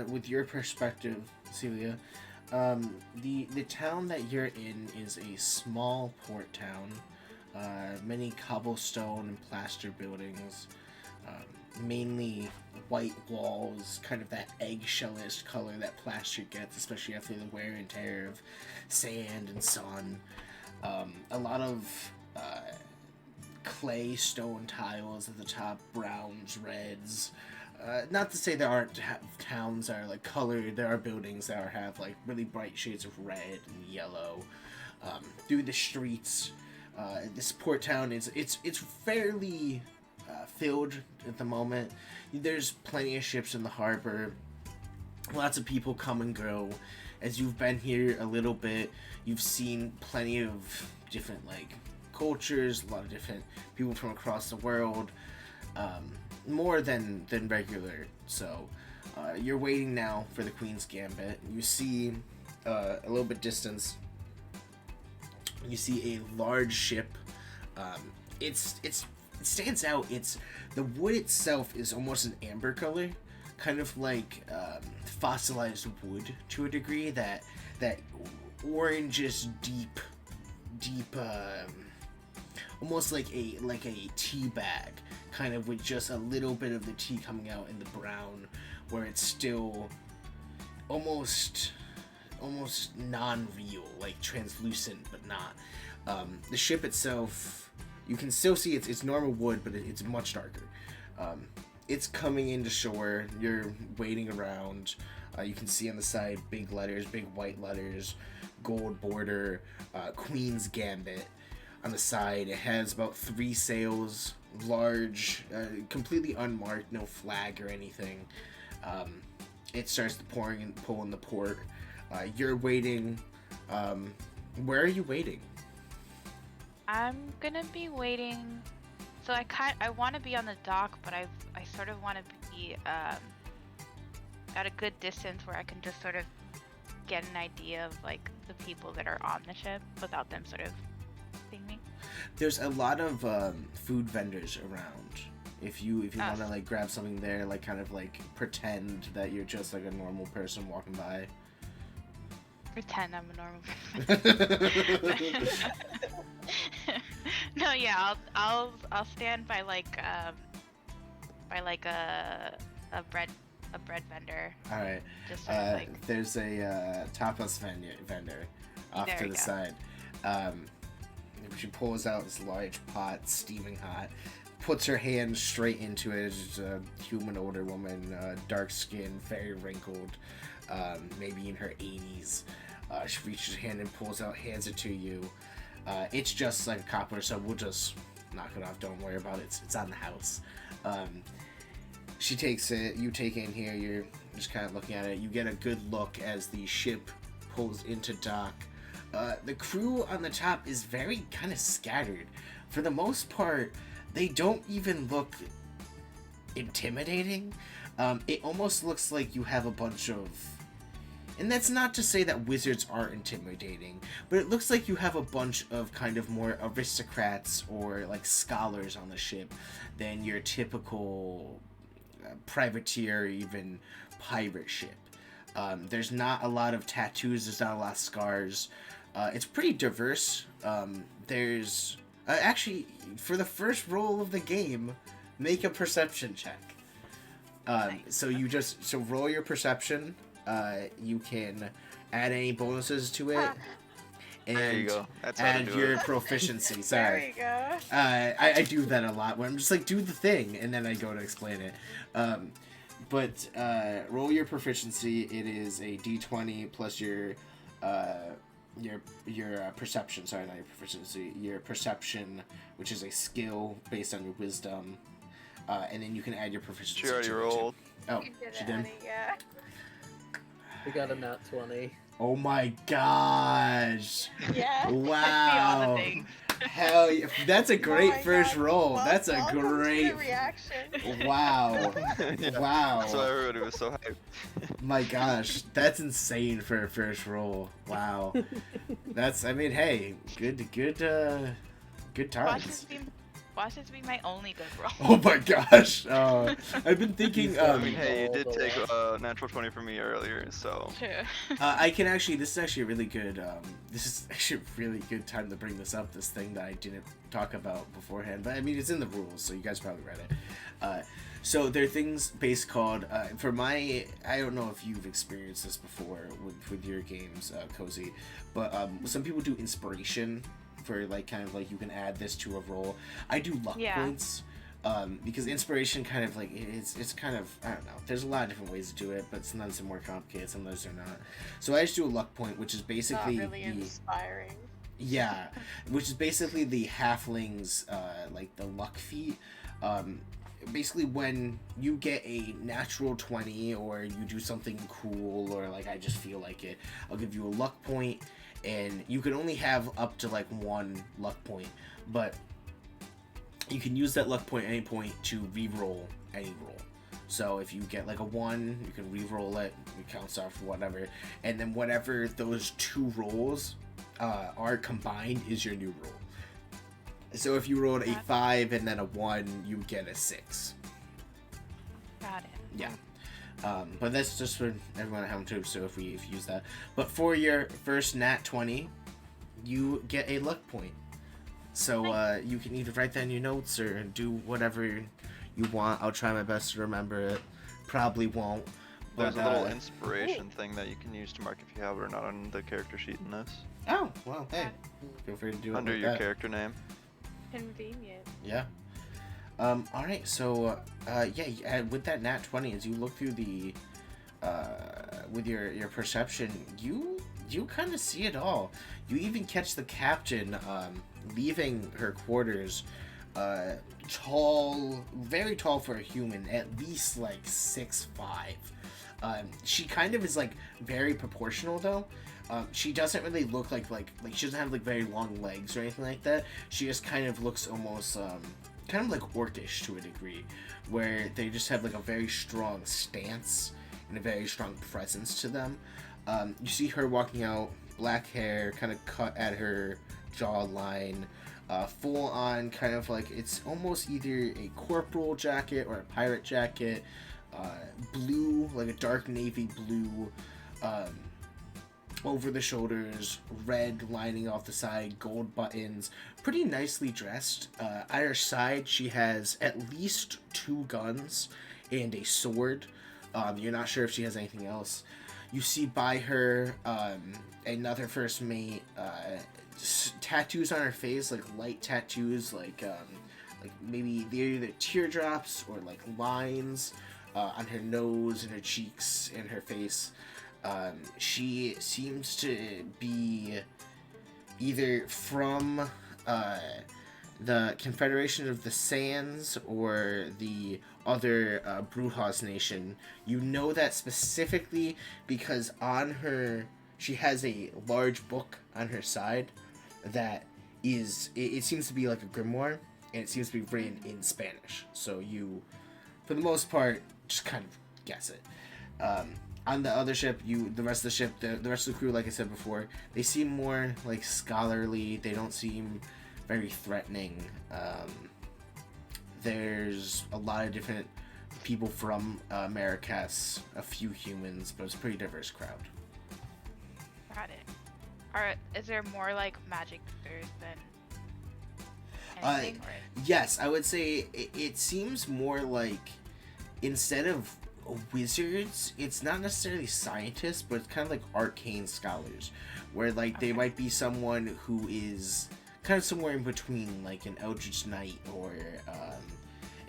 with your perspective, Celia, the town that you're in is a small port town. Many cobblestone and plaster buildings, mainly white walls, kind of that eggshellish color that plaster gets, especially after the wear and tear of sand and sun. A lot of clay stone tiles at the top, browns, reds. Not to say there aren't towns that are like colored. There are buildings that have like really bright shades of red and yellow. Through the streets, this port town it's fairly filled at the moment. There's plenty of ships in the harbor. Lots of people come and go. As you've been here a little bit, you've seen plenty of different like cultures, a lot of different people from across the world, more than regular. So you're waiting now for the Queen's Gambit. You see a little bit distance. You see a large ship. It stands out. It's the wood itself is almost an amber color, kind of like fossilized wood to a degree. That orangish deep, almost like a tea bag, kind of with just a little bit of the tea coming out in the brown, where it's still almost non-real, like translucent, but not. The ship itself, you can still see it's normal wood, but it's much darker. It's coming into shore. You're waiting around. You can see on the side big letters, big white letters, gold border, Queen's Gambit. On the side, it has about 3 sails, large, completely unmarked, no flag or anything. It starts to pull in the port. You're waiting. Where are you waiting? I'm gonna be waiting. So I want to be on the dock, but I sort of want to be at a good distance where I can just sort of get an idea of like the people that are on the ship without them sort of seeing me. There's a lot of food vendors around. If you want to like grab something there, like kind of like pretend that you're just like a normal person walking by. Pretend I'm a normal person. No, yeah, I'll stand by like a bread vendor. All right. Just sort of like... There's a tapas vendor off to the side. She pulls out this large pot, steaming hot, puts her hand straight into it. It's a human older woman, dark skin, very wrinkled, maybe in her 80s. She reaches her hand and pulls out, hands it to you. It's just like a copper, so we'll just knock it off. Don't worry about it. It's on the house. She takes it. You take it in here. You're just kind of looking at it. You get a good look as the ship pulls into dock. The crew on the top is very kind of scattered. For the most part, they don't even look intimidating. It almost looks like you have a bunch of... And that's not to say that wizards aren't intimidating, but it looks like you have a bunch of kind of more aristocrats or like scholars on the ship than your typical privateer or even pirate ship. There's not a lot of tattoos, there's not a lot of scars. It's pretty diverse. There's... actually, for the first roll of the game, make a perception check. So you just... So roll your perception. You can add any bonuses to it. And there you go. That's how add to do your it. proficiency. Sorry. There you go. I do that a lot where I'm just like, do the thing, and then I go to explain it. But roll your proficiency. It is a d20 plus your perception. Sorry, not your proficiency. Your perception, which is a skill based on your wisdom. And then you can add your proficiency. She already rolled. Oh, You did she it, did? honey, yeah. We got a nat 20. Oh my gosh. Yeah. Wow. Hell yeah. That's a great Oh my first God. roll. Well, That's a welcome to the great... reaction. Wow. Yeah. Wow. So everybody was so hyped. My gosh. That's insane for a first roll. Wow. That's, I mean, hey, good Watch times. this team. Watch this be my only good roll. Oh my gosh. I've been thinking. I I mean, hey, you all did the take way. natural 20 from me earlier, so. True. I can actually. This is actually a really good. This is actually a really good time to bring this up. This thing that I didn't talk about beforehand, but I mean, it's in the rules, so you guys probably read it. So there are things based called. For my, I don't know if you've experienced this before with your games, Cozy, but some people do inspiration for like kind of like you can add this to a roll. I do luck Yeah. points. Because inspiration kind of like it's kind of, I don't know, there's a lot of different ways to do it, but sometimes they're more complicated, sometimes they're not. So I just do a luck point, which is basically Not really the inspiring. yeah, which is basically the halflings like the luck feat. Basically when you get a natural 20 or you do something cool or like I just feel like it, I'll give you a luck point, and you can only have up to like one luck point, but you can use that luck point at any point to re-roll any roll. So if you get like a 1, you can re-roll it, it counts off whatever, and then whatever those 2 rolls are combined is your new roll. So if you rolled a 5 and then a 1, you get a 6. Got it. Yeah. But that's just for everyone at home too, so if you use that. But for your first nat 20, you get a luck point. So you can either write that in your notes or do whatever you want. I'll try my best to remember it. Probably won't. There's But, a little inspiration thing that you can use to mark if you have it or not on the character sheet in this. oh, well, hey. Feel free to do it Under like your that. character name. Convenient. Yeah. Alright, so, yeah, with that nat 20, as you look through the, with your perception, you kind of see it all. You even catch the captain, leaving her quarters, tall, very tall for a human, at least, like, 6'5". She kind of is, like, very proportional, though. She doesn't really look like she doesn't have like very long legs or anything like that. She just kind of looks almost kind of like orcish to a degree, where they just have like a very strong stance and a very strong presence to them. You see her walking out, black hair, kind of cut at her jawline, full on kind of like it's almost either a corporal jacket or a pirate jacket, blue, like a dark navy blue. Over the shoulders, red lining off the side, gold buttons, pretty nicely dressed. At her side, she has at least 2 guns and a sword. You're not sure if she has anything else. You see by her another first mate, tattoos on her face, like light tattoos, like maybe they're either teardrops or like lines on her nose and her cheeks and her face. She seems to be either from the Confederation of the Sands or the other Brujas nation. You know that specifically because on her, she has a large book on her side that is, it seems to be like a grimoire, and it seems to be written in Spanish. So you, for the most part, just kind of guess it. On the other ship, the rest of the ship, the rest of the crew, like I said before, they seem more like scholarly. They don't seem very threatening. There's a lot of different people from Marrakesh, a few humans, but it's a pretty diverse crowd. Got it. Is there more like magic users than anything? Yes, I would say it seems more like instead of wizards, it's not necessarily scientists, but it's kind of like arcane scholars, where like they might be someone who is kind of somewhere in between like an eldritch knight or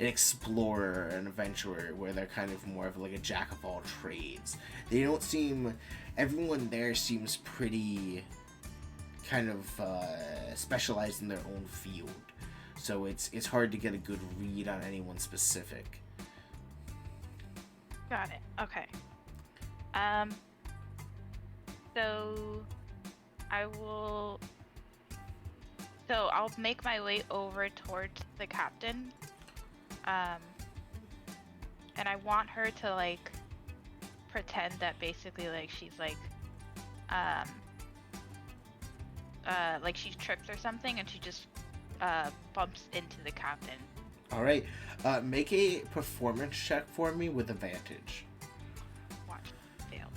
an explorer, an adventurer, where they're kind of more of like a jack of all trades. They don't seem, everyone there seems pretty kind of specialized in their own field, so it's hard to get a good read on anyone specific. Got it. Okay. So I will. So I'll make my way over towards the captain. And I want her to like pretend that basically like she's like she's tripped or something, and she just bumps into the captain. All right. Make a performance check for me with advantage. Watch fail.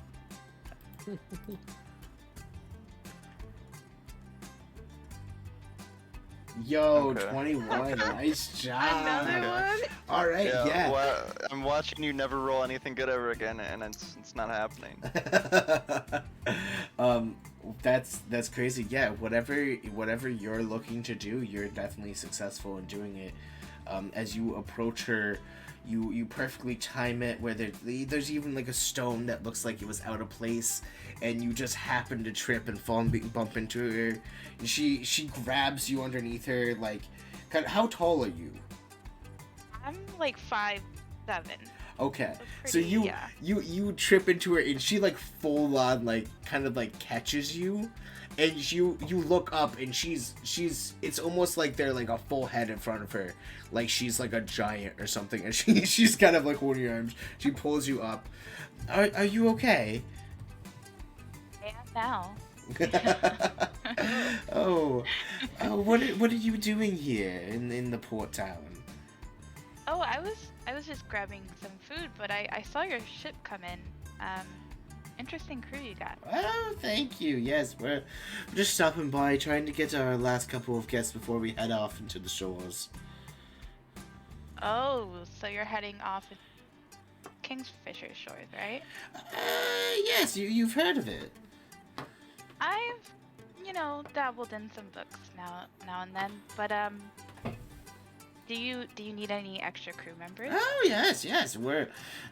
Yo, Okay. 21. Nice job. Another one? All right. Yeah. Well, I'm watching you never roll anything good ever again, and it's not happening. That's crazy. Yeah, whatever you're looking to do, you're definitely successful in doing it. As you approach her, you perfectly time it where there's even like a stone that looks like it was out of place, and you just happen to trip and fall and bump into her. And she grabs you underneath her. Like, how tall are you? I'm like 5'7". Okay, so pretty, you yeah. you trip into her, and she like full on like kind of like catches you, and you look up, and she's it's almost like they're like a full head in front of her, like she's like a giant or something, and she's kind of like holding your arms. She pulls you up. Are you okay? I am now. Oh, what are you doing here in the port town? Oh, I was just grabbing some food, but I saw your ship come in. Interesting crew you got. Oh, thank you. Yes, we're just stopping by, trying to get our last couple of guests before we head off into the shores. Oh, so you're heading off with Kingfisher Shores, right? Yes, you've heard of it. I've, dabbled in some books now and then, but do you need any extra crew members? Oh yes.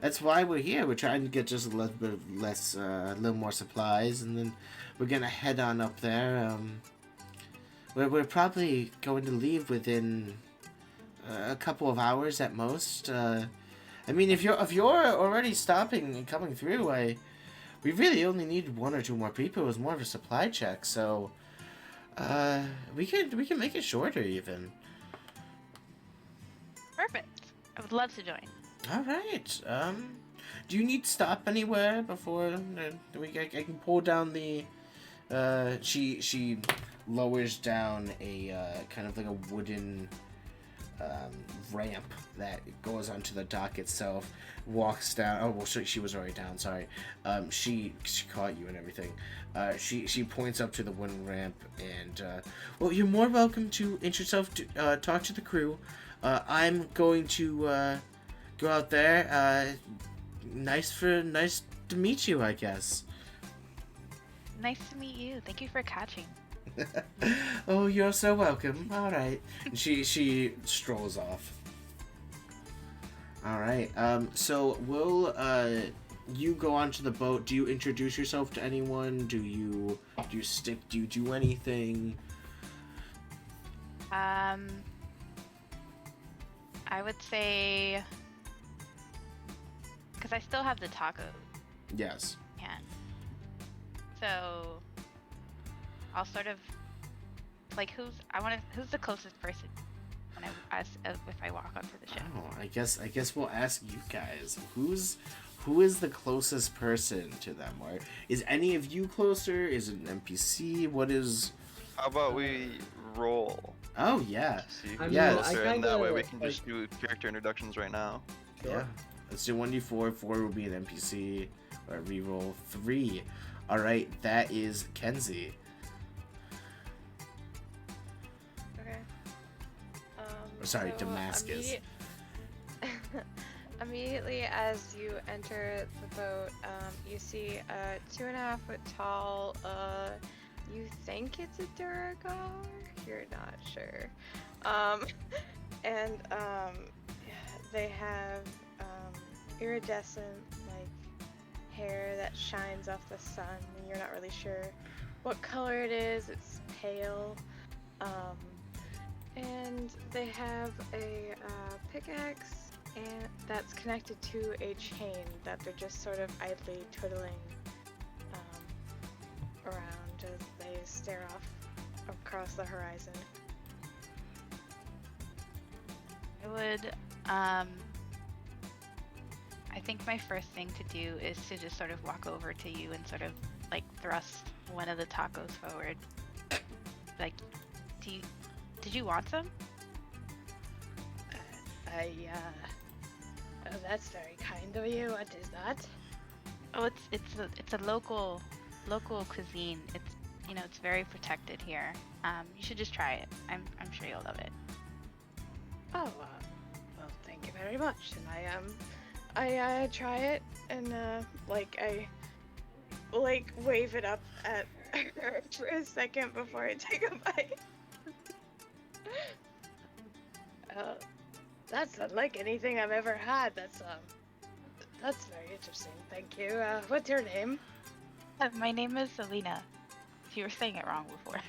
That's why we're here. We're trying to get just a little bit less, a little more supplies, and then we're gonna head on up there. We're probably going to leave within a couple of hours at most. I mean, if you're already stopping and coming through, we really only need one or two more people. It was more of a supply check, so we can make it shorter even. Perfect. I would love to join. All right. Do you need to stop anywhere before I can pull down the? She lowers down a kind of like a wooden ramp that goes onto the dock itself. Walks down. Oh well, she was already down. Sorry. She caught you and everything. She points up to the wooden ramp and well, you're more welcome to introduce yourself to talk to the crew. I'm going to go out there. Nice to meet you, I guess. Nice to meet you. Thank you for catching. Oh, you're so welcome. All right. And she strolls off. All right. So will you go onto the boat? Do you introduce yourself to anyone? Do you do anything? I would say, because I still have the taco Yes. can, so I'll sort of like who's the closest person when if I walk onto the ship. Oh, I guess we'll ask you guys. Who is the closest person to them? Or is any of you closer? Is it an NPC? What is? How about we roll? Oh yeah. See I who's mean, closer, I and that way we kinda, can like- just do character introductions right now. Yeah. Let's do 1d4. 4 will be an NPC. Or reroll 3. All right, that is Kenzie. Okay. Or sorry, Damascus. Immediately as you enter the boat, you see a 2.5 foot tall, you think it's a Duragar? You're not sure. And they have iridescent like hair that shines off the sun, and you're not really sure what color it is. It's pale. And they have a pickaxe, and that's connected to a chain that they're just sort of idly twiddling around as they stare off across the horizon. I would, I think my first thing to do is to just sort of walk over to you and sort of like thrust one of the tacos forward. Like, do Did you want some? Oh, that's very kind of you. What is that? Oh, it's a local cuisine. It's very protected here. You should just try it. I'm sure you'll love it. Oh, well, thank you very much. And I try it and I wave it up at her for a second before I take a bite. That's unlike anything I've ever had. That's very interesting. Thank you. What's your name? My name is Selena. You were saying it wrong before.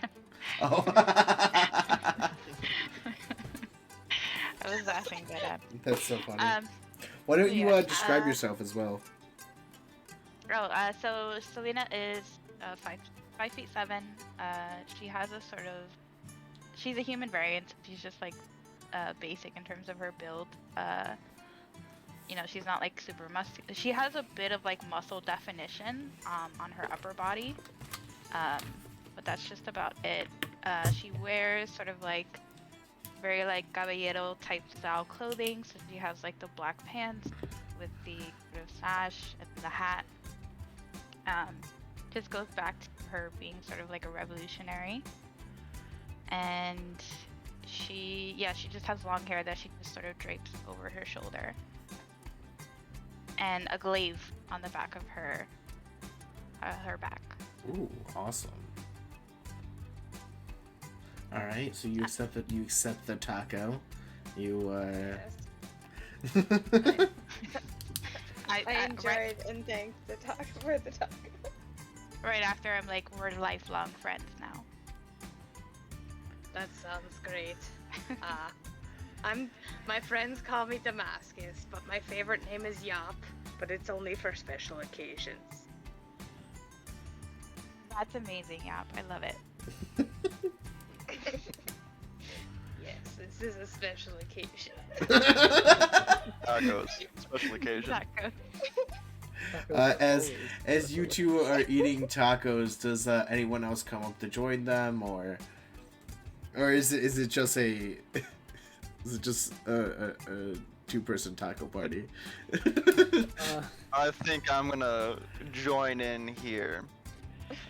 Oh. I was laughing, but That's so funny. Why don't you yeah, describe yourself as well? So Selena is 5'7". She has a sort of, she's a human variant. She's just like basic in terms of her build. She's not like super muscular. She has a bit of like muscle definition on her upper body, but that's just about it. She wears sort of like very like caballero type style clothing. So she has like the black pants with the sort of sash and the hat. Just goes back to her being sort of like a revolutionary. And she just has long hair that she just sort of drapes over her shoulder. And a glaive on the back of her back. Ooh, awesome. All right, so you accept the taco. You Yes. I enjoyed and thanked the taco for the taco. right after I'm like, we're lifelong friends now. That sounds great. My friends call me Damascus, but my favorite name is Yop, but it's only for special occasions. That's amazing, Yap. I love it. Yes, this is a special occasion. Tacos, special occasion. Taco. As you two are eating tacos, does anyone else come up to join them, or is it just a two-person taco party? I think I'm gonna join in here.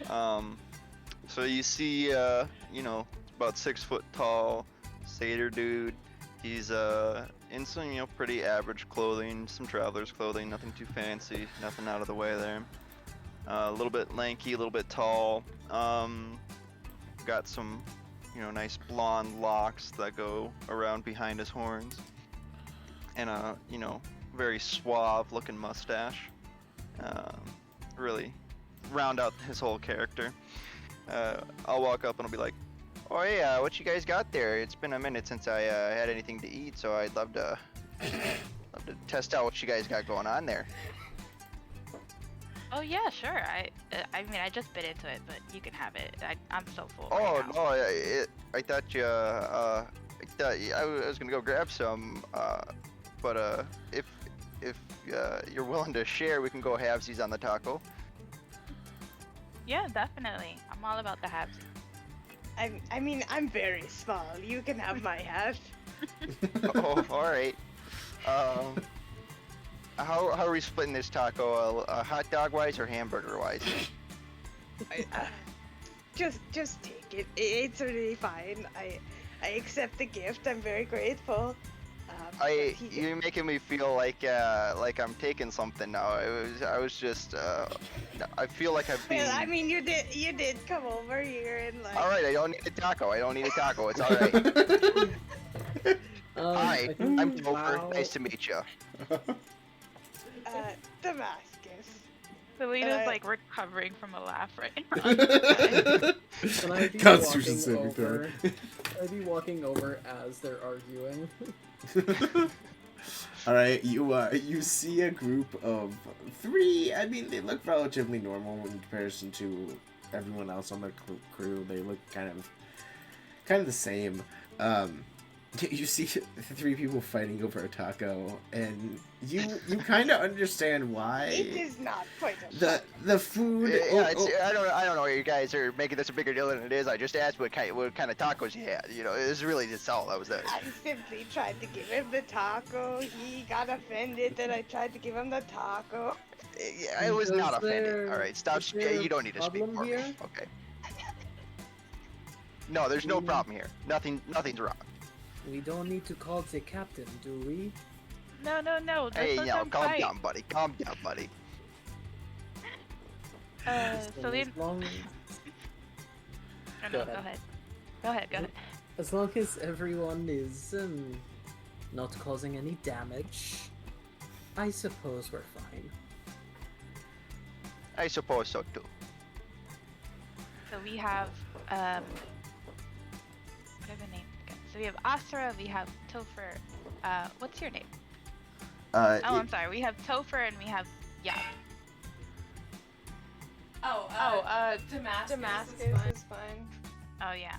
So you see, about 6 foot tall, satyr dude. He's in some, pretty average clothing, some traveler's clothing, nothing too fancy, nothing out of the way there. A little bit lanky, a little bit tall. Got some, nice blonde locks that go around behind his horns, and a, very suave-looking mustache. Really round out his whole character. I'll walk up and I'll be like, "Oh yeah, what you guys got there? It's been a minute since I had anything to eat, so I'd love to test out what you guys got going on there." Oh yeah, sure. I mean, I just bit into it, but you can have it. I'm so full. Oh right now. no, I thought I was gonna go grab some, but if you're willing to share, we can go halvesies on the taco. Yeah, definitely. I'm all about the halves. I mean, I'm very small. You can have my half. Oh, all right. How are we splitting this taco? Hot dog wise or hamburger wise? Just take it. It's really fine. I accept the gift. I'm very grateful. You're making me feel like I'm taking something now. I was just I feel like I've been. Well, I mean, you did come over here and like. All right, I don't need a taco. It's all right. Hi, I'm Topher. Wow. Nice to meet you. Damascus. Selena's like recovering from a laugh right now. Can I be Constitution walking saving throw. over? Can I be walking over as they're arguing? All right, you see a group of 3. I mean, they look relatively normal in comparison to everyone else on the crew. They look kind of the same. You see 3 people fighting over a taco, and you kind of understand why. It is not quite a The food. Yeah, I don't know. You guys are making this a bigger deal than it is. I just asked what kind of tacos you had. You know, it was really just all that was that. I simply tried to give him the taco. He got offended that I tried to give him the taco. Yeah, I was not offended. All right, stop. Is there You don't need to speak problem for me. here? Okay. No, there's no problem here. Nothing's wrong. We don't need to call the captain, do we? No. Let's Hey, let now, them calm fight. down, buddy. Calm down, buddy. So the. as long, Oh, Go no, ahead. Go ahead. as long as everyone is not causing any damage, I suppose we're fine. I suppose so too. So we have what are the names again? So we have Asura, we have Topher. What's your name? I'm sorry. We have Topher and we have Yap. Damascus is fine. Oh yeah.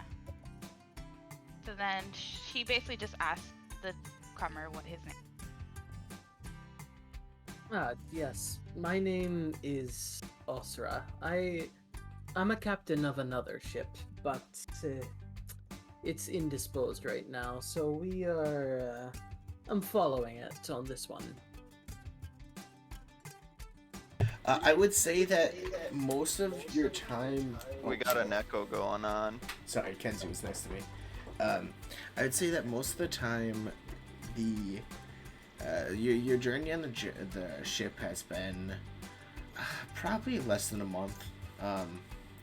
So then she basically just asked the comer what his name. Yes. My name is Osra. I'm a captain of another ship, but it's indisposed right now, so we are. I'm following it on this one. I would say that most of your time. We got an echo going on. Sorry, Kenzie was next to me. I would say that most of the time, your journey on the ship has been probably less than a month.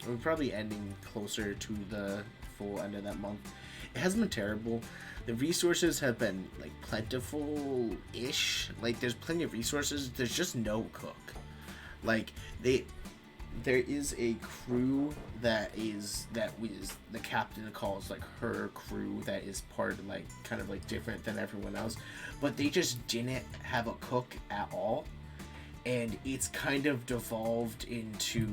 We're probably ending closer to the full end of that month. It hasn't been terrible. The resources have been like plentiful-ish. Like there's plenty of resources. There's just no cook. Like there is a crew that the captain calls like her crew that is part of like kind of like different than everyone else, but they just didn't have a cook at all, and it's kind of devolved into.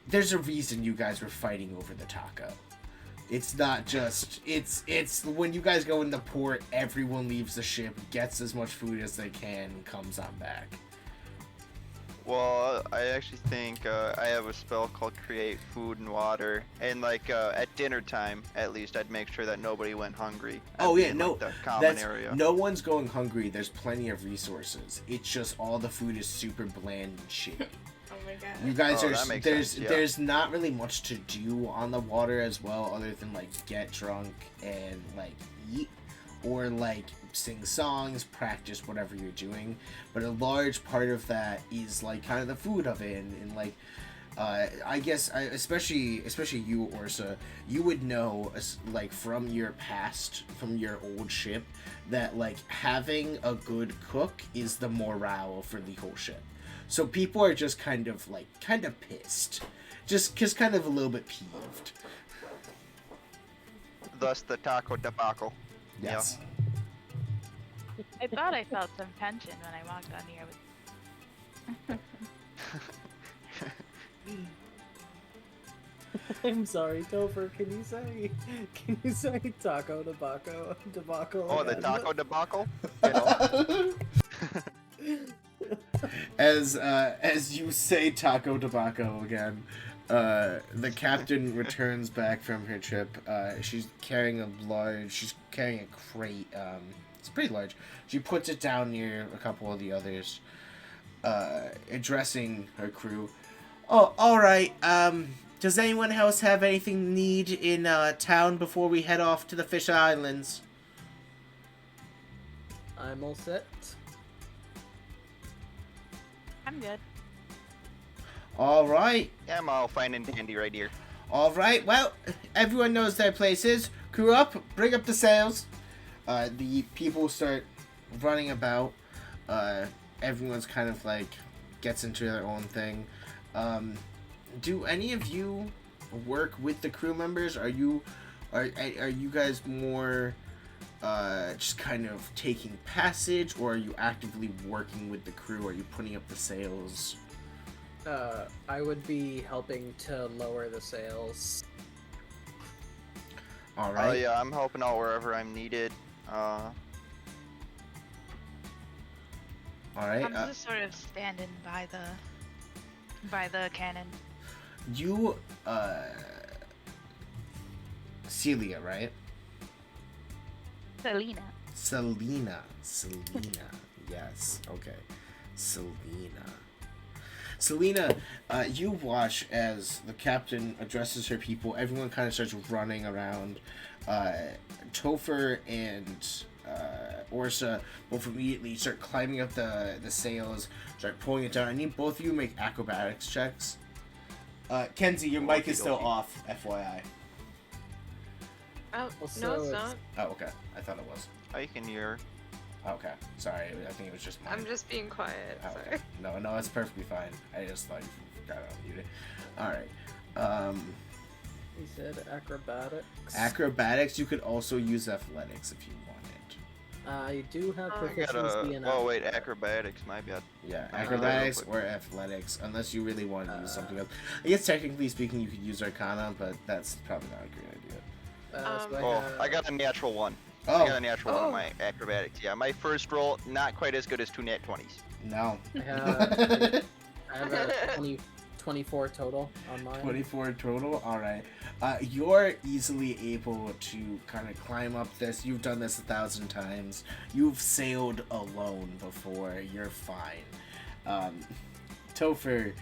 There's a reason you guys were fighting over the taco. It's not just it's when you guys go in the port, everyone leaves the ship, gets as much food as they can, and comes on back. Well, I actually think I have a spell called Create Food and Water, and like at dinner time, at least, I'd make sure that nobody went hungry. Oh I'd be yeah, in, no, like, the common area. no one's going hungry. There's plenty of resources. It's just all the food is super bland and shitty. Oh my god. You guys Oh, that makes sense, yeah. there's not really much to do on the water as well, other than like get drunk and like eat, or like sing songs, practice whatever you're doing. But a large part of that is like kind of the food of it, and like I guess especially you, Orsa, you would know like from your past, from your old ship, that like having a good cook is the morale for the whole ship. So people are just kind of pissed, just kind of a little bit peeved. Thus the taco debacle. Yes. I thought I felt some tension when I walked on here. I'm sorry, Topher. Can you say taco debacle? Oh, the again? taco debacle. You know. As you say taco tobacco again, the captain returns back from her trip. She's carrying a crate. It's pretty large. She puts it down near a couple of the others, addressing her crew. Oh, all right. Does anyone else have anything need in town before we head off to the Fish Islands? I'm all set. I'm good. All right. Yeah, I'm all fine and dandy right here. All right. Well, everyone knows their places. Crew up. Bring up the sails. The people start running about. Everyone's kind of like gets into their own thing. Do any of you work with the crew members? Are you guys more just kind of taking passage, or are you actively working with the crew? Are you putting up the sails? I would be helping to lower the sails. All right. Yeah, I'm helping out wherever I'm needed. All right. I'm just sort of standing by the cannon. You, Celia, right? Selena. Selena. Yes. Okay. Selena, you watch as the captain addresses her people. Everyone kind of starts running around. Topher and Orsa both immediately start climbing up the sails, start pulling it down. I need both of you to make acrobatics checks. Kenzie, your mic is still off, FYI. Oh, Also, no, it's it's- not. Oh, okay. I thought it was. I can hear. Okay. Sorry, I think it was just mine. I'm just being quiet. Oh, Sorry. okay. No, it's perfectly fine. I just like got unmuted. All right. He said acrobatics. Acrobatics. You could also use athletics if you wanted. I do have I proficiency Got in oh wait, acrobatics. acrobatics. My bad. Yeah, I acrobatics got or athletics, unless you really want to use something else. I guess technically speaking, you could use Arcana, but that's probably not a great idea. So Oh, have- I got a natural one. I got Oh a natural one Oh. on my acrobatics. Yeah, my first roll not quite as good as 2 nat 20s. no. I have, I have a 24 total on mine. 24 total. All right. You're easily able to kind of climb up this. You've done this 1,000 times. You've sailed alone before. You're fine. Topher,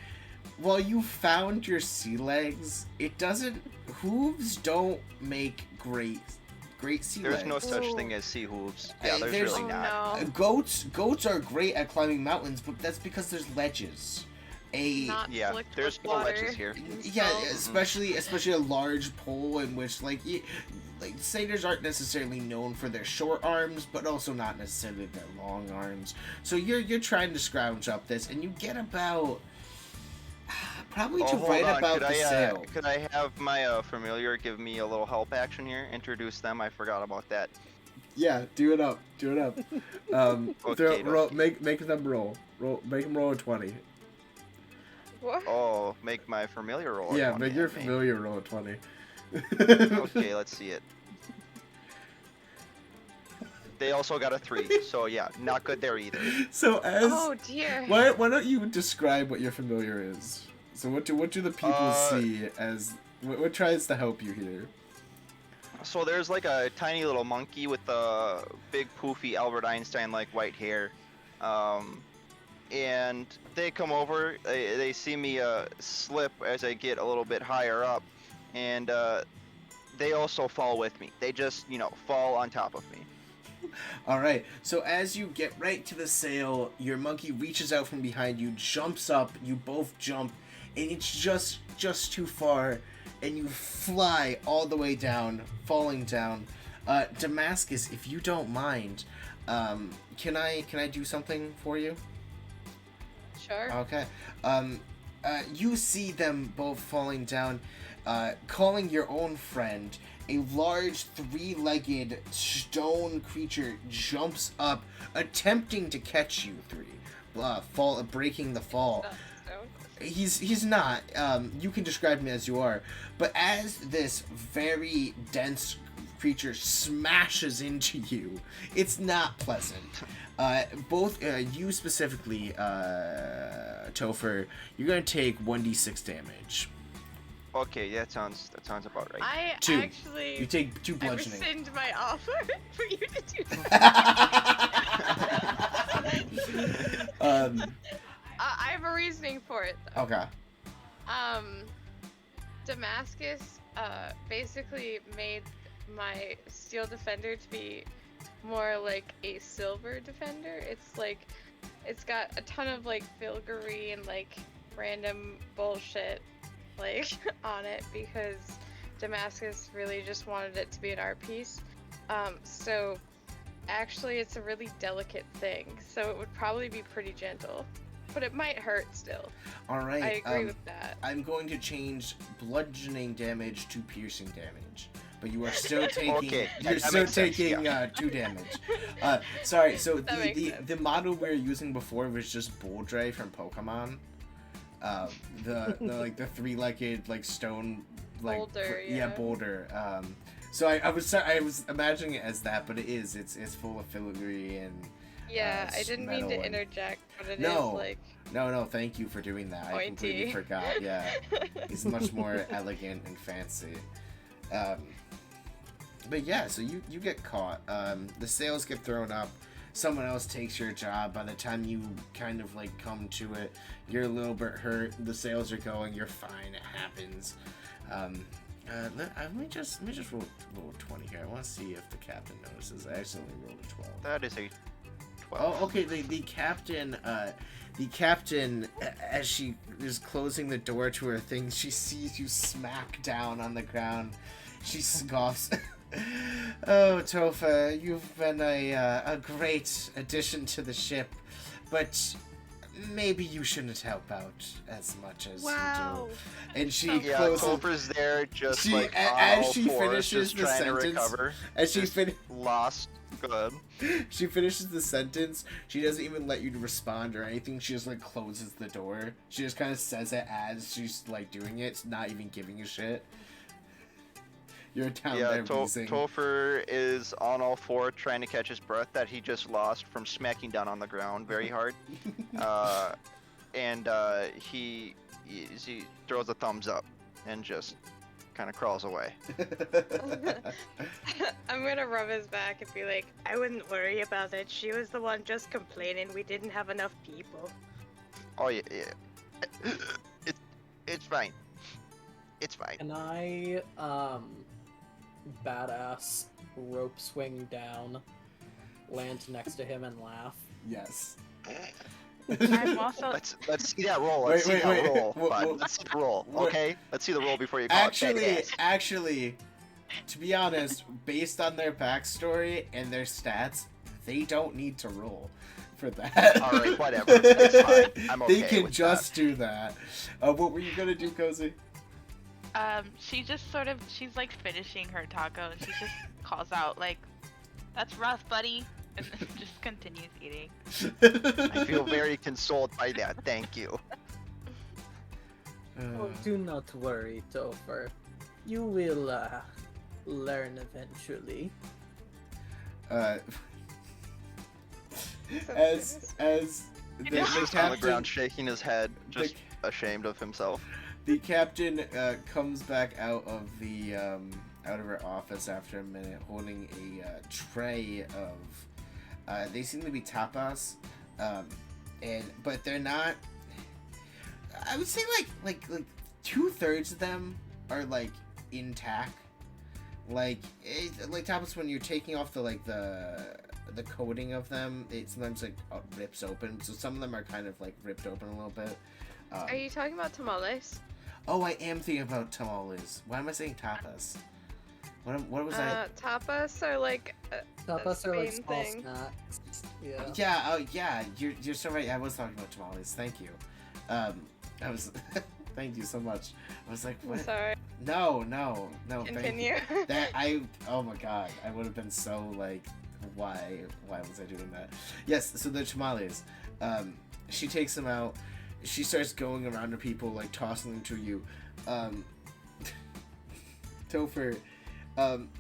while you found your sea legs, it doesn't. Hooves don't make great sea There's legs. no such Ooh. thing as sea hooves. Yeah, there's There's- really Oh not. no. Goats are great at climbing mountains, but that's because there's ledges. Not Yeah, flicked there's with no water. ledges here. Yeah, So- especially a large pole in which like satyrs aren't necessarily known for their short arms, but also not necessarily their long arms. So you're trying to scrounge up this, and you get about probably to hold right on. about Could the sail. Could I have my familiar give me a little help action here? Introduce them. I forgot about that. Yeah, do it up. Okay, roll, okay. make them roll. Make them roll a 20. What? Oh, make my familiar roll. a Yeah, 20 make your at me. familiar roll a 20. Okay, let's see it. They also got a 3, so yeah, not good there either. So as Oh dear. why don't you describe what your familiar is? So what do the people see as what tries to help you here? So there's like a tiny little monkey with a big poofy Albert Einstein like white hair. And they come over, they see me slip as I get a little bit higher up, and they also fall with me. They just, fall on top of me. All right. So as you get right to the sail, your monkey reaches out from behind you, jumps up. You both jump, and it's just too far, and you fly all the way down, falling down. Damascus, if you don't mind, can I do something for you? Sure. Okay. You see them both falling down, calling your own friend. A large three-legged stone creature jumps up, attempting to catch you three, breaking the fall. So- He's not. You can describe him as you are, but as this very dense creature smashes into you, it's not pleasant. Both you specifically, Topher, you're gonna take 1d6 damage. Okay, that sounds about right. I Two. actually You take 2 bludgeoning. rescind my offer for you to do that. I have a reasoning for it though. Okay. Damascus basically made my steel defender to be more like a silver defender. It's got a ton of like filigree and like random bullshit like on it because Damascus really just wanted it to be an art piece. So actually it's a really delicate thing, so it would probably be pretty gentle, but it might hurt still. All right. I agree with that. I'm going to change bludgeoning damage to piercing damage, but you are still taking. Okay, You're that still makes sense, taking yeah. 2 damage. Sorry. So That makes the sense. the model we were using before was just Boldre from Pokemon. The 3-legged like stone like Boulder, yeah yeah. boulder. So I was imagining it as that, but it is. It's full of filigree and. Yeah, I didn't mean metal to and- interject, but it is No. like No, thank you for doing that. I completely pointy. forgot. Yeah, he's much more elegant and fancy. But yeah, so you get caught. The sails get thrown up. Someone else takes your job. By the time you kind of like come to it, you're a little bit hurt. The sails are going. You're fine. It happens. Let me just roll 20 here. I want to see if the captain notices. I accidentally rolled a 12. That is a 12. Oh, okay. The captain, as she is closing the door to her thing, she sees you smack down on the ground. She scoffs. Oh, Tofa, you've been a great addition to the ship, but maybe you shouldn't help out as much as you do. And she Yeah, closes. Topher's there just She- like as on all she fours, finishes just the trying sentence, to recover. As she Just lost. Go ahead. She finishes the sentence. She doesn't even let you respond or anything. She just like closes the door. She just kind of says it as she's like doing it, not even giving a shit. You're down Yeah, there wheezing. Topher is on all four trying to catch his breath that he just lost from smacking down on the ground very hard. And he throws a thumbs up and just kind of crawls away. I'm gonna rub his back and be like, I wouldn't worry about it. She was the one just complaining we didn't have enough people. Oh yeah, yeah. It's fine. It's fine. And I, badass rope swing down, land next to him and laugh. Yes. I'm also. Let's see that roll. Let's see Wait, that wait. roll. What- bud. what- Let's see the roll. what- Okay. Let's see the roll before you call it badass. Actually, to be honest, based on their backstory and their stats, they don't need to roll for that. All right, whatever. It's fine. I'm They okay can with just do that. What were you gonna do, Cozy? She just sort of, she's like finishing her taco and she just calls out like, "That's rough, buddy," and then just continues eating. I feel very consoled by that. Thank you. Oh, do not worry, Topher. You will, learn eventually. As the He's just on the ground captain, shaking his head, just ashamed of himself. the captain comes back out of the out of her office after a minute, holding a tray of. They seem to be tapas, but they're not. I would say like 2/3 of them are like intact. Like tapas, when you're taking off the coating of them, it sometimes like rips open. So some of them are kind of like ripped open a little bit. Are you talking about tamales? Oh, I am thinking about tamales. Why am I saying tapas? What was that? Tapas are like Tapas are like Spain small thing. snacks. Yeah. Yeah. Oh, yeah. You're so right. I was talking about tamales. Thank you. I was. Thank you so much. I was like, I'm what? sorry. No. Thank Continue. you. Oh my god. I would have been so like, why was I doing that? Yes. So the tamales. She takes them out. She starts going around to people, like tossing them to you. Topher,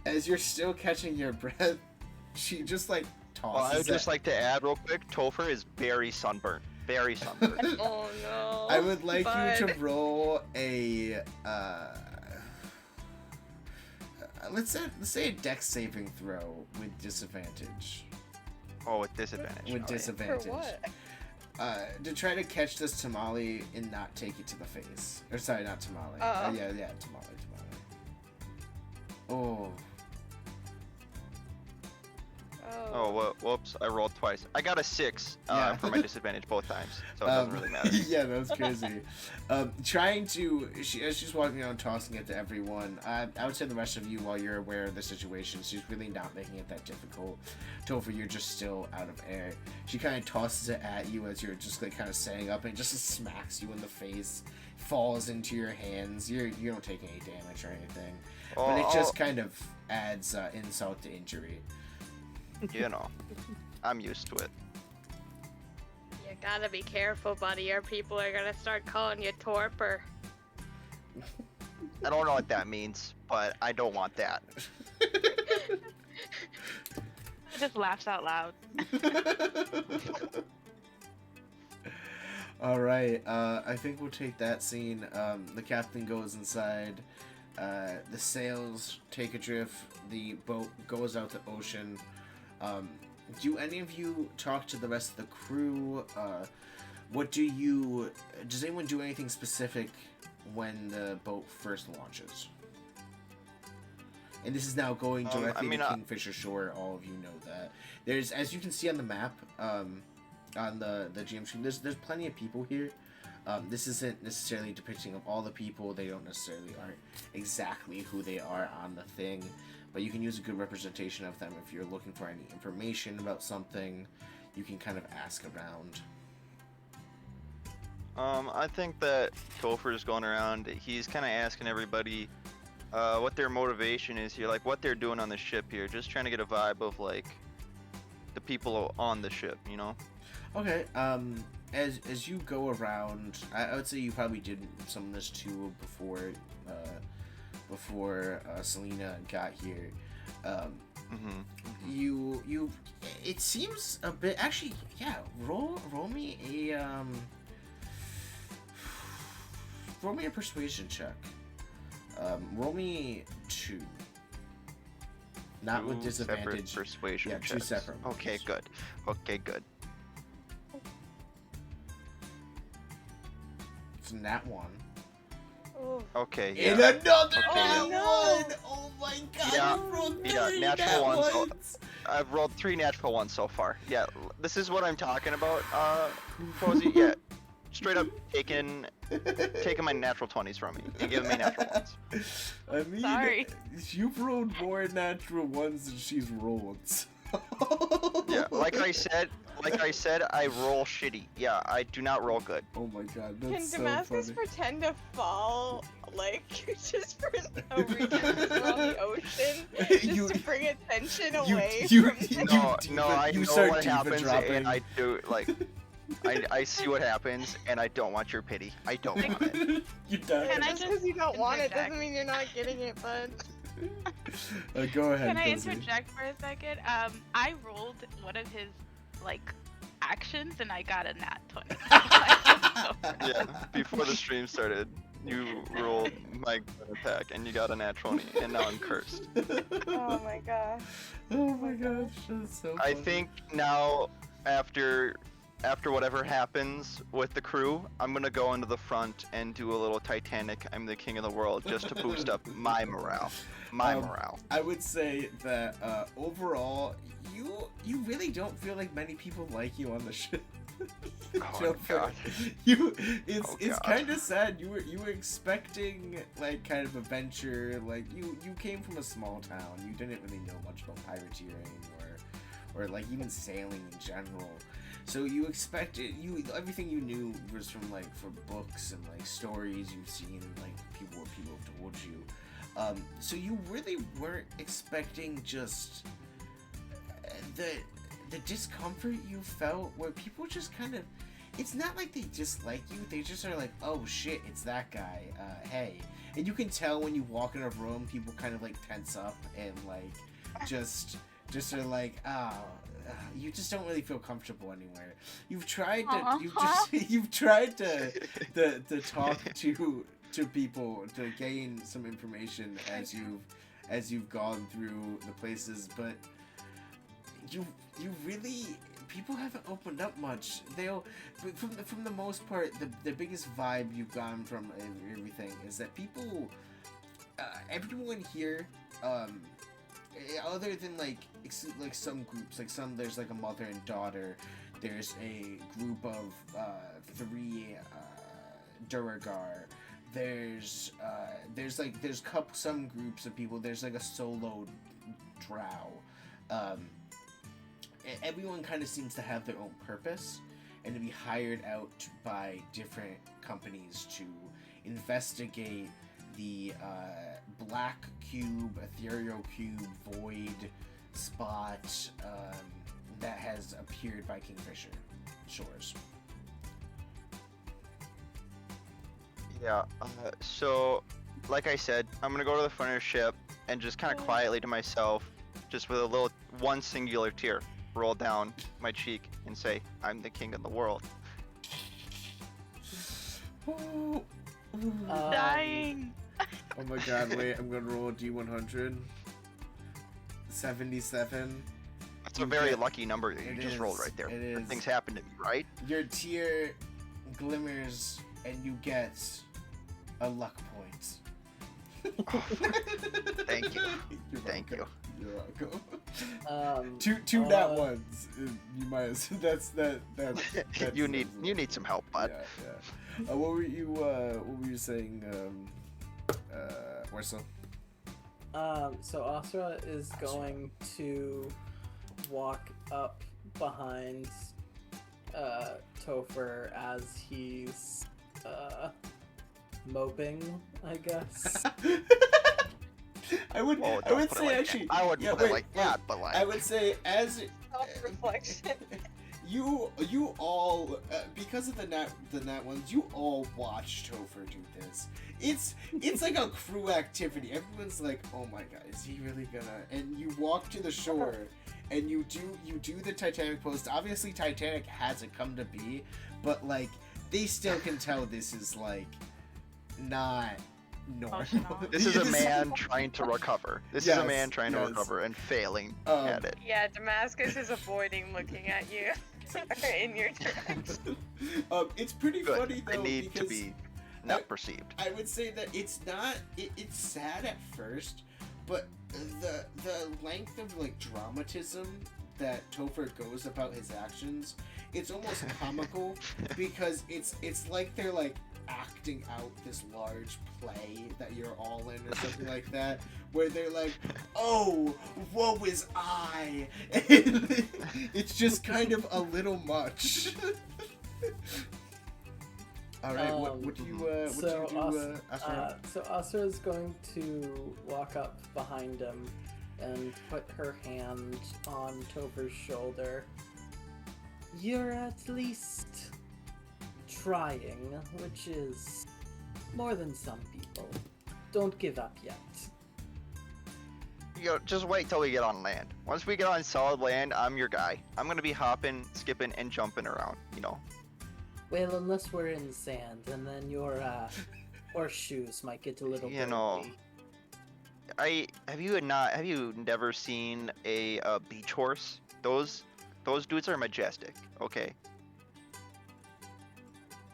as you're still catching your breath, she just like Well, tosses I would just it. like to add real quick, Topher is very sunburnt. Very sunburnt. Oh no. I would like you to bud. roll a let's say a dex saving throw with disadvantage. Oh, with disadvantage. With Okay. disadvantage. For what? To try to catch this tamale and not take it to the face. Or sorry, not tamale. Oh. Yeah, tamale. Oh. Oh, whoops! I rolled twice. I got a 6 Yeah. for my disadvantage both times, so it doesn't really matter. Yeah, that was crazy. Trying to, as she's walking around tossing it to everyone, I would say the rest of you, while you're aware of the situation, she's really not making it that difficult. Topher, you're just still out of air. She kind of tosses it at you as you're just like kind of standing up, and it just smacks you in the face, falls into your hands. You don't take any damage or anything, but it just kind of adds insult to injury. You know, I'm used to it. You gotta be careful, buddy, or people are gonna start calling you Torper. I don't know what that means, but I don't want that. just laughs out loud. All right. I think we'll take that scene. The captain goes inside. The sails take adrift. The boat goes out to ocean. Do any of you talk to the rest of the crew? Does anyone do anything specific when the boat first launches? And this is now going directly to Kingfisher Shore. All of you know that. There's, as you can see on the map, on the GM screen, there's plenty of people here. This isn't necessarily depicting of all the people. They don't necessarily aren't exactly who they are on the thing, but you can use a good representation of them if you're looking for any information about something. You can kind of ask around. I think that Topher's going around. He's kind of asking everybody what their motivation is here, like what they're doing on the ship here. Just trying to get a vibe of like the people on the ship, you know. Okay. As you go around, I would say you probably did some of this too before Selena got here. You it seems a bit actually. Yeah. Roll me a persuasion check. Roll me 2. Not with disadvantage. Separate persuasion yeah, checks. 2 separate ones. Okay, good. Okay, good. It's nat 1. Ooh. Okay, And yeah. another Okay, nat yeah. 1! Oh my god, Yeah, you rolled 3 yeah, natural nat ones. ones! I've rolled 3 natural ones so far. Yeah, this is what I'm talking about, Posey. Yeah, straight up taking my natural 20s from me and giving me natural ones. I mean, Sorry. you've rolled more natural ones than she's rolled. So. Yeah, like I said, I roll shitty. Yeah, I do not roll good. Oh my god, Can that's so Damascus funny. pretend to fall, like, just for no reason because we're on the ocean? Just You- to bring attention you- away you- from you- them? No, diva- no, I you know start what diva happens, dropping. and I do like. I see what happens, and I don't want your pity. I don't want it. You died. Can I Just just because you don't want it interject? doesn't mean you're not getting it, bud. Go ahead. Can I Cozy. interject for a second? I rolled one of his like actions and I got a nat 20. Yeah, before the stream started, you rolled my attack, and you got a nat 20, and now I'm cursed. Oh my gosh. Oh my gosh, that's so I funny. think now, after whatever happens with the crew, I'm gonna go into the front and do a little Titanic, I'm the king of the world, just to boost up my morale. Morale. I would say that overall, you really don't feel like many people like you on the ship. Oh Don't god. it's Oh, it's God. kind of sad. You were expecting like kind of adventure. Like you came from a small town. You didn't really know much about pirateering or like even sailing in general. So you expected everything you knew was from like from books and like stories you've seen and like people have told you. So you really weren't expecting just the discomfort you felt where people just kind of, it's not like they dislike you, they just are like, oh shit, it's that guy, hey. And you can tell when you walk in a room, people kind of like tense up and like just are like, you just don't really feel comfortable anywhere. You've tried to you've tried to talk to people to gain some information as you've gone through the places, but you really, people haven't opened up much. They'll from the most part, the biggest vibe you've gotten from everything is that people, everyone here, other than like some groups, like some, there's like a mother and daughter, there's a group of 3 Duragar. There's some groups of people. There's like a solo drow. Everyone kind of seems to have their own purpose and to be hired out by different companies to investigate the black cube, ethereal cube, void spot that has appeared by Kingfisher Shores. Yeah, so, like I said, I'm gonna go to the front of the ship and just kind of quietly to myself just with a little one singular tear roll down my cheek and say, "I'm the king of the world." Oh Dying. my god, wait, I'm gonna roll a D100. 77. That's a You very get- lucky number that you it just rolled is, right there. it Good is. things happen to me, right? Your tear glimmers and you get a luck point. Thank you. You're Thank welcome. You're welcome. Two nat ones. You might as that's you need some help, bud. Yeah. What were you saying, Orso? So Asra is going to walk up behind Topher as he's moping, I guess. I would Oh, I don't would put it say like actually that. I wouldn't yeah, put wait, it like that, but like I would say as Self-reflection. you all because of the nat ones, you all watch Topher do this. It's like a crew activity. Everyone's like, oh my god, is he really gonna? And you walk to the shore and you do the Titanic pose. Obviously Titanic hasn't come to be, but like they still can tell this is like not normal. Emotional. this is a man trying to recover. This is a man trying to yes. recover and failing Um, at it. Yeah, Damascus is avoiding looking at you in your direction. It's pretty Good. funny though I need to because be not perceived. I would say that it's not. It's sad at first, but the length of like dramatism that Topher goes about his actions, it's almost comical because it's like they're like acting out this large play that you're all in or something like that, where they're like, "Oh, woe is I," and it's just kind of a little much. All right, what do you do, Asra? So Asra is going to walk up behind him and put her hand on Topher's shoulder. You're at least trying, which is more than some people. Don't give up yet. You know, just wait till we get on land. Once we get on solid land, I'm your guy. I'm gonna be hopping, skipping, and jumping around. You know. Well, unless we're in sand, and then your horseshoes might get a little You know, dirty. Have you never seen a beach horse? Those dudes are majestic. Okay.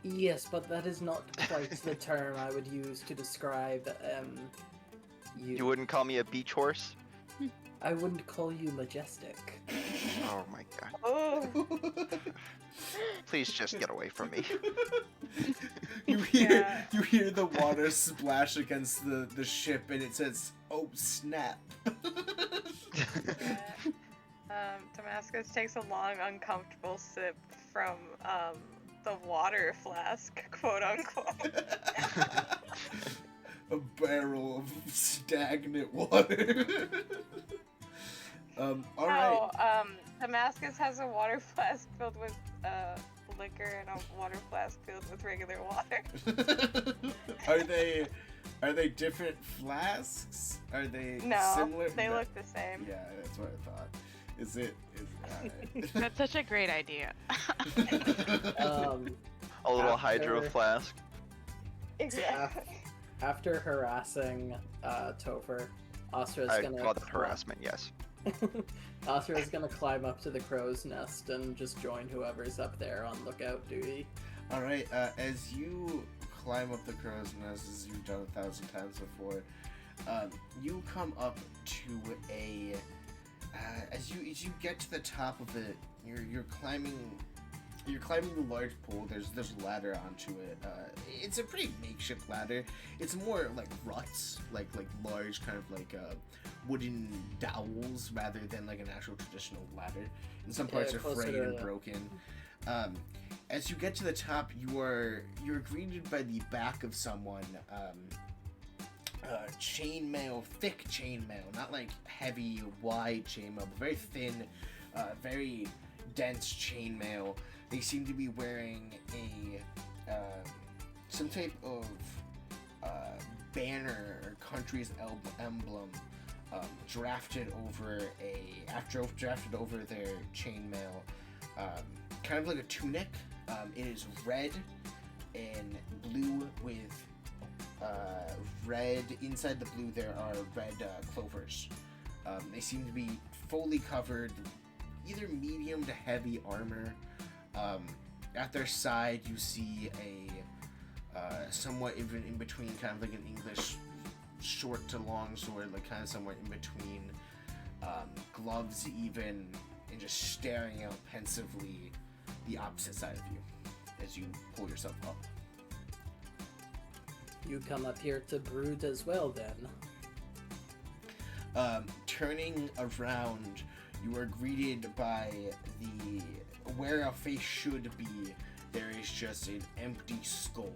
Yes, but that is not quite the term I would use to describe you. You wouldn't call me a beach horse? I wouldn't call you majestic. Oh my god. Oh, Please just get away from me. You hear Yeah. you hear the water splash against the ship, and it says, "Oh snap!" Damascus takes a long, uncomfortable sip from the water flask, quote unquote. A barrel of stagnant water. All right. No, Damascus has a water flask filled with liquor and a water flask filled with regular water. Are they different flasks? Are they No, similar? they No. look the same. Yeah, that's what I thought. Is it? Alright. That's such a great idea. A little hydro After- flask. Exactly. After harassing Topher, Asra's I gonna call that harassment, yes. Asra is gonna climb up to the crow's nest and just join whoever's up there on lookout duty. All right. As you climb up the crow's nest, as you've done 1,000 times before, you come up to a. As you get to the top of it, you're climbing. You're climbing the large pool. There's a ladder onto it. It's a pretty makeshift ladder. It's more like ruts, like large kind of like wooden dowels rather than like an actual traditional ladder. And some parts Yeah, are closer frayed to and the- broken. As you get to the top, you're greeted by the back of someone. Chainmail, thick chainmail, not like heavy, wide chainmail, but very thin, very dense chainmail. They seem to be wearing a some type of banner or country's emblem drafted over their chainmail, kind of like a tunic. It is red and blue with red. Inside the blue there are red clovers. They seem to be fully covered, either medium to heavy armor. At their side you see a somewhat even in between, kind of like an English short to long sword, like kind of somewhere in between, gloves even, and just staring out pensively the opposite side of you as you pull yourself up. You come up here to brood as well, then. Turning around, you are greeted by where a face should be, there is just an empty skull.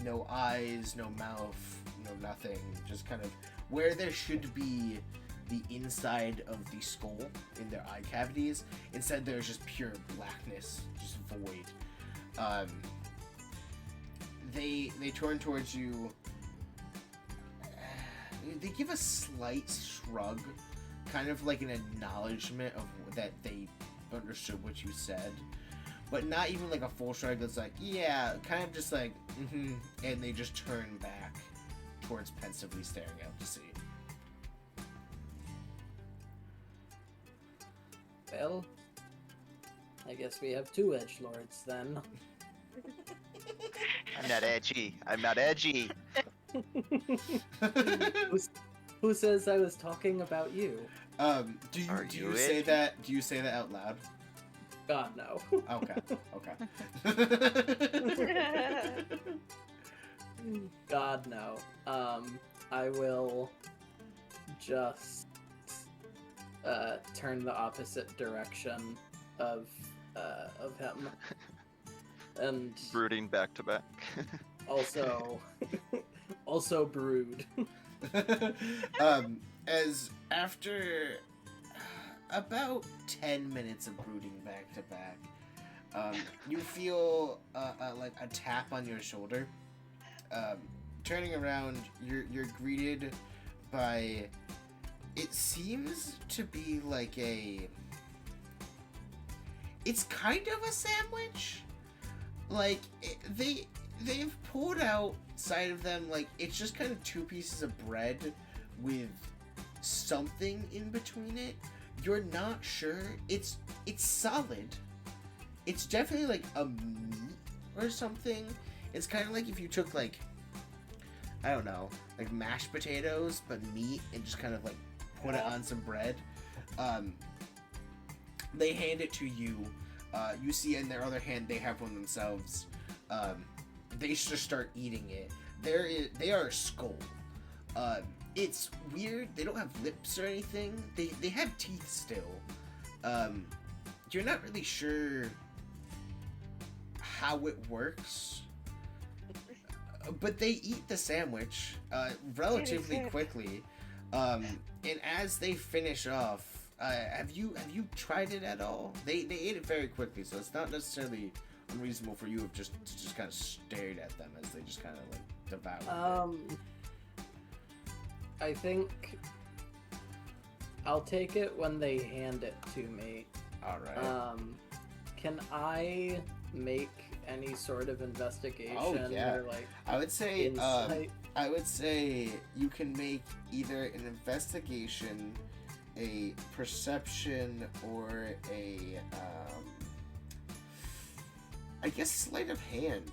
No eyes, no mouth, no nothing. Just kind of where there should be the inside of the skull in their eye cavities. Instead, there's just pure blackness, just void. They turn towards you. They give a slight shrug, kind of like an acknowledgement of that they understood what you said, but not even like a full shrug. That's like, yeah, kind of just like, and they just turn back towards pensively staring out to sea. Well, I guess we have two edgelords then. I'm not edgy. I'm not edgy. Who says I was talking about you? Do you say that? Do you say that out loud? God, no. Okay. God, no. I will just turn the opposite direction of him, and Brooding back to back. also brood. As after about 10 minutes of brooding back to back, you feel like a tap on your shoulder. Turning around, you're greeted by, it seems to be like it's kind of a sandwich. Like, they've pulled outside of them, like, it's just kind of two pieces of bread with something in between it. You're not sure. It's solid. It's definitely like a meat or something. It's kind of like if you took, like, I don't know, like mashed potatoes, but meat, and just kind of like put it on some bread. They hand it to you. You see in their other hand they have one themselves. They just start eating it. They are a skull. It's weird. They don't have lips or anything. They have teeth still. You're not really sure how it works. But they eat the sandwich relatively quickly. And as they finish off, have you tried it at all? They ate it very quickly, so it's not necessarily unreasonable for you to just kind of stared at them as they just kind of like devoured it. I think I'll take it when they hand it to me. All right. Can I make any sort of investigation? Oh, yeah. Or, like, I would say insight? I would say you can make either an investigation, a perception, or a I guess sleight of hand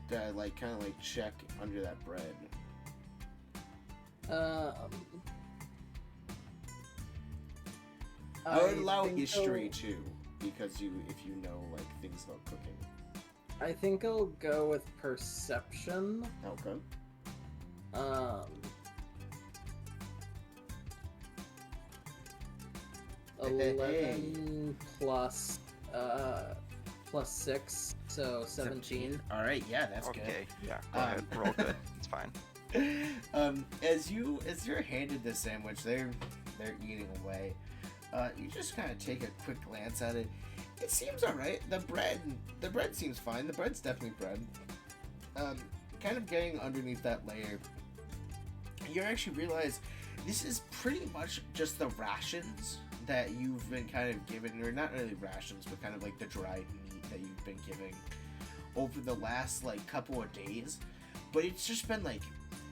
to like kind of like check under that bread. I would allow history too, because if you know like things about cooking. I think I'll go with perception. Okay. 11 plus 6, so 17. All right, yeah, that's good. Okay, yeah, go ahead, roll good. It's fine. As you're handed this sandwich, they're eating away. You just kind of take a quick glance at it. It seems all right. The bread seems fine. The bread's definitely bread. Kind of getting underneath that layer, you actually realize This is pretty much just the rations that you've been kind of given, or not really rations, but kind of like the dried meat that you've been giving over the last like couple of days. But it's just been like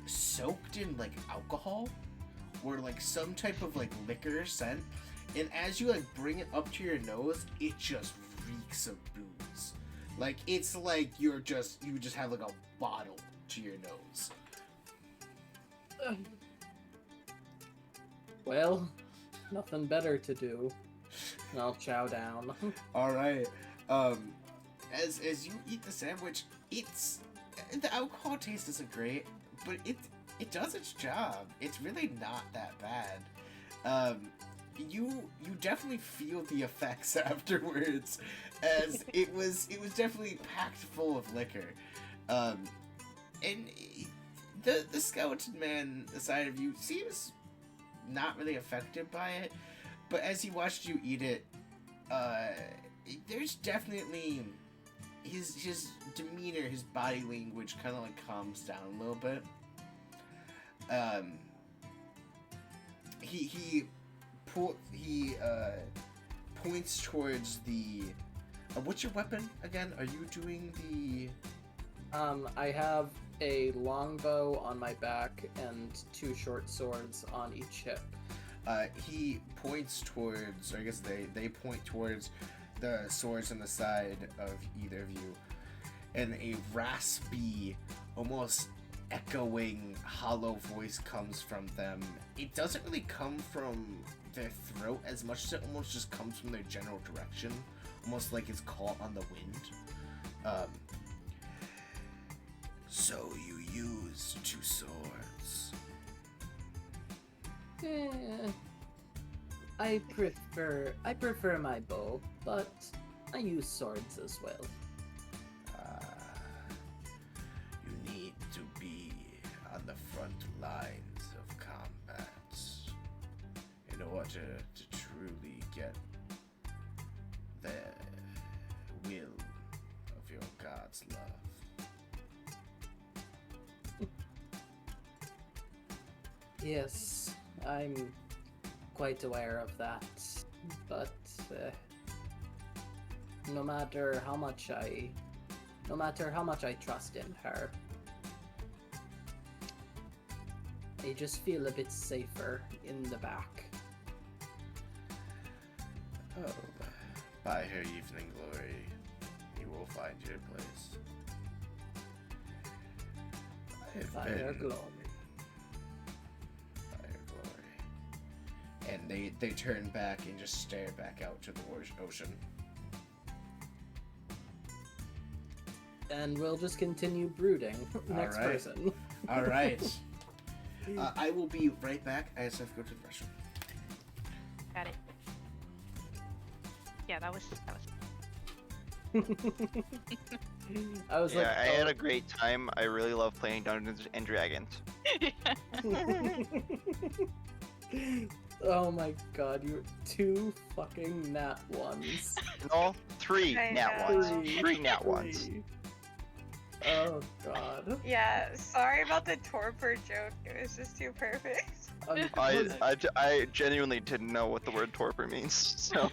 soaked in like alcohol or like some type of like liquor scent, and as you like bring it up to your nose, it just reeks of booze. Like it's like you just have like a bottle to your nose. Well, nothing better to do. I'll chow down. All right. As you eat the sandwich, the alcohol taste isn't great, but it does its job. It's really not that bad. You definitely feel the effects afterwards, as it was definitely packed full of liquor. And the skeleton man side of you seems not really affected by it, but as he watched you eat it, there's definitely his demeanor, his body language kind of like calms down a little bit. He points towards the. What's your weapon again? Are you doing the? I have a longbow on my back and 2 short swords on each hip. He points towards, or I guess they point towards the swords on the side of either of you, and a raspy, almost echoing, hollow voice comes from them. It doesn't really come from their throat as much as it almost just comes from their general direction, almost like it's caught on the wind. So you use 2 swords. I prefer my bow, but I use swords as well. You need to be on the front lines of combat in order to truly get the will of your god's love. Yes, I'm quite aware of that, but no matter how much I trust in her, I just feel a bit safer in the back. Oh, by her evening glory, you will find your place. I have By been her glory. by her glory. And they turn back and just stare back out to the ocean. And we'll just continue brooding. Next Alright. person. All right. I will be right back. I just have to go to the restroom. Got it. Yeah, that was. I was Yeah, like, I had a great time. I really love playing Dungeons and Dragons. oh my god, you 2 fucking nat ones. No, 3 I nat know. ones. 3 nat ones. 3. Oh god. Yeah, sorry about the torpor joke. It was just too perfect. I genuinely didn't know what the word torpor means, so.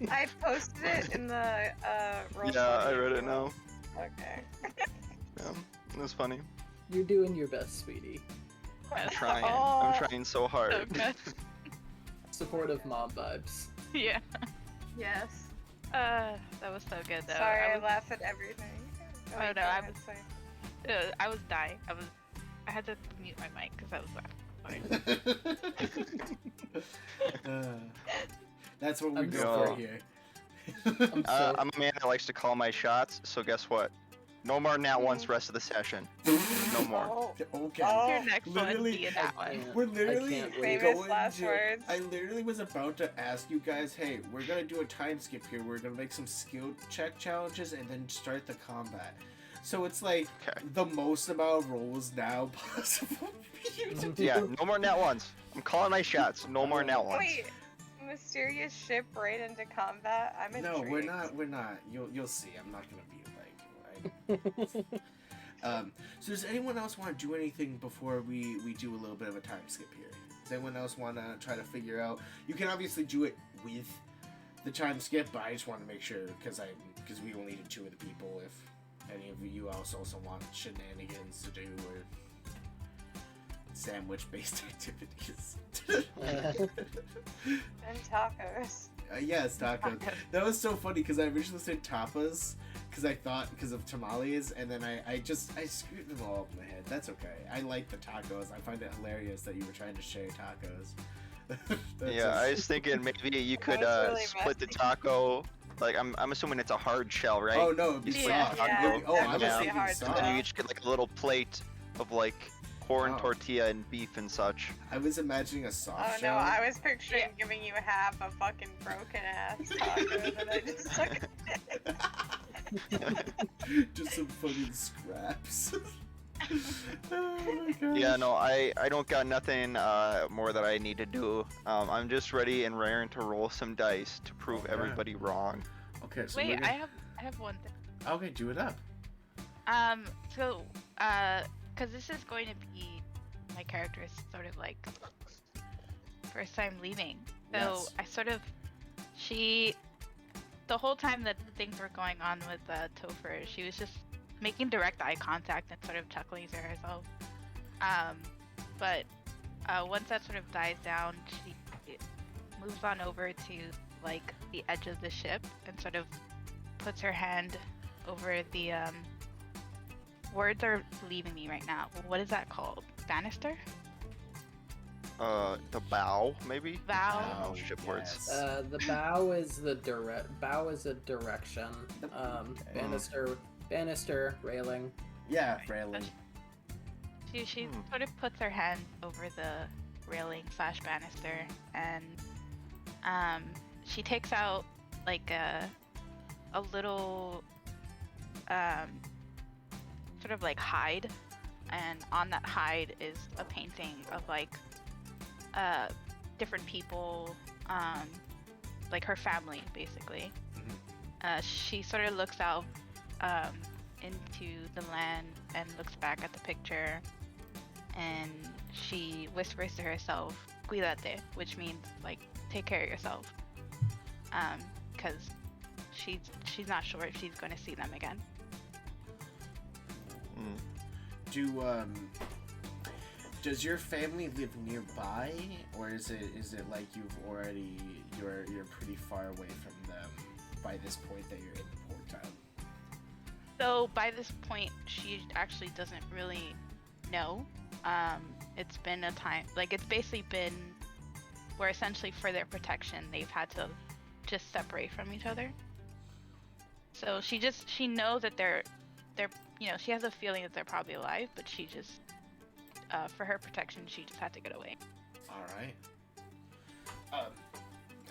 I posted it in the roll. Yeah, I read it now. Okay. Yeah, it was funny. You're doing your best, sweetie. I'm trying. Oh. I'm trying so hard. Okay. Supportive mom vibes. Yeah. Yes. That was so good though. Sorry, I was, laugh at everything. Oh, wait, no, go I ahead, was- sorry. I was dying. I had to mute my mic because I was laughing. That's what we I'm go so- for here. I'm so I'm a man that likes to call my shots, so guess what? No more nat ones rest of the session. No more. Oh, Okay. Oh, Your next one literally, be that I one. can't- We're literally can't wait. Famous going last to. words. I literally was about to ask you guys, hey, we're gonna do a time skip here. We're gonna make some skill check challenges and then start the combat. So it's like Okay. the most amount of rolls now possible for you to do. Yeah, no more nat ones. I'm calling my shots. No more nat ones. Wait, mysterious ship right into combat? I'm intrigued. No, we're not. We're not. You'll see. I'm not gonna be like. So does anyone else want to do anything before we do a little bit of a time skip here? Does anyone else want to try to figure out? You can obviously do it with the time skip, but I just want to make sure because we only needed 2 of the people. If any of you else also want shenanigans to do or sandwich-based activities. And tacos. Yes, tacos. That was so funny because I originally said tapas because of tamales, and then I screwed them all up in my head. That's okay. I like the tacos. I find it hilarious that you were trying to share tacos. I was thinking maybe you could really split the messy. taco. Like I'm assuming it's a hard shell, right? Oh no, it'd be Yeah, soft. yeah, Oh, I was yeah. thinking Hard And soft. then you each get like a little plate of like corn Oh. tortilla and beef and such. I was imagining a Oh soft no, shell. I was picturing giving you half a fucking broken ass taco, and I just like. Just some fucking scraps. Oh my gosh. Yeah, no, I don't got nothing more that I need to do. I'm just ready and raring to roll some dice to prove Alright. everybody wrong. Okay, so Wait, we're gonna... I have one thing. Okay, do it up. So, because this is going to be my character's sort of like first time leaving. So Yes. I sort of, the whole time that things were going on with Topher, she was just making direct eye contact and sort of chuckling to herself. But once that sort of dies down, she moves on over to like the edge of the ship and sort of puts her hand over the words are leaving me right now. What is that called? Banister? The bow, maybe? Bow? Oh, ship words. yes. The bow is the bow is a direction. Banister, railing. Yeah, railing. She sort of puts her hand over the railing / banister, and she takes out like a little sort of like hide, and on that hide is a painting of like different people, like her family basically. She sort of looks out into the land and looks back at the picture, and she whispers to herself "cuídate," which means like take care of yourself, because she's not sure if she's going to see them again. Does your family live nearby, or is it like you're pretty far away from them by this point that you're in the port town? So by this point, she actually doesn't really know. It's been a time, like it's basically been where essentially for their protection, they've had to just separate from each other. So she knows that they're, she has a feeling that they're probably alive, but she just, for her protection, she just had to get away. All right.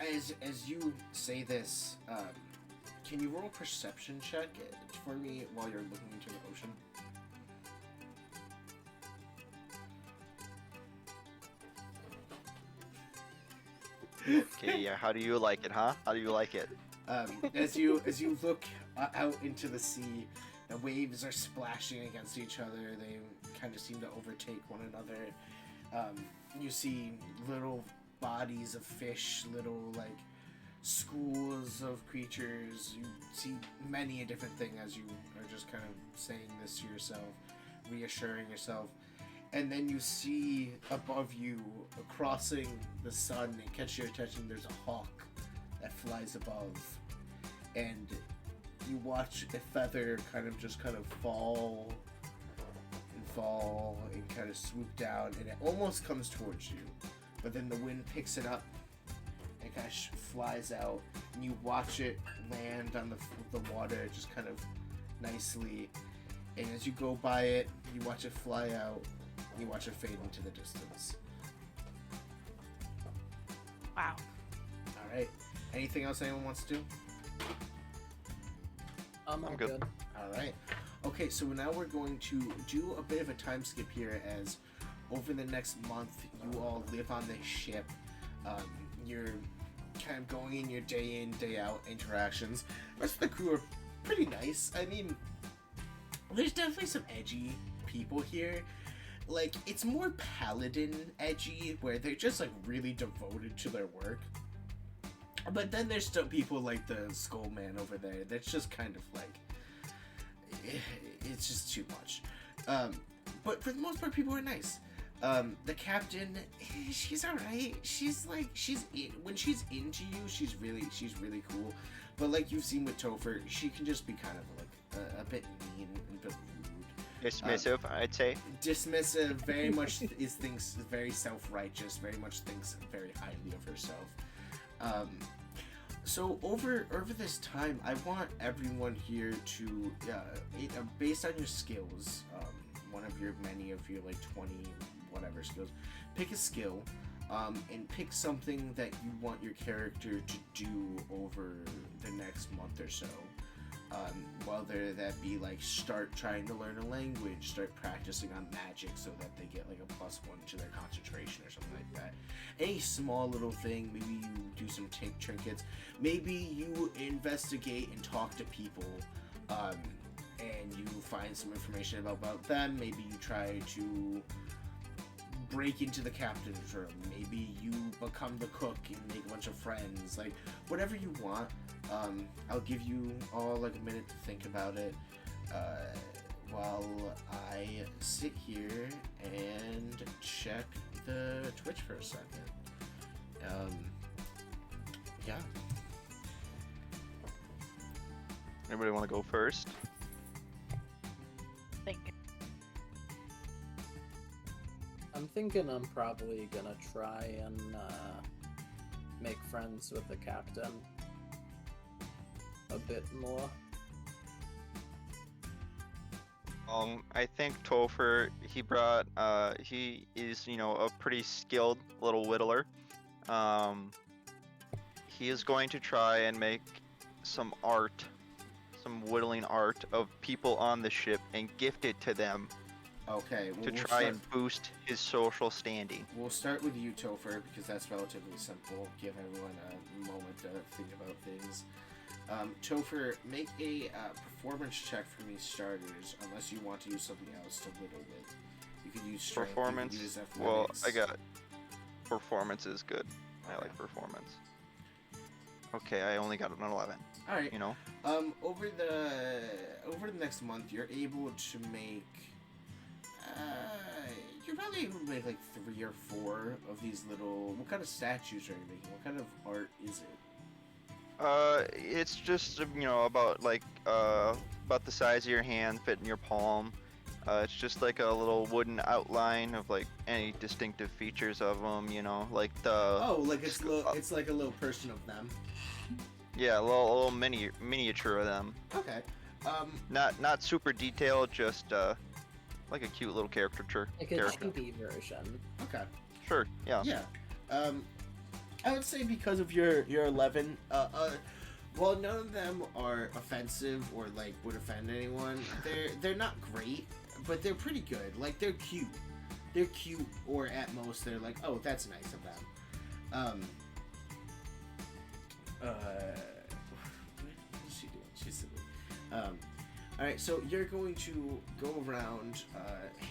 As you say this, can you roll a perception check for me while you're looking into the ocean? Okay, yeah, how do you like it, huh? How do you like it? As you look out into the sea, the waves are splashing against each other. They kind of seem to overtake one another. You see little bodies of fish, little like schools of creatures. You see many a different thing as you are just kind of saying this to yourself, reassuring yourself. And then you see above you, crossing the sun and catch your attention, there's a hawk that flies above. And you watch a feather kind of fall and kind of swoop down, and it almost comes towards you. But then the wind picks it up and kind of flies out, and you watch it land on the water just kind of nicely. And as you go by it, you watch it fly out, and you watch it fade into the distance. Wow. All right. Anything else anyone wants to do? I'm I'm good. good. All right. Okay, so now we're going to do a bit of a time skip here, as over the next month you all live on this ship. You're kind of going in your day in, day out interactions. The rest of the crew are pretty nice. I mean, there's definitely some edgy people here. like it's more paladin edgy, where they're just like really devoted to their work. But then there's still people like the Skull Man over there. That's just kind of like, it's just too much. But for the most part, people are nice. The captain, she's alright. She's like, when she's into you, she's really cool. But like you've seen with Topher, she can just be kind of like a bit mean and a bit rude. Dismissive, I'd say. Dismissive, very much thinks very self-righteous, very much thinks very highly of herself. So over this time, I want everyone here to, based on your skills, one of your many of your like 20 whatever skills, pick a skill, and pick something that you want your character to do over the next month or so. Whether that be like start trying to learn a language, start practicing on magic so that they get like a +1 to their concentration or something like that. Any small little thing, maybe you do some trinkets, maybe you investigate and talk to people, and you find some information about them. Maybe you try to break into the captain's room. Maybe you become the cook and make a bunch of friends. Like, whatever you want. I'll give you all like a minute to think about it, while I sit here and check the Twitch for a second. Yeah. Anybody want to go first? Thinking. I'm thinking I'm probably gonna try and make friends with the captain a bit more. I think Topher, he is, a pretty skilled little whittler. He is going to try and make some whittling art of people on the ship and gift it to them Okay. to try and boost his social standing. We'll start with you, Topher, because that's relatively simple. Give everyone a moment to think about things. Topher, make a performance check for me, starters, unless you want to use something else to whittle with. You could use strength, Performance. you could use Well, athletics. I got performance is good. I Okay. like performance. Okay, I only got an 11. All right. You know. Over the next month, you're able to make. You're probably able to make like 3 or 4 of these little. What kind of statues are you making? What kind of art is it? It's just about the size of your hand, fit in your palm. It's just like a little wooden outline of like any distinctive features of them. Like the. Oh, like it's like a little person of them. Yeah, a little miniature of them. Okay. Not super detailed, just like a cute little caricature. Like a chibi version. Okay. Sure. Yeah. Yeah. I would say because of your 11, while none of them are offensive or like would offend anyone, they're not great, but they're pretty good. Like they're cute. They're cute, or at most they're like, oh, that's nice of them. What is she doing? She's silly. Alright, so you're going to go around,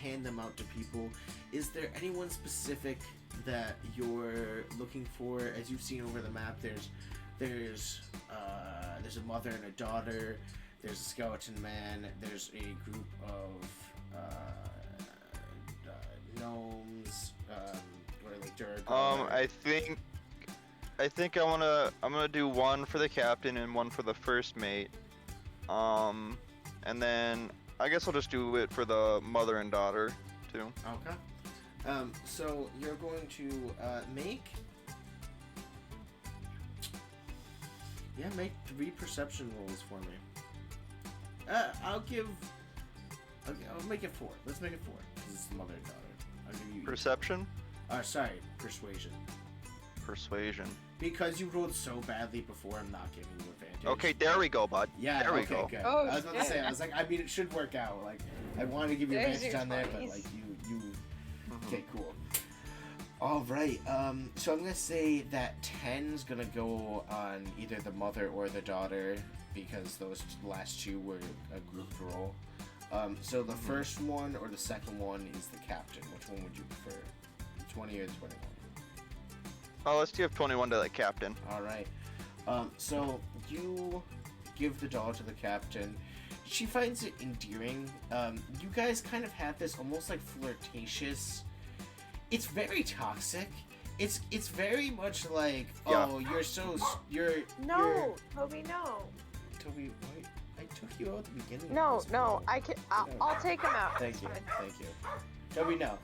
hand them out to people. Is there anyone specific that you're looking for? As you've seen over the map, there's a mother and a daughter, there's a skeleton man, there's a group of gnomes, or like Durgar. I think I'm gonna do one for the captain and one for the first mate. And then I guess I'll just do it for the mother and daughter too. Okay. So you're going to make 3 perception rolls for me. I'll make it 4. Let's make it 4 because it's the mother and daughter. I'll give you Perception? sorry, persuasion. Persuasion. Because you rolled so badly before, I'm not giving you advantage. Okay, there we go, bud. Yeah, there we okay, go. good. Oh, I was about to say, I was like, I mean, it should work out. Like, I wanted to give you There's advantage your on there, but 20s. like, you. Mhm. Okay, cool. All right. So I'm gonna say that 10's gonna go on either the mother or the daughter because those last 2 were a group roll. So the first one or the second one is the captain. Which one would you prefer? 20 or 21? Oh, let's give 21 to the captain. All right. So you give the doll to the captain. She finds it endearing. You guys kind of have this almost like flirtatious. It's very toxic. It's very much like, oh, you're so No, Toby, no. Toby, wait, I took you out at the beginning. No, of this no, video. I can. I'll take him out. Thank It's you, fine. thank you. Toby, no.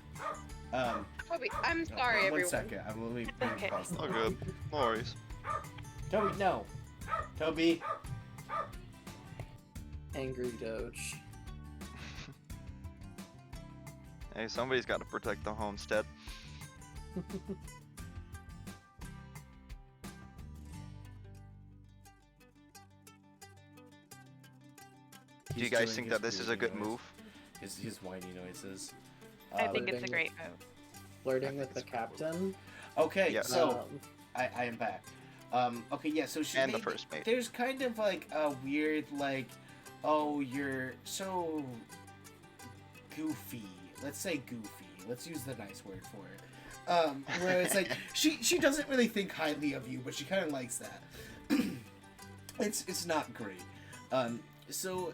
Toby, I'm No, sorry, one everyone. second. I'm let me Okay. pause. Oh, good. No worries. Toby, no. Toby. Angry Doge. Hey, somebody's got to protect the homestead. Do you He's guys doing think his that this is a whiny good noise. move? His whiny noises. I think it's a Flirting great with- move. Flirting with the captain. Okay, Yes. so I am back. Okay, yeah. So she And the first mate. There's kind of like a weird like, oh, you're so goofy. Let's say goofy. Let's use the nice word for it. Where it's like she doesn't really think highly of you, but she kind of likes that. It's not great. So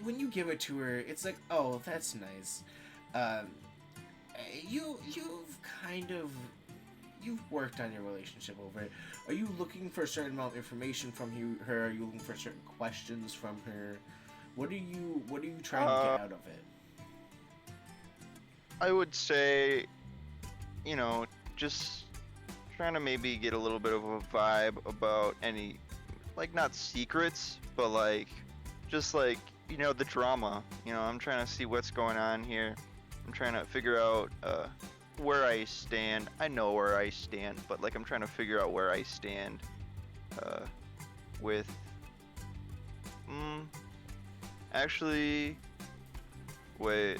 when you give it to her, it's like, oh, that's nice. You've worked on your relationship over it. Are you looking for a certain amount of information from her? Are you looking for certain questions from her? What are you trying to get out of it? I would say, you know, just trying to maybe get a little bit of a vibe about any, like, not secrets, but like, just like, you know, the drama. You know, I'm trying to see what's going on here. I'm trying to figure out where I stand. I know where I stand, but like, I'm trying to figure out where I stand with. Actually, wait.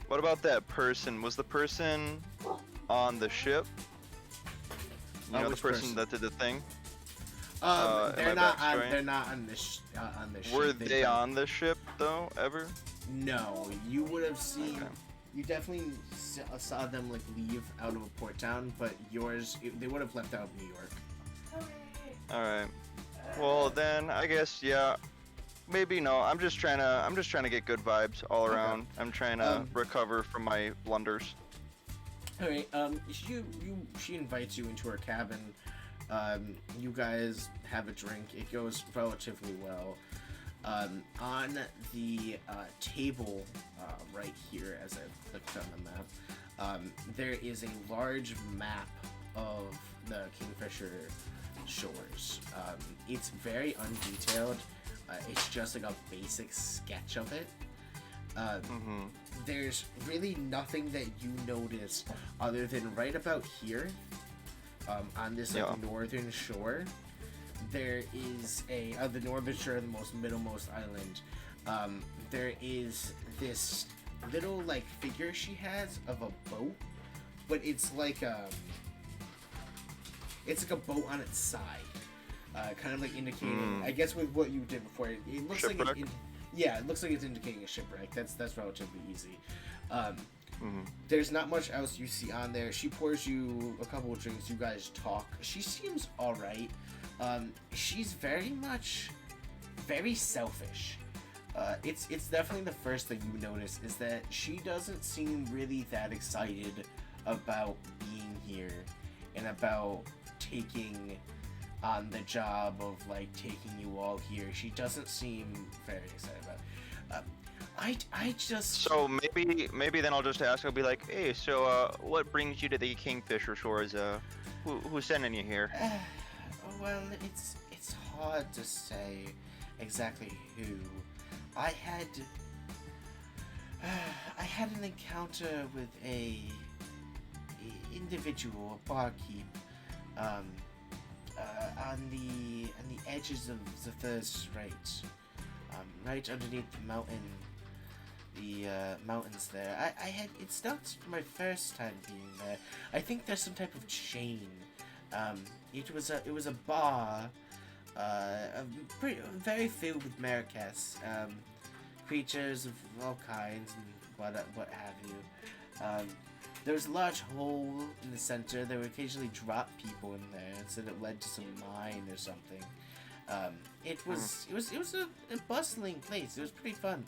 What about that person? Was the person on the ship? You know, the Which person that did the thing? They're am I not backstory? on. They're not on this. On this. Were ship. they on the ship though, ever? No, you would have seen. Okay. You definitely saw them like leave out of a port town, but they would have left out of New York. All right. Well, then I guess yeah. Maybe no. I'm just trying to get good vibes all Okay. around. I'm trying to Um, recover from my blunders. All right. She invites you into her cabin. You guys have a drink. It goes relatively well. On the table right here, as I've clicked on the map, there is a large map of the Kingfisher shores. It's very undetailed. It's just like a basic sketch of it. There's really nothing that you notice other than right about here, on this like, Yeah. northern shore. There is the northern shore of the middlemost island. There is this little like figure she has of a boat, but it's like a boat on its side, kind of like indicating. I guess with what you did before, it looks Shipwreck? like it looks like it's indicating a shipwreck. That's relatively easy. There's not much else you see on there. She pours you a couple of drinks. You guys talk. She seems all right. She's very selfish. It's definitely the first thing you notice is that she doesn't seem really that excited about being here and about taking on the job of like taking you all here. She doesn't seem very excited about it. I just So maybe then I'll just ask. I'll be like, hey, so what brings you to the Kingfisher shores? Who's sending you here? Well, it's hard to say exactly who. I had an encounter with a individual, a barkeep, on the edges of the third strait, right underneath the mountains there. It's not my first time being there. I think there's some type of chain. It was a bar, very filled with maracas. creatures of all kinds and what have you. There was a large hole in the center. They would occasionally drop people in there, and so it led to some mine or something. It was a bustling place. It was pretty fun.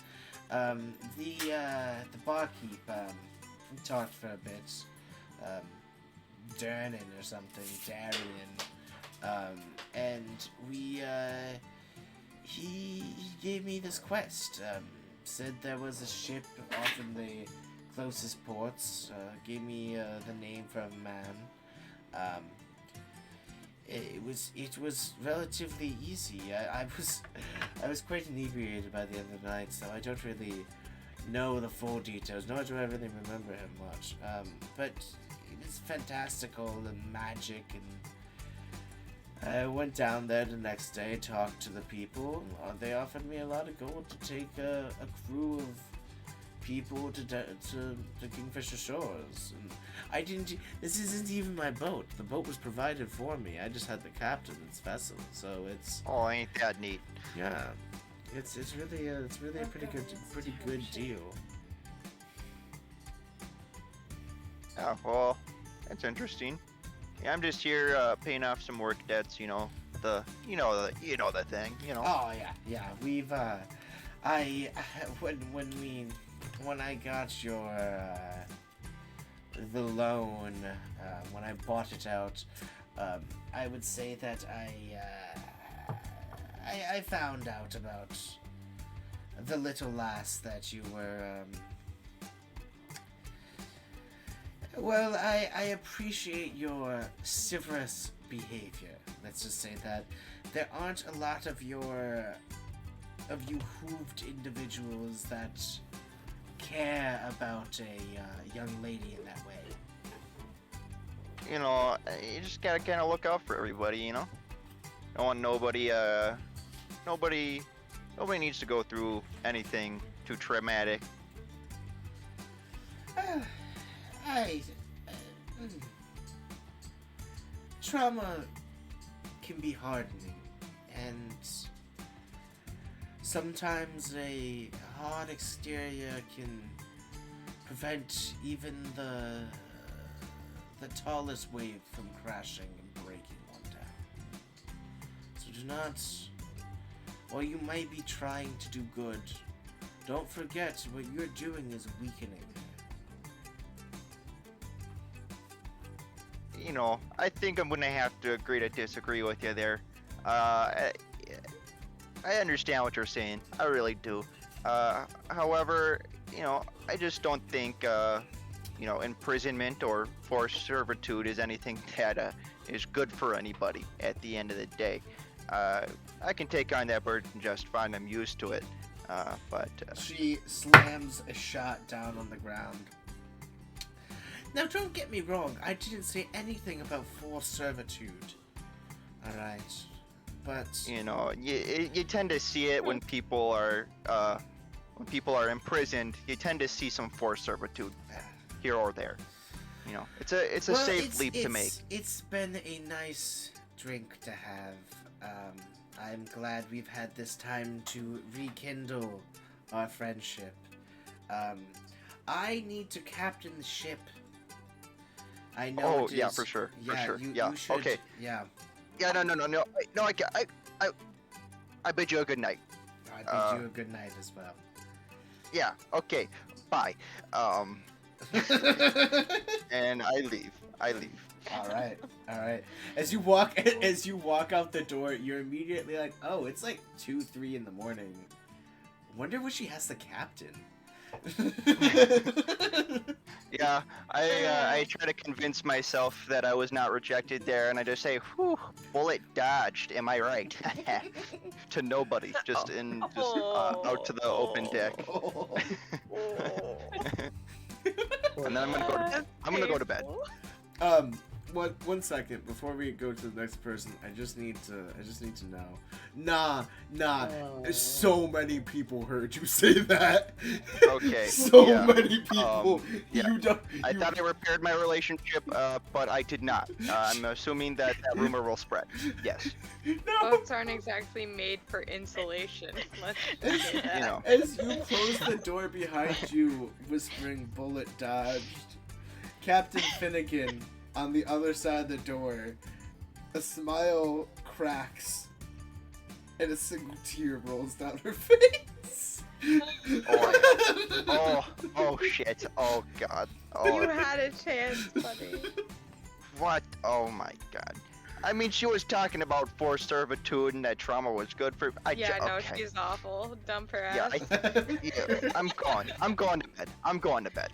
The barkeep talked for a bit. Darren or something, Darian, and he gave me this quest. Said there was a ship off in the closest ports. Gave me the name for a man. It was relatively easy. I was quite inebriated by the end of the night, so I don't really know the full details, nor do I really remember him much. But it's fantastical and magic, and I went down there the next day, talked to the people. They offered me a lot of gold to take a crew of people to Kingfisher Shores. And I didn't. This isn't even my boat. The boat was provided for me. I just had the captain's vessel, so it's. Oh, ain't that neat? Yeah, it's really a pretty good deal. Oh, well, that's interesting. Yeah, I'm just here paying off some work debts. The thing. Oh yeah. We've when I got the loan, when I bought it out, I would say that I found out about the little lass that you were. Well, I appreciate your chivalrous behavior. Let's just say that there aren't a lot of you hooved individuals that care about a young lady in that way. You just gotta kind of look out for everybody. Don't want nobody needs to go through anything too traumatic. Trauma can be hardening, and sometimes a hard exterior can prevent even the tallest wave from crashing and breaking one down. So do not, while you might be trying to do good, don't forget what you're doing is weakening. I think I'm gonna have to agree to disagree with you there. I understand what you're saying. I really do. However, I just don't think, imprisonment or forced servitude is anything that is good for anybody at the end of the day. I can take on that burden just fine. I'm used to it. But she slams a shot down on the ground. Now, don't get me wrong. I didn't say anything about forced servitude. All right, but you tend to see it when people are imprisoned. You tend to see some forced servitude here or there. It's a safe leap to make. It's been a nice drink to have. I'm glad we've had this time to rekindle our friendship. I need to captain the ship. I know. Oh yeah, for sure. You should, okay. Yeah. Yeah. No. I bid you a good night. I bid you a good night as well. Yeah. Okay. Bye. And I leave. All right. As you walk out the door, you're immediately like, oh, it's like 2-3 in the morning. Wonder what she has the captain. Yeah, I try to convince myself that I was not rejected there, and I just say, "Whew, bullet dodged." Am I right? To nobody, just out to the open deck. And then I'm gonna go to bed. one second before we go to the next person. I just need to know. Nah. So many people heard you say that. Okay, So yeah, many people. yeah. You don't. I thought I repaired my relationship, but I did not. I'm assuming that rumor will spread. Yes. No. Boats aren't exactly made for insulation. Let's just say that. You know. As you close the door behind you, whispering "bullet dodged," Captain Finnegan on the other side of the door, a smile cracks, and a single tear rolls down her face. Oh shit. Oh god. You Oh, had a chance, buddy. what? Oh my god. I mean, she was talking about forced servitude and that trauma was good for. Yeah, no, okay. she's awful. Dump her Yeah, ass. yeah, I'm going. I'm going to bed. I'm going to bed.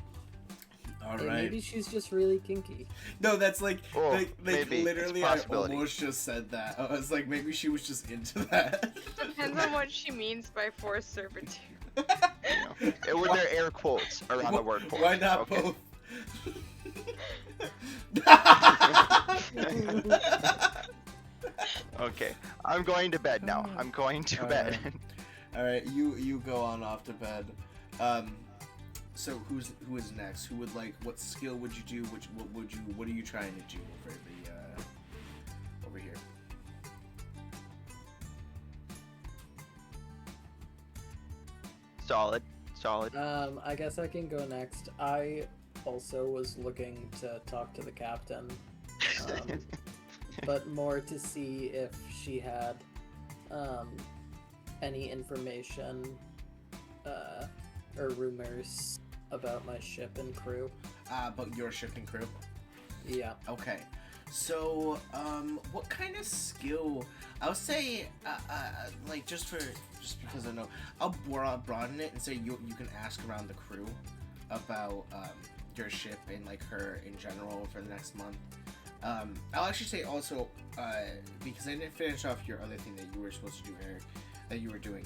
All Hey, right. maybe she's just really kinky. No, that's like, Oh, like maybe. It's literally, a I possibility. almost just said that. I was like, maybe she was just into that. Depends on what she means by forced servitude. You know, it were their air quotes around the word force. Why not okay. both? Okay, I'm going to bed now. I'm going to All bed. right. All right, you go on off to bed. So who is next? Who would like? What skill would you do? What are you trying to do over the over here? Solid. I guess I can go next. I also was looking to talk to the captain, but more to see if she had any information or rumors about my ship and crew. About your ship and crew. Yeah. Okay. So, what kind of skill? I would say, like just because I know, I'll broaden it and say you can ask around the crew about your ship and like her in general for the next month. I'll actually say also because I didn't finish off your other thing that you were supposed to do, Eric, that you were doing.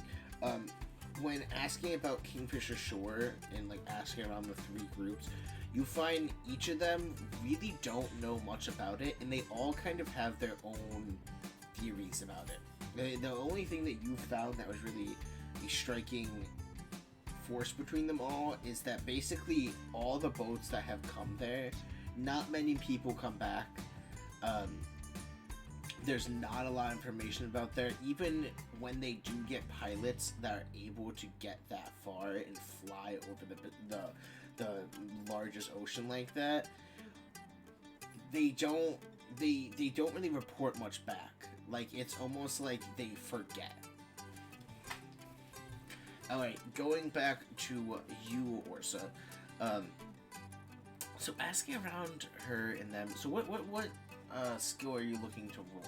When asking about Kingfisher Shore and like asking around the three groups, you find each of them really don't know much about it, and they all kind of have their own theories about it. The only thing that you found that was really a striking force between them all is that basically all the boats that have come there, not many people come back. There's not a lot of information about there. Even when they do get pilots that are able to get that far and fly over the largest ocean like that, they don't really report much back. Like, it's almost like they forget. Alright, going back to you, Orsa. So asking around her and them, so what skill are you looking to roll?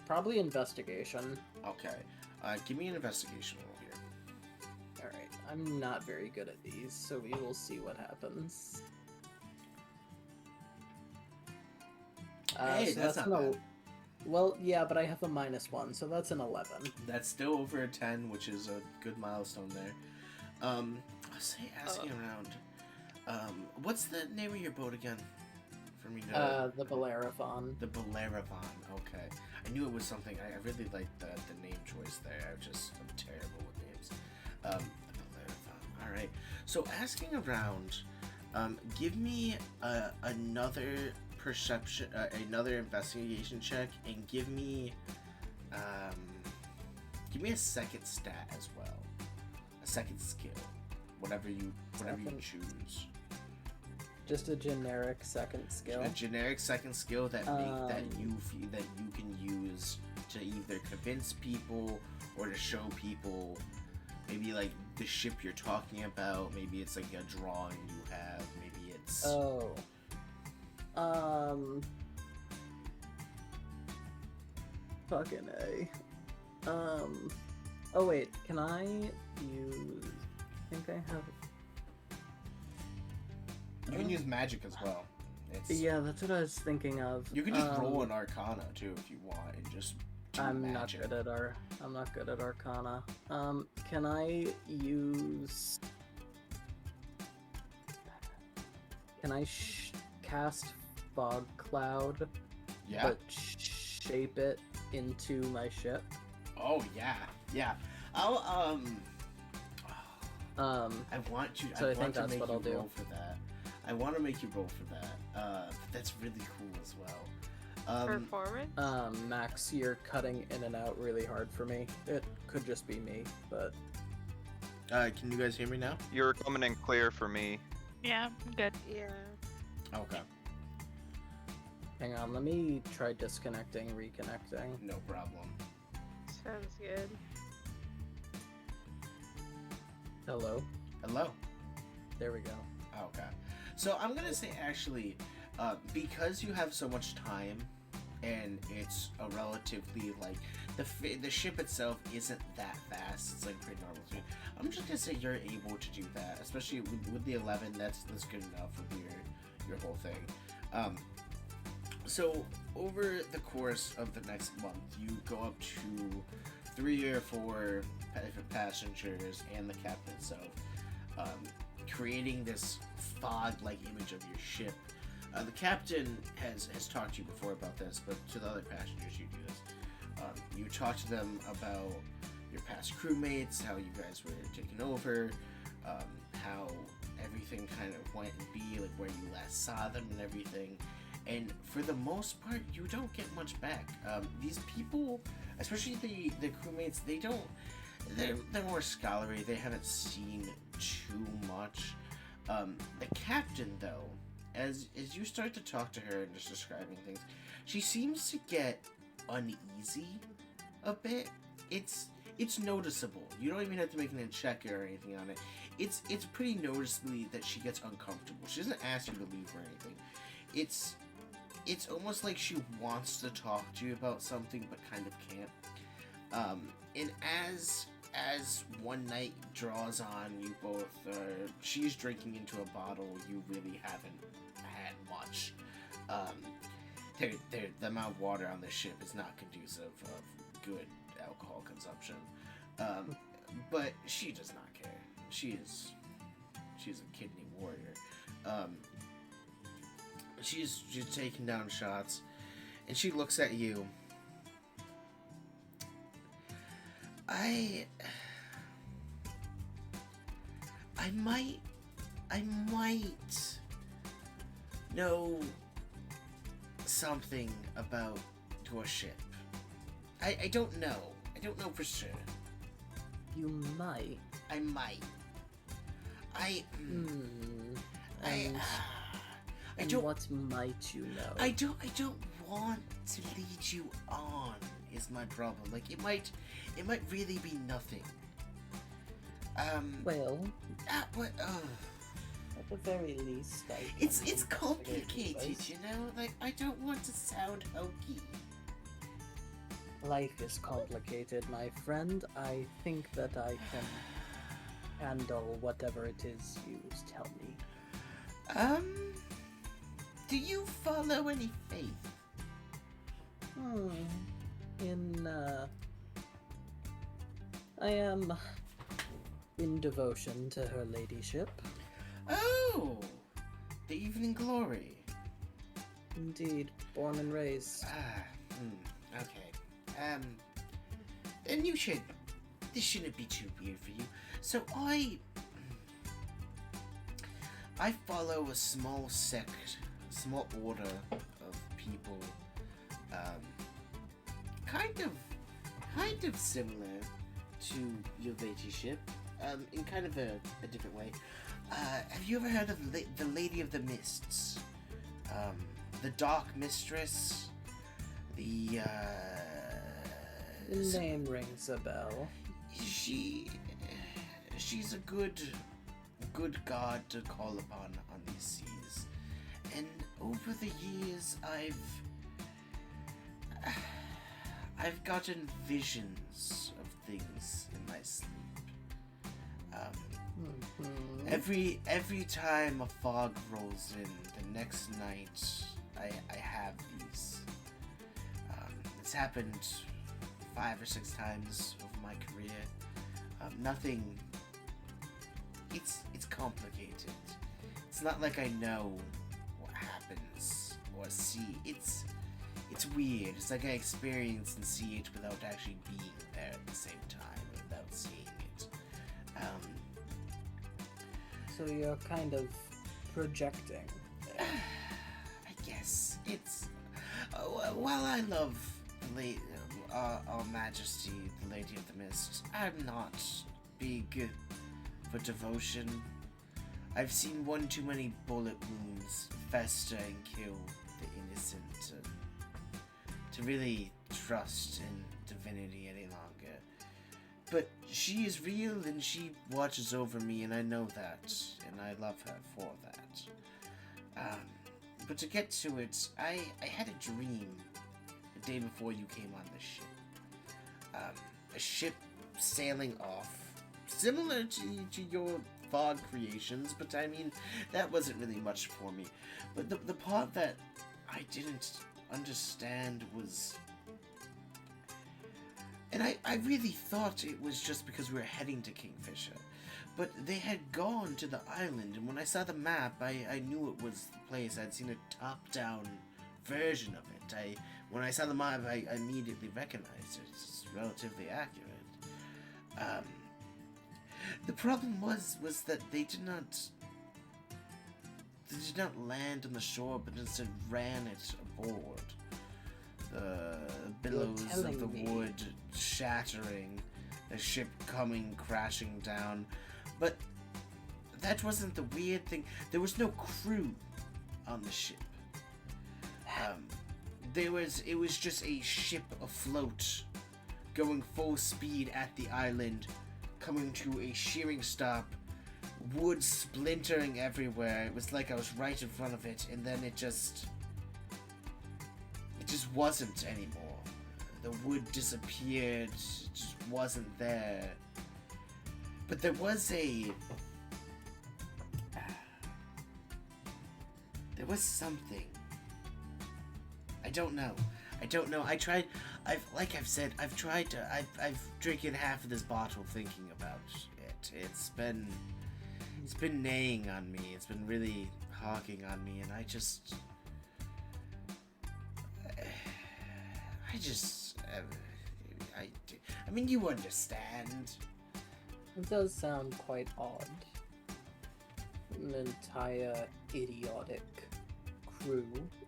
Probably investigation. Okay. Give me an investigation roll here. Alright, I'm not very good at these, so we will see what happens. Hey, So that's an not bad. Well, yeah, but I have a -1, so that's an 11. That's still over a 10, which is a good milestone there. I'll say asking around. What's the name of your boat again? For me to... The Bellerophon. The Bellerophon, okay. I knew it was something, I really liked the name choice there. I'm terrible with names. The Bellerophon, alright. So asking around, give me another perception, another investigation check, and give me a second stat as well. A second skill. Whatever you choose. Just a generic second skill. A generic second skill that you feel that you can use to either convince people or to show people maybe like the ship you're talking about. Maybe it's like a drawing you have. Maybe it's fucking A. Oh wait, can I use? I think I have. you can use magic as well. Yeah, that's what I was thinking of. You can just roll an Arcana too if you want, and just do I'm magic. I'm not good at Arcana. Can I use? Can I cast fog cloud, Yeah. but shape it into my ship. Oh yeah. Yeah. I'll I want you. So I I think want to that's make what you I'll do. roll for that. I want to make you roll for that. But that's really cool as well. For forward? Max, you're cutting in and out really hard for me. It could just be me, but Can you guys hear me now? You're coming in clear for me. Yeah, I'm good. Yeah. Okay. hang on, let me try disconnecting, reconnecting. No problem. Sounds good. Hello? Hello. There we go. Okay. So I'm gonna say actually, because you have so much time, and it's a relatively like the ship itself isn't that fast. It's like pretty normal speed. I'm just gonna say you're able to do that, especially with the 11. That's good enough with your whole thing. So over the course of the next month, you go up to 3 or 4 different passengers and the captain itself, creating this fog-like image of your ship. The captain has talked to you before about this, but to the other passengers you do this. You talk to them about your past crewmates, how you guys were taken over, how everything kind of went and be, like where you last saw them and everything. And for the most part, you don't get much back. These people, especially the crewmates, they're more scholarly. They haven't seen too much. The captain, though, as you start to talk to her and just describing things, she seems to get uneasy a bit. It's noticeable. You don't even have to make an check or anything on it. It's pretty noticeably that she gets uncomfortable. She doesn't ask you to leave or anything. It's almost like she wants to talk to you about something but kind of can't. And as one night draws on, you both she's drinking into a bottle. You really haven't had much. The amount of water on the ship is not conducive of good alcohol consumption. But she does not care. She's a kidney warrior. She's taking down shots, and she looks at you. I might know something about your ship. I don't know. I don't know for sure. You might. I might. And don't. what might you know? I don't want to lead you on. Is my problem. Like it might really be nothing. Well, What? at the very least, It's complicated, you know. Like I don't want to sound hokey. Life is complicated, my friend. I think that I can handle whatever it is you tell me. Do you follow any faith? I am in devotion to her ladyship. Oh, the Evening Glory. Indeed, born and raised. Okay. Then this shouldn't be too weird for you. So I follow a small sect, small order of people, kind of similar to your ladyship, in kind of a different way. Have you ever heard of the Lady of the Mists? The Dark Mistress? The name rings a bell. she's a good god to call upon on these seas. And over the years, I've gotten visions of things in my sleep. Every time a fog rolls in, the next night I have these. It's happened 5 or 6 times over my career. Nothing. It's complicated. It's not like I know what happens or see. It's weird. It's like I experience and see it without actually being there at the same time, without seeing it. So you're kind of projecting. I guess it's. While I love Our Majesty, the Lady of the Mist, I'm not big for devotion. I've seen one too many bullet wounds fester and kill the innocent to really trust in divinity any longer. But she is real and she watches over me, and I know that, and I love her for that. But to get to it, I had a dream the day before you came on the ship. A ship sailing off, similar to your fog creations, but I mean, that wasn't really much for me. But the part that I didn't understand was... And I really thought it was just because we were heading to Kingfisher. But they had gone to the island, and when I saw the map, I knew it was the place. I'd seen a top-down version of it. When I saw the map, I immediately recognized it. It's relatively accurate. The problem was that they did not land on the shore, but instead ran it aboard. The billows of the wood shattering, the ship coming crashing down. But that wasn't the weird thing. There was no crew on the ship. It was just a ship afloat, going full speed at the island, coming to a shearing stop, wood splintering everywhere. It was like I was right in front of it, and then it just wasn't anymore. The wood disappeared, it just wasn't there. But there was something. I don't know. I've drinking half of this bottle thinking about it. It's been neighing on me. It's been really hawking on me, and I mean, you understand. It does sound quite odd. An entire idiotic crew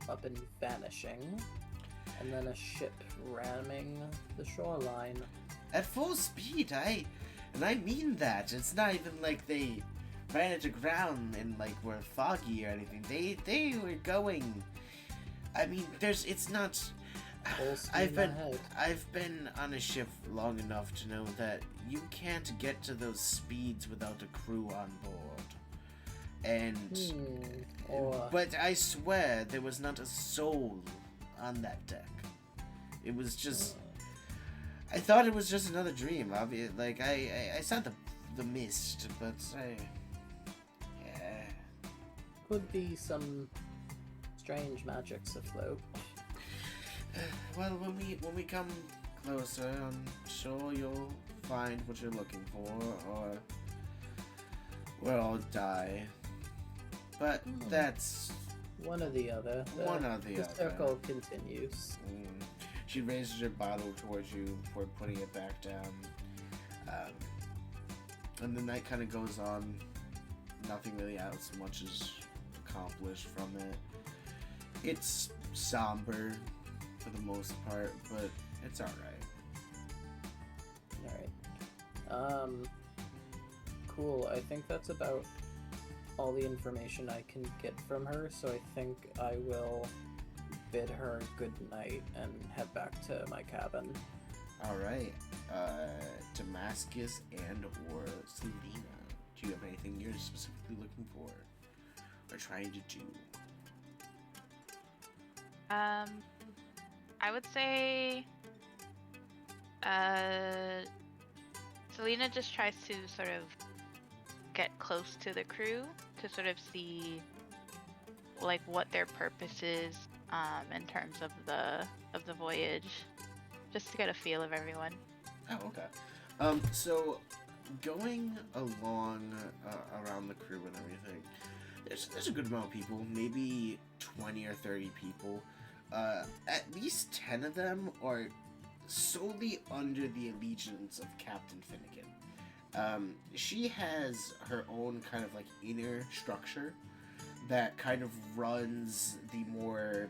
up and vanishing, and then a ship ramming the shoreline. At full speed, and I mean that. It's not even like they ran it aground and like were foggy or anything. They were going. I mean, it's not. I've been on a ship long enough to know that you can't get to those speeds without a crew on board. And but I swear there was not a soul on that deck. It was just I thought it was just another dream. Like I saw the mist, but could be some strange magics afloat. Well, when we come closer, I'm sure you'll find what you're looking for, or we'll all die. But that's one or the other. The circle continues. She raises her bottle towards you before putting it back down. And the night kind of goes on. Nothing really else much is accomplished from it. It's somber for the most part, but it's alright. Alright. Cool. I think that's about all the information I can get from her, so I think I will bid her good night and head back to my cabin. Alright. Damascus and or Selena, do you have anything you're specifically looking for or trying to do? I would say Selena just tries to sort of get close to the crew to sort of see like what their purpose is in terms of the voyage, just to get a feel of everyone. Oh, okay. So going along around the crew and everything, there's a good amount of people, maybe 20 or 30 people. At least 10 of them are solely under the allegiance of Captain Finnegan. She has her own kind of like inner structure that kind of runs the more,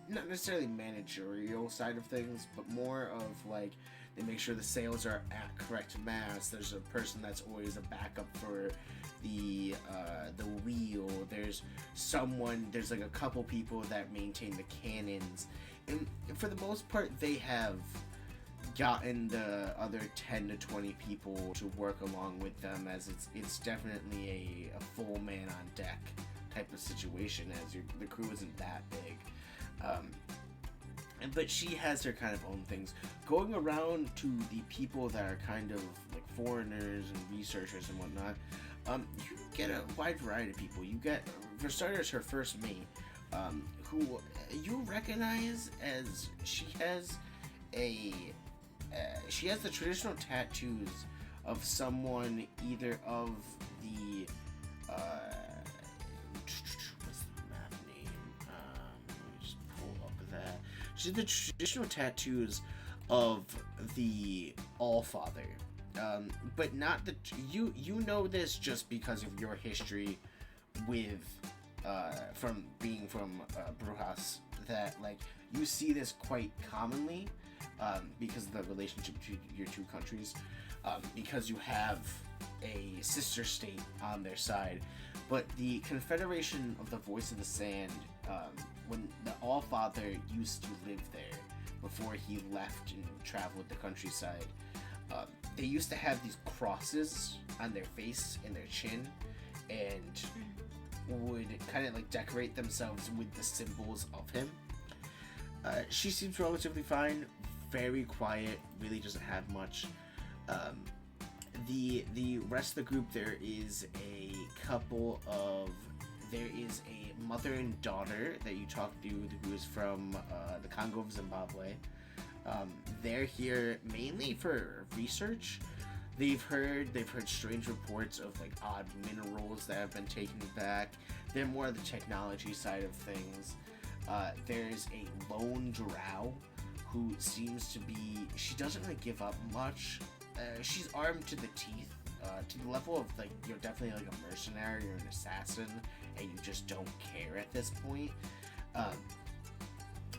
not necessarily managerial side of things, but more of like, they make sure the sales are at correct mass. There's a person that's always a backup for the wheel. There's like a couple people that maintain the cannons, and for the most part they have gotten the other 10 to 20 people to work along with them, as it's definitely a full man on deck type of situation, as the crew isn't that big. But she has her kind of own things. Going around to the people that are kind of like foreigners and researchers and whatnot, you get a wide variety of people. You get, for starters, her first mate, who you recognize as she has the traditional tattoos of someone either of the what's the map name? Let me just pull up that. She has the traditional tattoos of the Allfather, but not the you know this just because of your history with from being from Brujas, that like you see this quite commonly because of the relationship to your two countries, because you have a sister state on their side. But the Confederation of the Voice of the Sand, when the Allfather used to live there before he left and traveled the countryside, they used to have these crosses on their face and their chin, and would kind of like decorate themselves with the symbols of him. She seems relatively fine, very quiet, really doesn't have much. The rest of the group, there is a mother and daughter that you talk to who is from the Congo of Zimbabwe. They're here mainly for research. They've heard strange reports of like odd minerals that have been taken back. They're more the technology side of things. There's a lone drow who seems to be, she doesn't really give up much. She's armed to the teeth, to the level of like you're definitely like a mercenary or an assassin, and you just don't care at this point.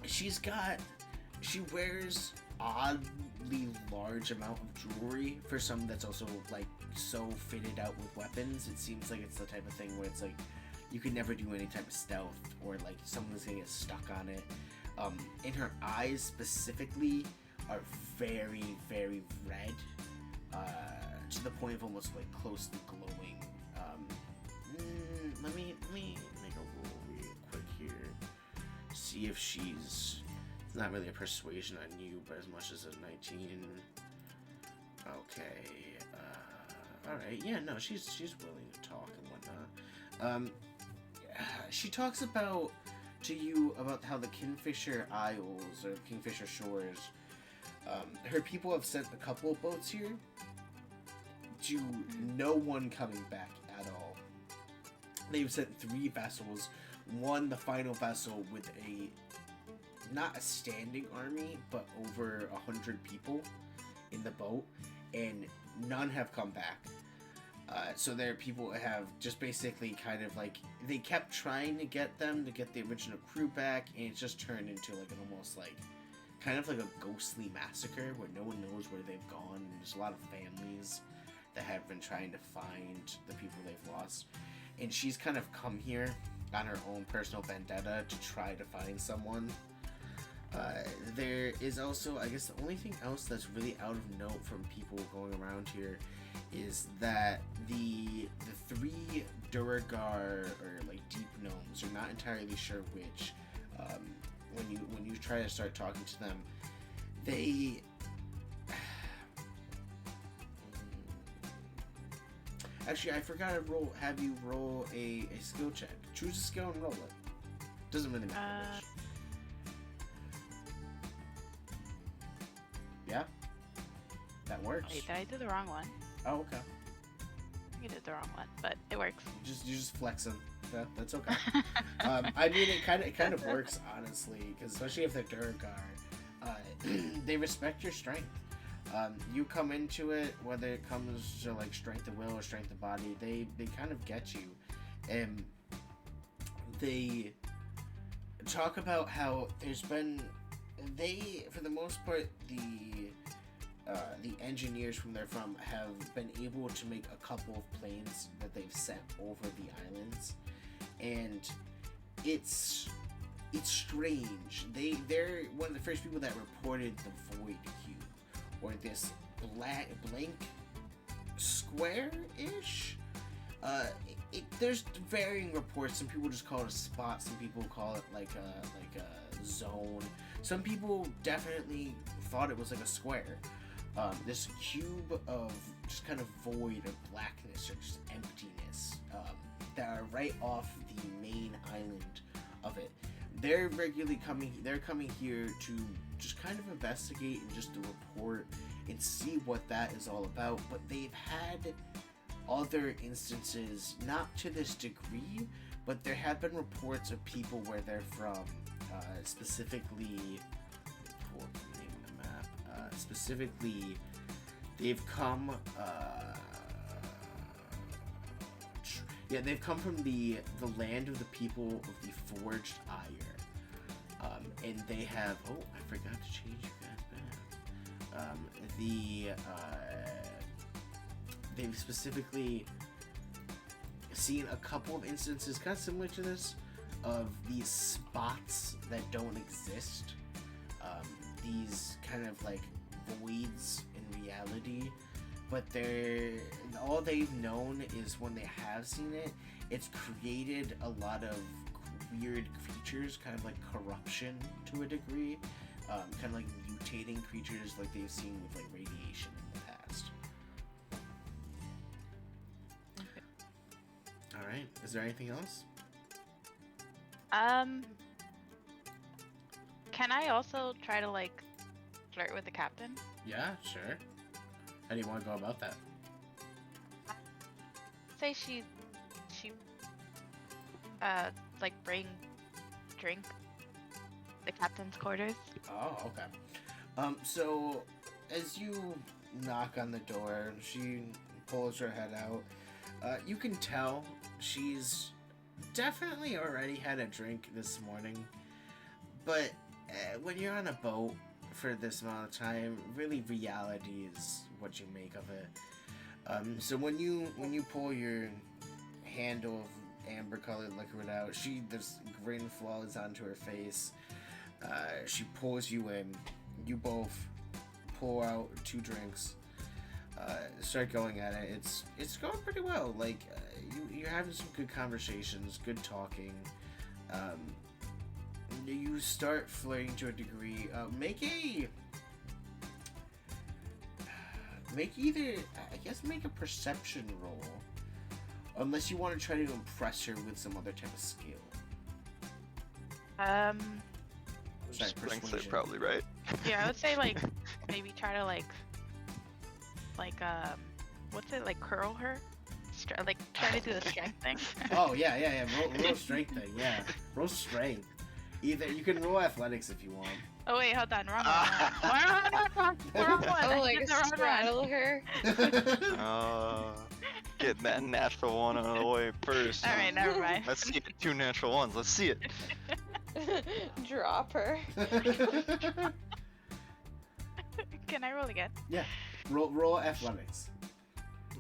She wears oddly large amount of jewelry for someone that's also like so fitted out with weapons. It seems like it's the type of thing where it's like you could never do any type of stealth, or like someone's gonna get stuck on it. And her eyes specifically are very, very red, to the point of almost like close to glowing. Let me make a roll real quick here. See if she's, it's not really a persuasion on you, but as much as a 19. Okay. Alright, yeah, no, she's willing to talk and whatnot. She talks to you about how the Kingfisher Isles, or Kingfisher Shores, her people have sent a couple of boats here to no one coming back at all. They've sent 3 vessels, one, the final vessel, with not a standing army, but over 100 people in the boat, and none have come back. So their people have just basically kind of like, they kept trying to get the original crew back, and it's just turned into like an almost like, kind of like a ghostly massacre where no one knows where they've gone, and there's a lot of families that have been trying to find the people they've lost. And she's kind of come here on her own personal vendetta to try to find someone. There is also, I guess the only thing else that's really out of note from people going around here is that the 3 Duragar, or like deep gnomes, are not entirely sure which. When you try to start talking to them, they actually, I forgot to have you roll a skill check. Choose a skill and roll it. Doesn't really matter which. Yeah, that works. Wait, did I do the wrong one? Oh, okay. You did the wrong one, but it works. You just flex them. That's okay. I mean, it kind of works honestly, because especially if they're Durgar, they respect your strength. You come into it, whether it comes to like strength of will or strength of body, they kind of get you, and they talk about how there's been for the most part the engineers from there from have been able to make a couple of planes that they've sent over the islands, and it's strange. They're one of the first people that reported the void cube, or this blank square-ish. There's varying reports. Some people just call it a spot. Some people call it like a zone. Some people definitely thought it was like a square. This cube of just kind of void or blackness or just emptiness that are right off the main island of it. They're coming here to just kind of investigate and just to report and see what that is all about. But they've had other instances, not to this degree, but there have been reports of people where they're from, specifically, pull up the name of the map, specifically, they've come, they've come from the land of the people of the Forged Ire, and they have, oh, I forgot to change you guys back, they've specifically seen a couple of instances kind of similar to this of these spots that don't exist, these kind of like voids in reality, but all they've known is when they have seen it, it's created a lot of weird creatures, kind of like corruption to a degree, kind of like mutating creatures like they've seen with like radiation in the past. Alright, is there anything else? Can I also try to like flirt with the captain? Yeah, sure. How do you want to go about that? Say she like bring drink the captain's quarters. Oh, okay. So as you knock on the door, she pulls her head out. You can tell she's definitely already had a drink this morning, but when you're on a boat for this amount of time, really reality is what you make of it. So when you pull your handle of amber-colored liquid out, this grin flows onto her face. She pulls you in. You both pour out 2 drinks. Start going at it. It's going pretty well. Like you're having some good conversations, good talking. You start flirting to a degree. Make a perception roll, unless you want to try to impress her with some other type of skill. Sorry, Strength's persuasion. probably right. Yeah, I would say like maybe try to like what's it, like curl her? Like try to do the strength thing. Oh yeah. Roll strength thing. Yeah, roll strength. Either you can roll athletics if you want. Oh wait, hold on, wrong one. Wrong one. Oh, I like did the wrong one. straddle her. Get that natural one out of the way first. All right, never mind. Let's see it. 2 natural ones. Let's see it. Drop her. Can I roll again? Yeah, roll athletics.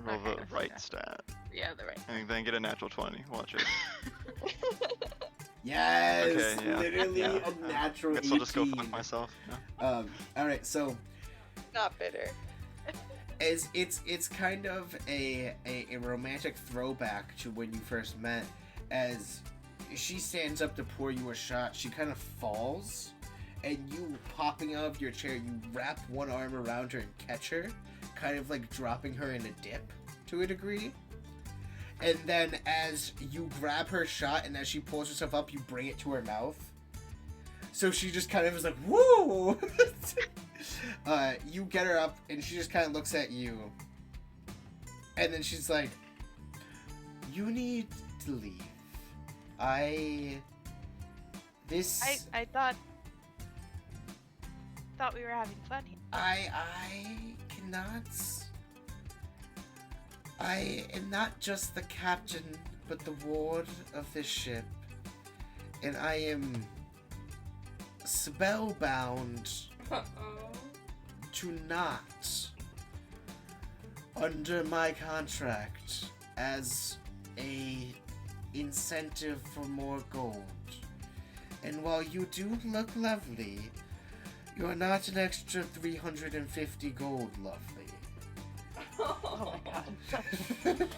Roll Okay, the right yeah. stat. Yeah, the right. And then get a natural 20. Watch it. Yes, Okay, yeah. literally Yeah. a natural Guess I'll just go 18. fuck myself. No? All right, so Not bitter. as it's kind of a romantic throwback to when you first met. As she stands up to pour you a shot, she kind of falls, and you popping out of your chair, you wrap one arm around her and catch her, kind of like dropping her in a dip to a degree. And then as you grab her shot and as she pulls herself up, you bring it to her mouth. So she just kind of is like, woo! You get her up and she just kind of looks at you. And then she's like, you need to leave. This I thought we were having fun here. I cannot. I am not just the captain, but the ward of this ship, and I am spellbound to not, under my contract, as a incentive for more gold. And while you do look lovely, you are not an extra 350 gold lovely. Oh my god.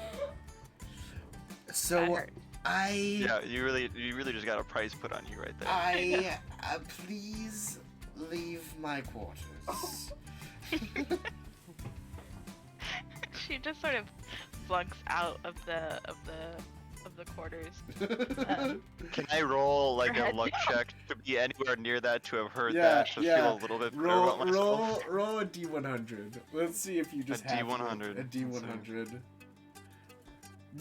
So hurt. Yeah, you really just got a price put on you right there. I please leave my quarters. She just sort of flunks out of the quarters. Can I roll like Her a head luck check to be anywhere near that, to have heard Yeah, that, to yeah. feel a little bit better about myself? Roll a D100. Let's see if you just A have D100. A Let's see. D100.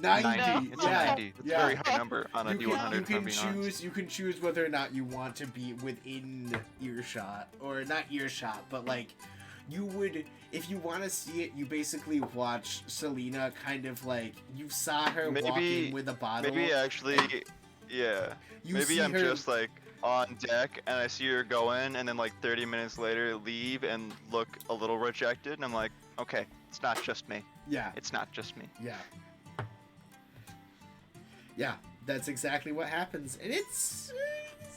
90. It's Yeah. a 90. It's yeah. a very high number on a You D100. can, you if I'm can being choose. honest. You can choose whether or not you want to be within earshot, or not earshot, but like, you would, if you want to see it, you basically watch Selena kind of like, you saw her walking with a bottle. Maybe actually, yeah. You Maybe see I'm her- just like on deck and I see her go in, and then like 30 minutes later leave and look a little rejected, and I'm like, okay, it's not just me. Yeah. It's not just me. Yeah. Yeah, that's exactly what happens, and it's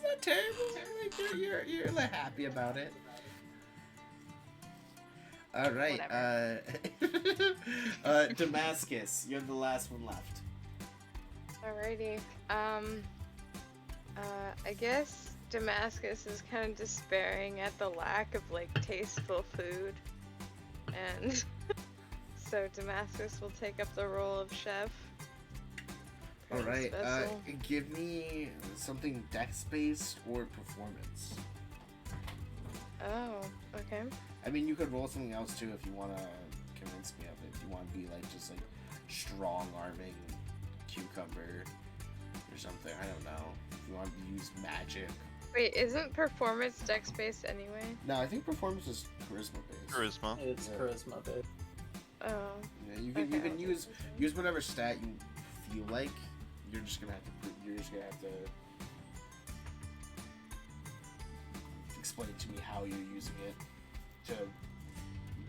not terrible. Like, you're like, happy about it. All right, Damascus, you're the last one left. Alrighty. I guess Damascus is kind of despairing at the lack of like tasteful food, and so Damascus will take up the role of chef. for All this right, vessel. give me something dex-based or performance. Oh, okay. I mean, you could roll something else too if you want to convince me of it. If you want to be like just like strong-arming cucumber or something. I don't know. If you want to use magic. Wait, isn't performance dex based anyway? No, I think performance is charisma-based. Charisma. It's Yeah. charisma bit. Oh. Yeah, you Okay, can I'll use take this one. use whatever stat you feel like. You're just gonna have to explain to me how you're using it to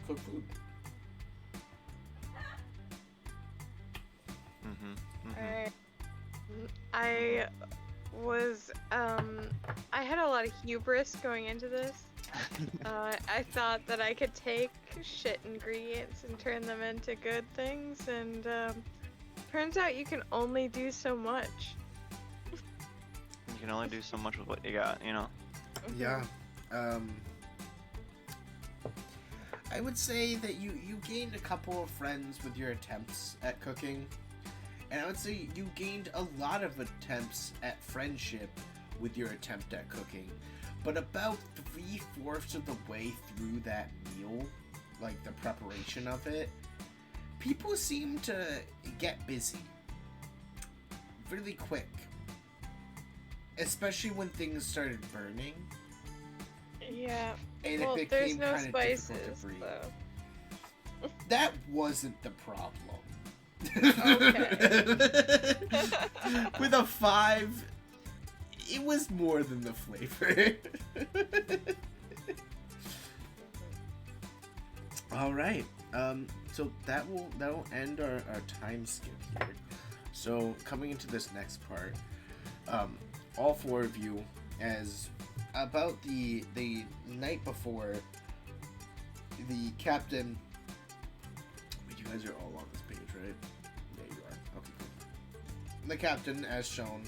cook food. Alright. I was, I had a lot of hubris going into this. I thought that I could take shit ingredients and turn them into good things, and turns out you can only do so much. You can only do so much with what you got, you know. Yeah. I would say that you gained a couple of friends with your attempts at cooking. And I would say you gained a lot of attempts at friendship with your attempt at cooking. But about 3/4 of the way through that meal, like the preparation of it, people seem to get busy really quick. Especially when things started burning. Yeah. And Well, it there's became no kind of difficult spices, to breathe. though. That wasn't the problem. Okay. With a 5, it was more than the flavor. All right. So that'll end our time skip here. So coming into this next part, all 4 of you, as about the night before, the captain. You guys are all on this page, right? Yeah, you are. Okay, cool. The captain, as shown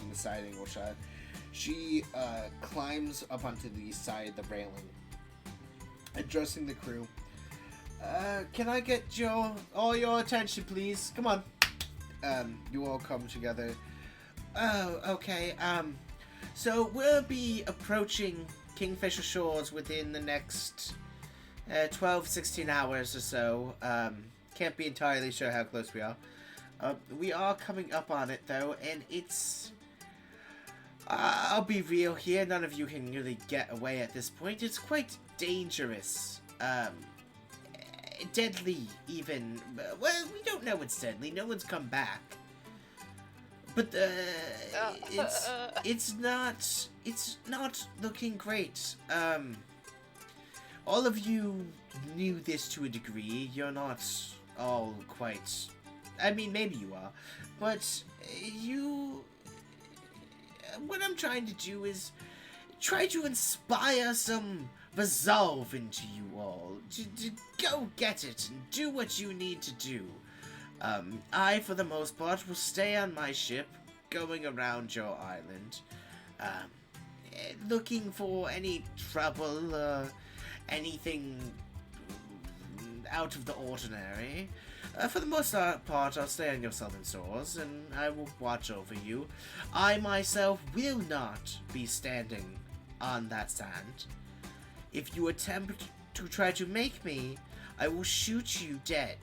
in the side angle shot, she climbs up onto the side of the railing, addressing the crew. Can I get all your attention, please? Come on. You all come together. Oh, okay. So we'll be approaching Kingfisher Shores within the next 12, 16 hours or so. Can't be entirely sure how close we are. We are coming up on it though, and it's I'll be real here. None of you can really get away at this point. It's quite dangerous. Deadly, even. Well, we don't know it's deadly. No one's come back. But it's not looking great. All of you knew this to a degree. You're not all quite. I mean, maybe you are, but you. What I'm trying to do is try to inspire some resolve into you all to go get it and do what you need to do. I, for the most part, will stay on my ship, going around your island, looking for any trouble, anything out of the ordinary. For the most part, I'll stay on your southern shores, and I will watch over you. I myself will not be standing on that sand. If you attempt to try to make me, I will shoot you dead.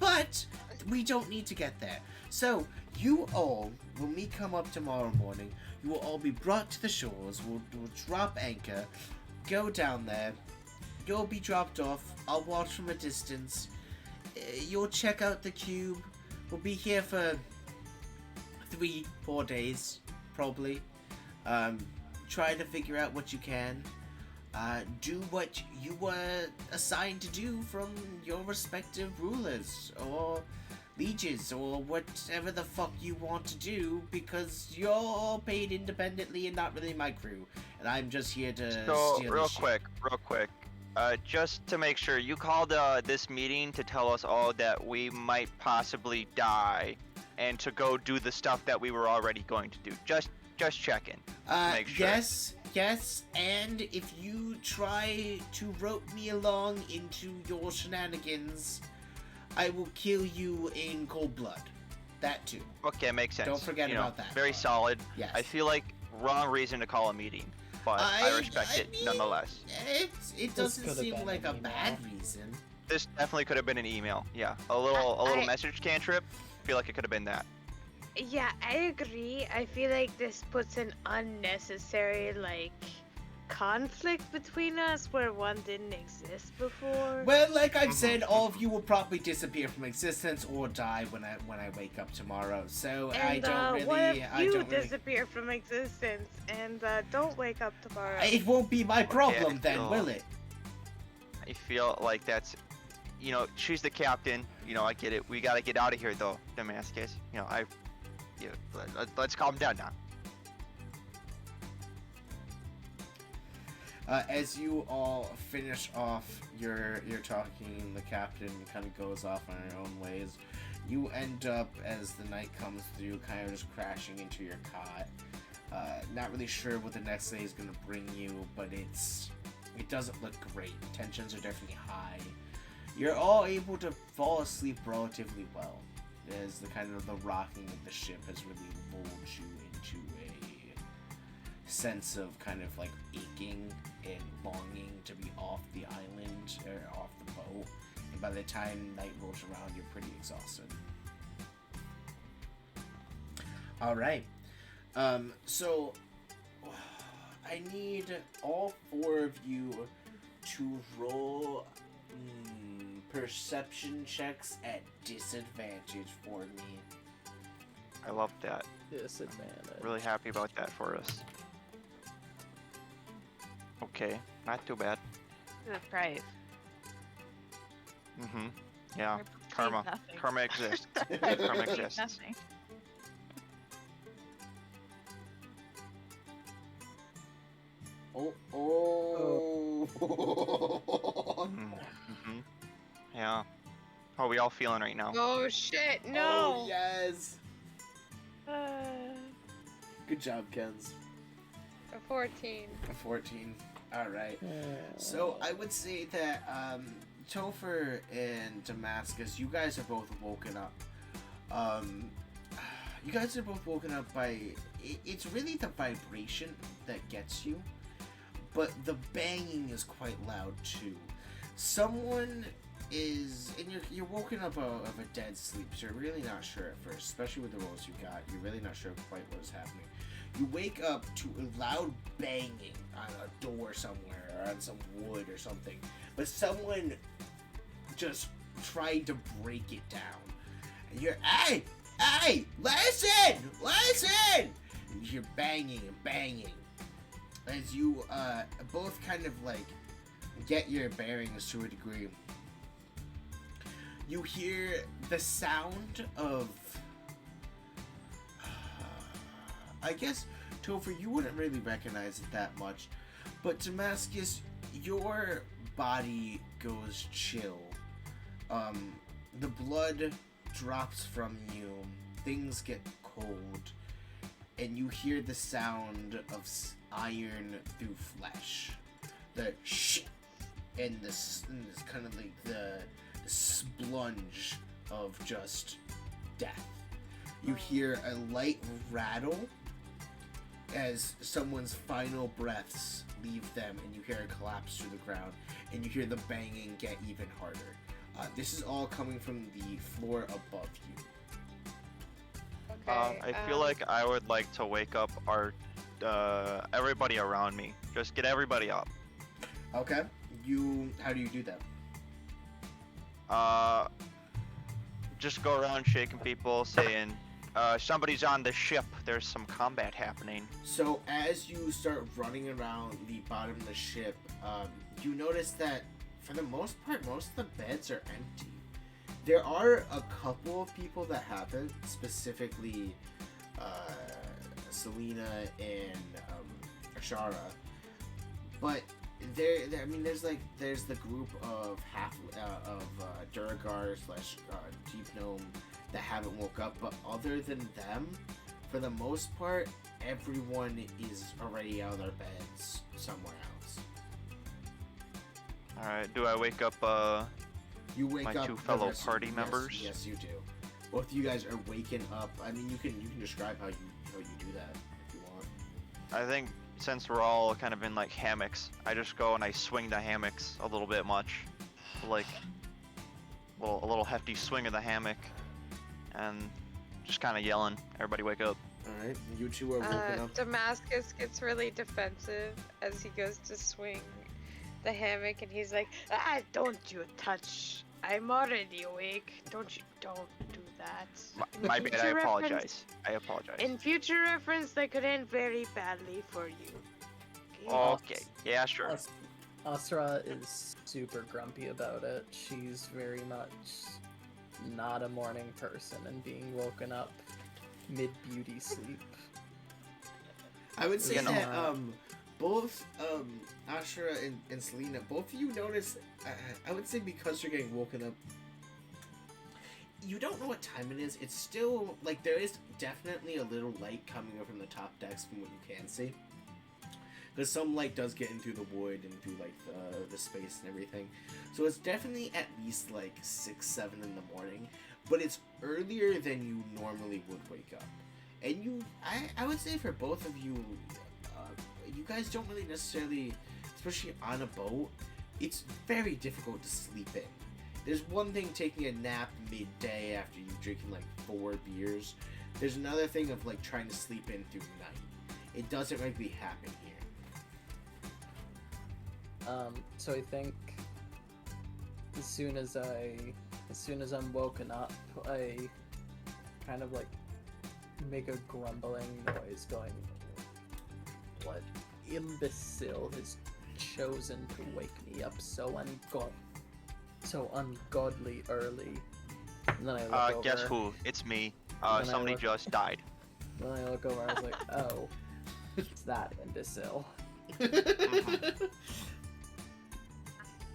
But we don't need to get there. So, you all, when we come up tomorrow morning, you will all be brought to the shores. We'll drop anchor, go down there. You'll be dropped off. I'll watch from a distance. You'll check out the cube. We'll be here for 3-4 days, probably. Try to figure out what you can. Do what you were assigned to do from your respective rulers or lieges or whatever the fuck you want to do, because you're all paid independently and not really my crew, and I'm just here to steal real the shit. quick. Just to make sure, you called this meeting to tell us all that we might possibly die, and to go do the stuff that we were already going to do. Just checking. Make sure. Yes, and if you try to rope me along into your shenanigans, I will kill you in cold blood. That too. Okay, makes sense. Don't forget about that. Very solid. Yes. I feel like wrong reason to call a meeting, but I respect it mean, nonetheless. It doesn't could've seem been like an a email. bad reason. This definitely could have been an email. Yeah, a little message cantrip. Feel like it could have been that. Yeah, I agree. I feel like this puts an unnecessary, conflict between us where one didn't exist before. Well, like I've said, all of you will probably disappear from existence or die when I wake up tomorrow. So And, I don't really. what if I you don't really. disappear from existence and don't wake up tomorrow? It won't be my problem then, feel- will it? I feel like that's, she's the captain. I get it. We gotta get out of here though, Damascus. Let's calm down now. As you all finish off your talking, the captain kind of goes off on her own ways. You end up, as the night comes through, kind of just crashing into your cot. Not really sure what the next day is going to bring you, but it doesn't look great. Tensions are definitely high. You're all able to fall asleep relatively well, as the rocking of the ship has really lulled you into a sense of kind of like aching and longing to be off the island or off the boat. And by the time night rolls around, you're pretty exhausted. All right. So I need all 4 of you to roll perception checks at disadvantage for me. I love that. Disadvantage. Really happy about that for us. Okay, not too bad. Right. Yeah. Or Karma. nothing. Karma exists. Karma Please exists. nothing. Yeah. How are we all feeling right now? Oh shit, Oh, no! yes. Good job, Kens. A 14. A 14. All right. So I would say that Topher and Damascus, you guys are both woken up. You guys are both woken up by it's really the vibration that gets you, but the banging is quite loud too. Someone is, and you're woken up of a dead sleep, so you're really not sure at first, especially with the rolls you got. You're really not sure quite what is happening. you wake up to a loud banging on a door somewhere or on some wood or something. But someone just tried to break it down. And you're, hey, listen! And you're banging and banging. As you both kind of like get your bearings to a degree. You hear the sound of... I guess, Topher, you wouldn't really recognize it that much. But Damascus, your body goes chill. The blood drops from you. Things get cold. And you hear the sound of iron through flesh. The shit and this kind of like the splunge of just death. You hear a light rattle as someone's final breaths leave them, and you hear it collapse to the ground, and you hear the banging get even harder. This is all coming from the floor above you. Okay. I feel like I would like to wake up our everybody around me. Just get everybody up. Okay. How do you do that? Just go around shaking people, saying, somebody's on the ship. There's some combat happening. So as you start running around the bottom of the ship, you notice that for the most part, most of the beds are empty. There are a couple of people that have it, specifically Selena and Ashara, but there's the group of Durgar / Deep Gnome that haven't woke up, but other than them, for the most part, everyone is already out of their beds somewhere else. Alright, do I wake up You wake my up two the fellow rest- party yes, members? Yes, you do. Both of you guys are waking up. I mean, you can describe how you do that if you want. I think since we're all kind of in like hammocks, I just go and I swing the hammocks a little bit much, like a little hefty swing of the hammock, and just kind of yelling, "Everybody wake up!" All right, you two are woken up. Damascus gets really defensive as he goes to swing the hammock, and he's like, don't you touch. I'm already awake. Don't do that. My In bad. I future apologize. reference- I apologize. In future reference, that could end very badly for you. Okay. Yeah, sure. Asra is super grumpy about it. She's very much not a morning person and being woken up mid-beauty sleep. I would say You know, that both Ashura and Selena, both of you notice. I would say because you're getting woken up, you don't know what time it is. It's still like there is definitely a little light coming over from the top decks from what you can see. Because some light does get in through the wood and through like the space and everything. So it's definitely at least like 6, 7 in the morning. But it's earlier than you normally would wake up. And I would say for both of you, you guys don't really necessarily, especially on a boat, it's very difficult to sleep in. There's one thing taking a nap midday after you drinking like 4 beers. There's another thing of like trying to sleep in through the night. It doesn't really happen here. So I think as soon as I'm woken up, I kind of like make a grumbling noise going, what imbecile has chosen to wake me up so ungodly early? And then I look over. Guess who? It's me. Then I Somebody look- just died. Then I look over, I was like, oh, it's that imbecile.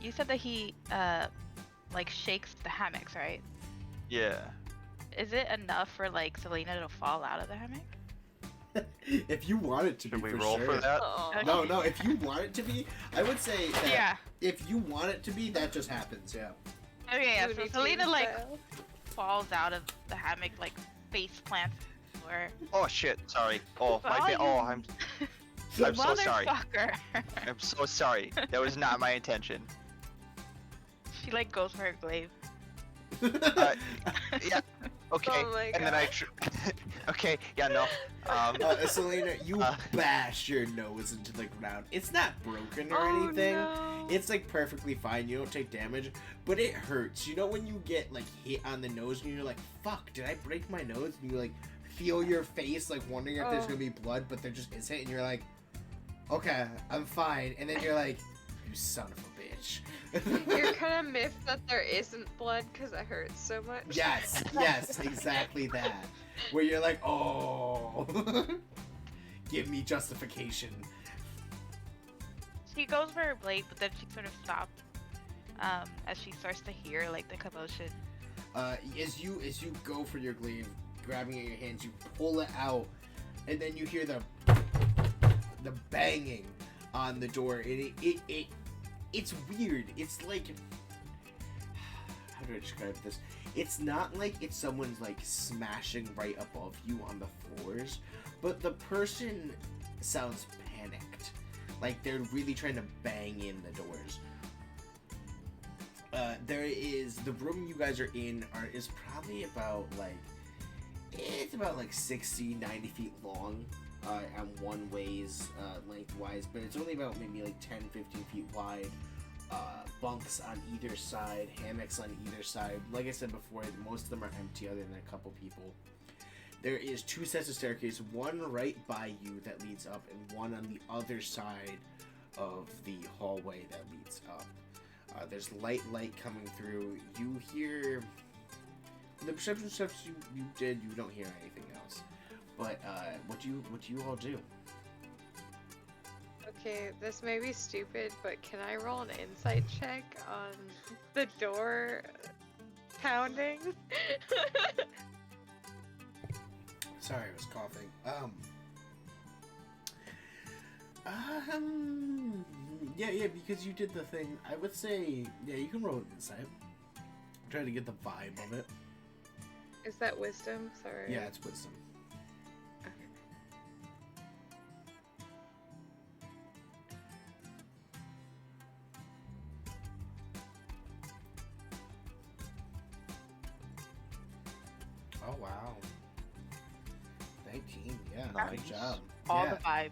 You said that he like shakes the hammocks, right? Yeah. Is it enough for like Selena to fall out of the hammock? If you want it to Should be, we for roll sure. for that? Oh. No. If you want it to be, I would say that Yeah. if you want it to be, that just happens. Yeah. Okay, yeah. So Looney Selena Tunes like style. falls out of the hammock, like face plants or Oh shit! Sorry. Oh my bad. Oh, I'm so sorry. Motherfucker. I'm so sorry. That was not my intention. She like goes for her glaive. Yeah. Okay, Oh my and then I. God. Okay, yeah, no. Selena, you Uh. bash your nose into the ground. It's not broken or Oh, anything. no. It's like perfectly fine. You don't take damage, but it hurts. You know when you get like hit on the nose and you're like, "Fuck, did I break my nose?" And you like feel your face like wondering if there's Oh. gonna be blood, but there just isn't, and you're like, "Okay, I'm fine." And then you're like, "You son of a bitch." You're kind of miffed that there isn't blood because it hurts so much. Yes, yes, exactly that. Where you're like, "Oh, give me justification." She goes for her blade, but then she sort of stops as she starts to hear like the commotion. As you go for your glaive, grabbing it in your hands, you pull it out, and then you hear the banging on the door, and it's weird. It's like, how do I describe this? It's not like it's someone's like smashing right above you on the floors, but the person sounds panicked, like they're really trying to bang in the doors. There is the room you guys are in is probably about like, it's about like 60, 90 feet long on one ways lengthwise, but it's only about maybe like 10, 15 feet wide. Bunks on either side, hammocks on either side. Like I said before, most of them are empty other than a couple people. There is 2 sets of staircase, one right by you that leads up, and one on the other side of the hallway that leads up. There's light coming through. You hear the perception steps you did. You don't hear anything else. But what do you all do? Okay, this may be stupid, but can I roll an insight check on the door pounding? Sorry, I was coughing. Yeah, because you did the thing. I would say, yeah, you can roll an insight. I'm trying to get the vibe of it. Is that wisdom? Sorry. Yeah, it's wisdom. Oh wow. 19. Yeah, Nice. good job. All yeah. the vibes.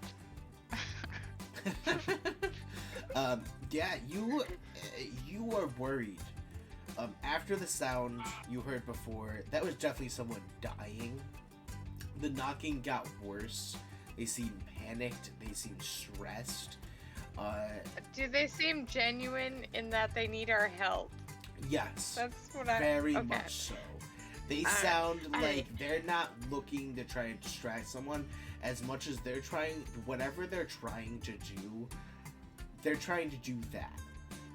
Yeah, you are worried. After the sound you heard before, that was definitely someone dying. The knocking got worse. They seem panicked. They seem stressed. Do they seem genuine in that they need our help? Yes, That's what I. very okay. much so. They Alright, sound like alright. they're not looking to try and distract someone as much as they're trying, whatever they're trying to do, they're trying to do that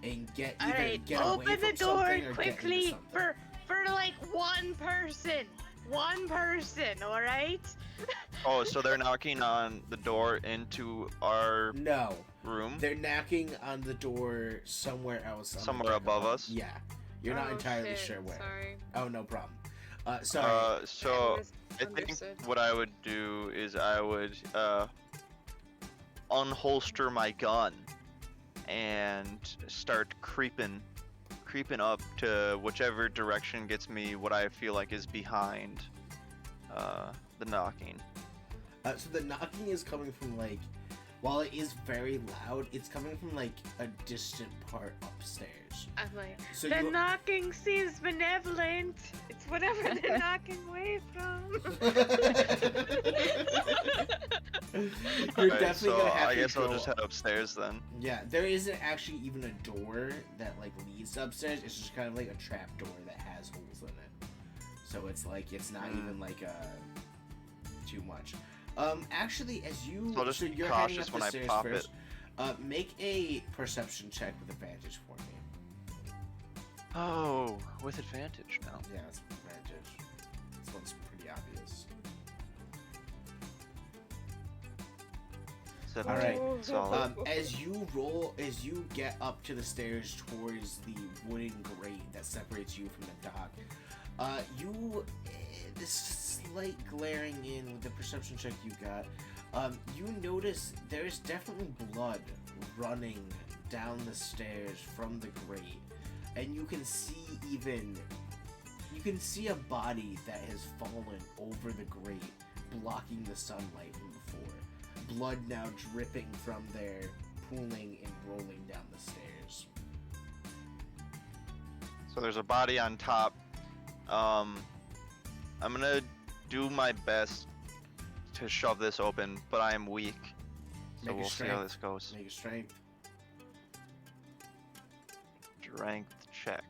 and get either Alright, get away open from the door something or quickly get into something. for like one person. One person, all right? Oh, so they're knocking on the door into our No, room? they're knocking on the door somewhere else. On the Somewhere deck above us? Yeah, you're not Oh, entirely shit, sure where. Sorry. Oh, no problem. Sorry. So I think Understood. what I would do is I would unholster my gun and start creeping up to whichever direction gets me what I feel like is behind the knocking. So the knocking is coming from like, while it is very loud, it's coming from like a distant part upstairs. I'm like, So the you- knocking seems benevolent. It's whatever they're knocking away from. You're Alright, definitely so gonna have I to guess go. I'll just head upstairs then. Yeah, there isn't actually even a door that like leads upstairs. It's just kind of like a trap door that has holes in it. So it's like it's not even like too much. Actually, as you So I'll just be you're heading cautious up when the I stairs pop first. Make a perception check with advantage for me. Oh, with advantage now. Yeah, it's advantage. This one's pretty obvious. 17. Alright. Solid. As you get up to the stairs towards the wooden grate that separates you from the dock, this slight glaring in with the perception check you got, you notice there's definitely blood running down the stairs from the grate, and you can see even you can see a body that has fallen over the grate, blocking the sunlight from before. Blood now dripping from there, pooling and rolling down the stairs. So there's a body on top. I'm gonna do my best to shove this open, but I am weak. So Make a we'll see how strength. this goes. Make a strength. Strength check.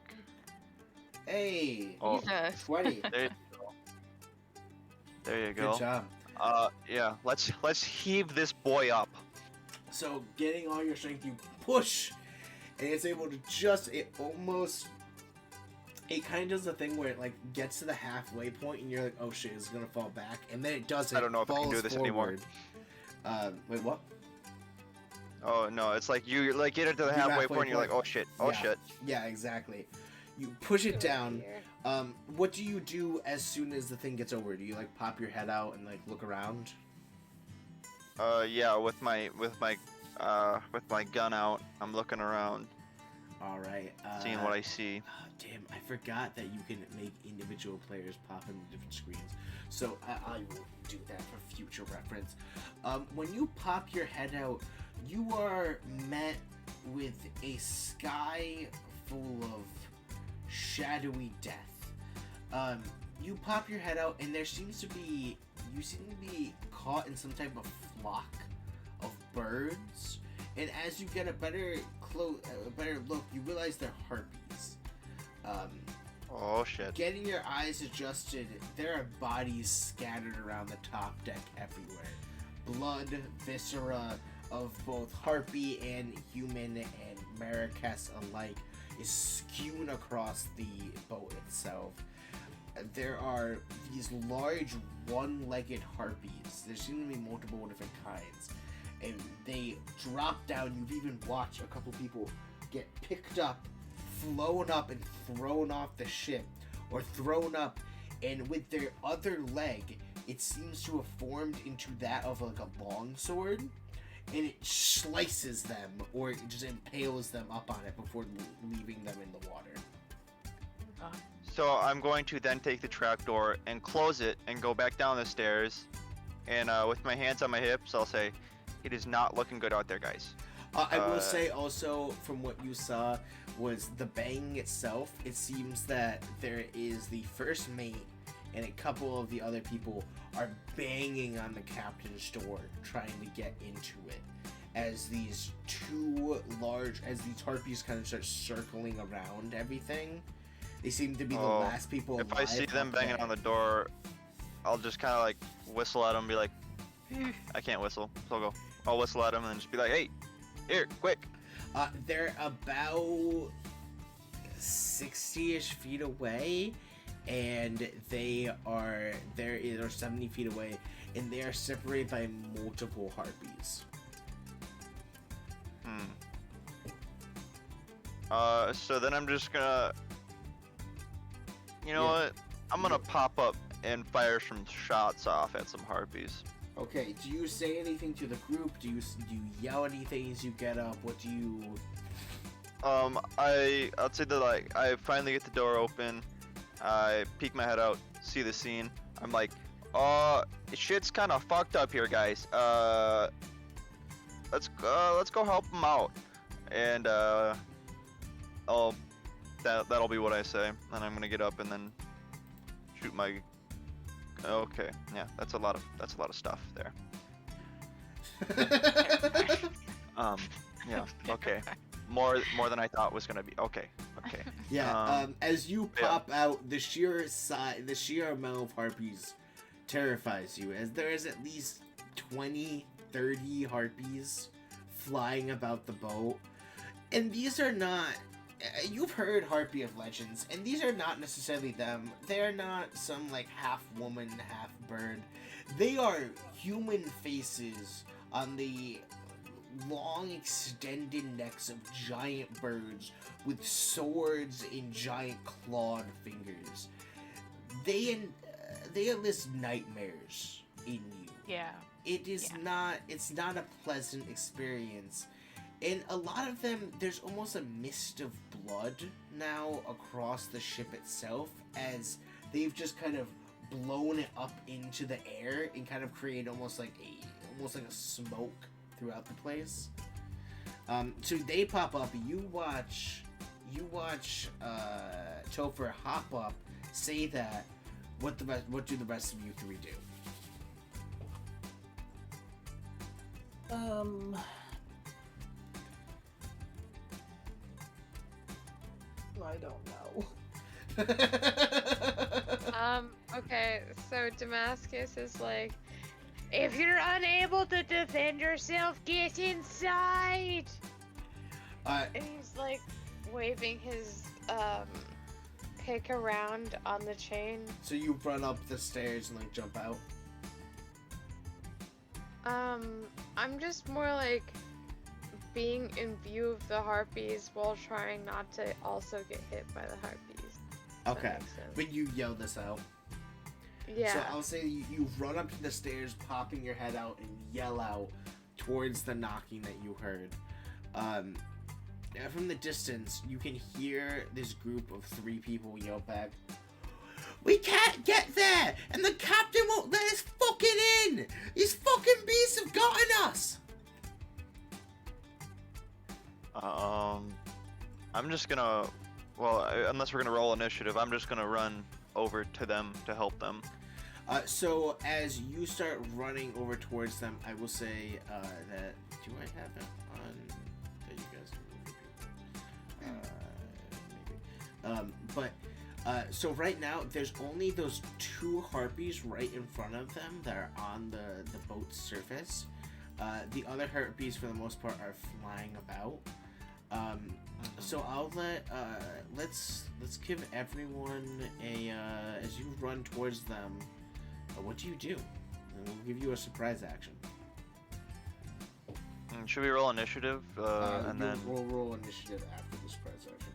Hey! Oh, Jesus. 20. there you go. There you go. Good job. Yeah. Let's heave this boy up. So, getting all your strength, you push, and it's able to just, it kind of does the thing where it, like, gets to the halfway point, and you're like, oh shit, it's gonna fall back, and then it doesn't. I don't know if I can falls do this anymore. forward. Wait, what? Oh no, it's like you like get it to the You're halfway halfway point and you're like, point. oh shit, oh Yeah. shit. Yeah, exactly. You push it Oh, down. dear. What do you do as soon as the thing gets over? Do you, like, pop your head out and, like, look around? Yeah, with my gun out, I'm looking around, Alright, seeing what I see. oh, damn, I forgot that you can make individual players pop into different screens. So I will do that for future reference. When you pop your head out, you are met with a sky full of shadowy death. You pop your head out, and you seem to be caught in some type of flock of birds. And as you get a better look, you realize they're harpies. Oh shit. Getting your eyes adjusted, there are bodies scattered around the top deck everywhere. Blood, viscera of both harpy and human and Marrakesh alike is skewed across the boat itself. There are these large one-legged harpies. There seem to be multiple different kinds. And they drop down. You've even watched a couple people get picked up, flown up, and thrown off the ship. Or thrown up, and with their other leg, it seems to have formed into that of like a longsword. And it slices them, or it just impales them up on it before leaving them in the water. So I'm going to then take the trapdoor and close it and go back down the stairs. And with my hands on my hips, I'll say, it is not looking good out there, guys. I will say also, from what you saw, was the banging itself. It seems that there is the first mate and a couple of the other people are banging on the captain's door, trying to get into it. As these harpies kind of start circling around everything. They seem to be the last people alive. If I see them up banging there. on the door, I'll just kind of like whistle at them and be like, I can't whistle, so I'll whistle at them and then just be like, hey, here, quick. They're about 60-ish feet away, and they're 70 feet away, and they are separated by multiple harpies. So then I'm just gonna, you know Yeah. what? I'm gonna pop up and fire some shots off at some harpies. Okay, do you say anything to the group? Do you yell anything as you get up? What do you... I'll say that like I finally get the door open, I peek my head out, see the scene. I'm like, shit's kind of fucked up here, guys. Let's go help them out. And that'll be what I say. And I'm gonna get up and then shoot my. Okay, yeah, that's a lot of stuff there. Yeah, okay. More than I thought was gonna be. Okay. Yeah, as you pop out, the sheer amount of harpies terrifies you, as there is at least 20, 30 harpies flying about the boat. And these are not... You've heard Harpy of Legends, and these are not necessarily them. They're not some, like, half-woman, half-bird. They are human faces on the long, extended necks of giant birds with swords and giant clawed fingers. They enlist nightmares in you. Yeah. It is Yeah. not. It's not a pleasant experience, And a lot of them, there's almost a mist of blood now across the ship itself, as they've just kind of blown it up into the air and kind of created almost like a smoke throughout the place. So they pop up. You watch Topher hop up, say that. What do the rest of you three do? I don't know. Okay, so Damascus is like, if you're unable to defend yourself, get inside! And he's like waving his pick around on the chain. So you run up the stairs and like jump out? I'm just more like being in view of the harpies while trying not to also get hit by the harpies. If that Okay, makes sense. but you yell this out. Yeah. So I'll say you run up to the stairs, popping your head out, and yell out towards the knocking that you heard. From the distance, you can hear this group of 3 people yell back, "We can't get there, and the captain won't let us fucking in! These fucking beasts have gotten us!" I'm just gonna, unless we're gonna roll initiative, I'm just gonna run over to them to help them. So as you start running over towards them, I will say that, do I have it on that you guys maybe. So right now there's only those 2 harpies right in front of them that are on the boat's surface. The other harpies for the most part are flying about. So I'll let's give everyone a as you run towards them. What do you do? And we'll give you a surprise action. Should we roll initiative and then? We'll roll initiative after the surprise action.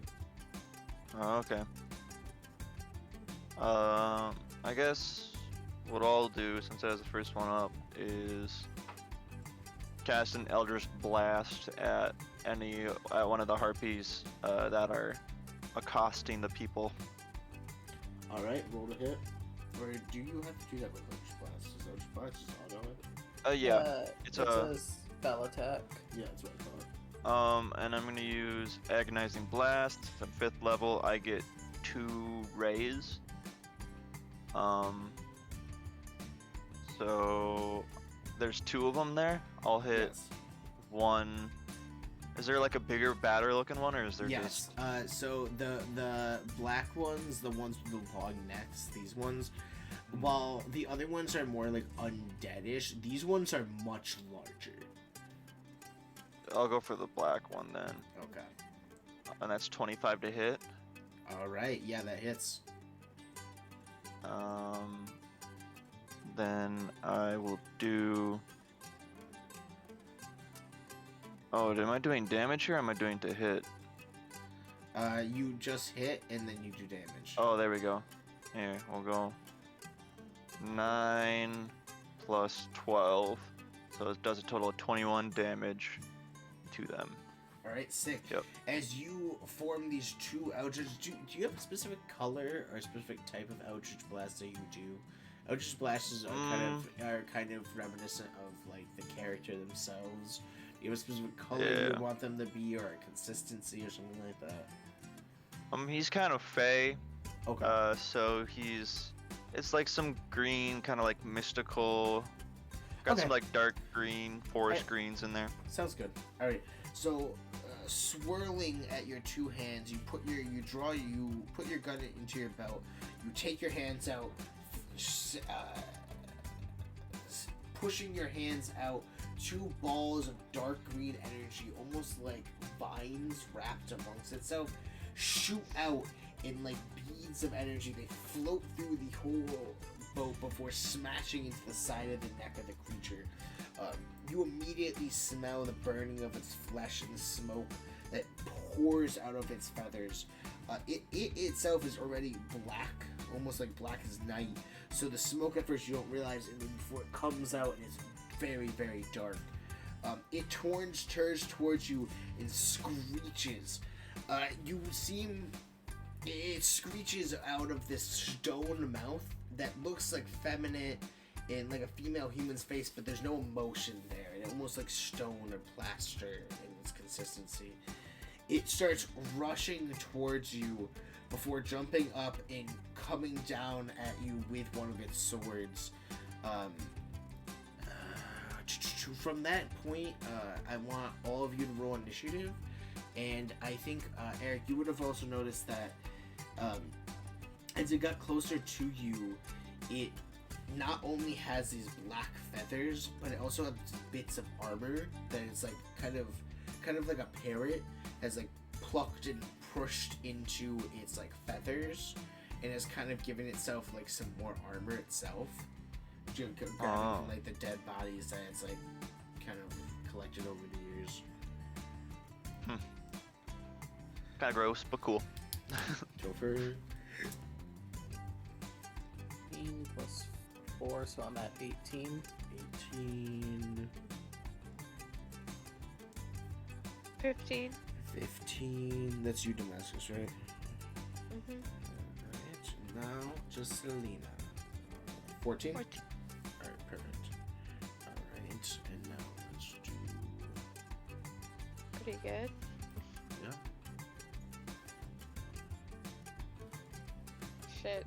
Oh, okay. I guess what I'll do, since I was the first one up, is cast an Eldritch Blast at one of the harpies that are accosting the people. All right, roll to hit. Or do you have to do that with Eldritch Blast? Is Eldritch Blast just auto hit? Yeah. It's a spell attack. Yeah, that's what I thought. And I'm gonna use Agonizing Blast. At 5th level, I get 2 rays. So there's 2 of them there. I'll hit Yes. one. Is there like a bigger, badder looking one, or is there Yes. just? So the black ones, the ones with the long necks, these ones, while the other ones are more like undeadish, these ones are much larger. I'll go for the black one then, Okay. and that's 25 to hit. All right. Yeah, that hits. Then I will do. Oh, am I doing damage here? Or am I doing to hit? You just hit and then you do damage. Oh, there we go. Here, we'll go 9 plus 12, so it does a total of 21 damage to them. All right, sick. Yep. As you form these 2 Eldritch, do you have a specific color or a specific type of Eldritch Blast that you do? Eldritch Blasts are kind of reminiscent of like the character themselves. Do you have a specific color you would want them to be, or a consistency, or something like that? He's kind of fey. Okay. So it's like some green, kind of like mystical. Got Okay. some like dark green, forest greens in there. Sounds good. All right. So, swirling at your 2 hands, you put your gun into your belt. You take your hands out, pushing your hands out. 2 balls of dark green energy, almost like vines wrapped amongst itself, shoot out in like beads of energy. They float through the whole boat before smashing into the side of the neck of the creature. You immediately smell the burning of its flesh and the smoke that pours out of its feathers. It itself is already black, almost like black as night. So the smoke at first you don't realize, and then before it comes out and it's very, very dark. It turns towards you and screeches. It screeches out of this stone mouth that looks like feminine in like a female human's face, but there's no emotion there. It almost like stone or plaster in its consistency. It starts rushing towards you before jumping up and coming down at you with one of its swords. From that point, I want all of you to roll initiative, and I think Eric, you would have also noticed that as it got closer to you, it not only has these black feathers, but it also has bits of armor that is like kind of like a parrot has like plucked and pushed into its like feathers, and has kind of given itself like some more armor itself. From like the dead bodies that it's like kind of collected over the years. Kind of gross, but cool. Topher. 18 plus 4, so I'm at 18. 18. 15. 15. That's you, Damascus, right? Mm-hmm. Alright, now just Selena. 14? 14. Alright, perfect. Alright, and now let's do... Pretty good. Yeah. Shit.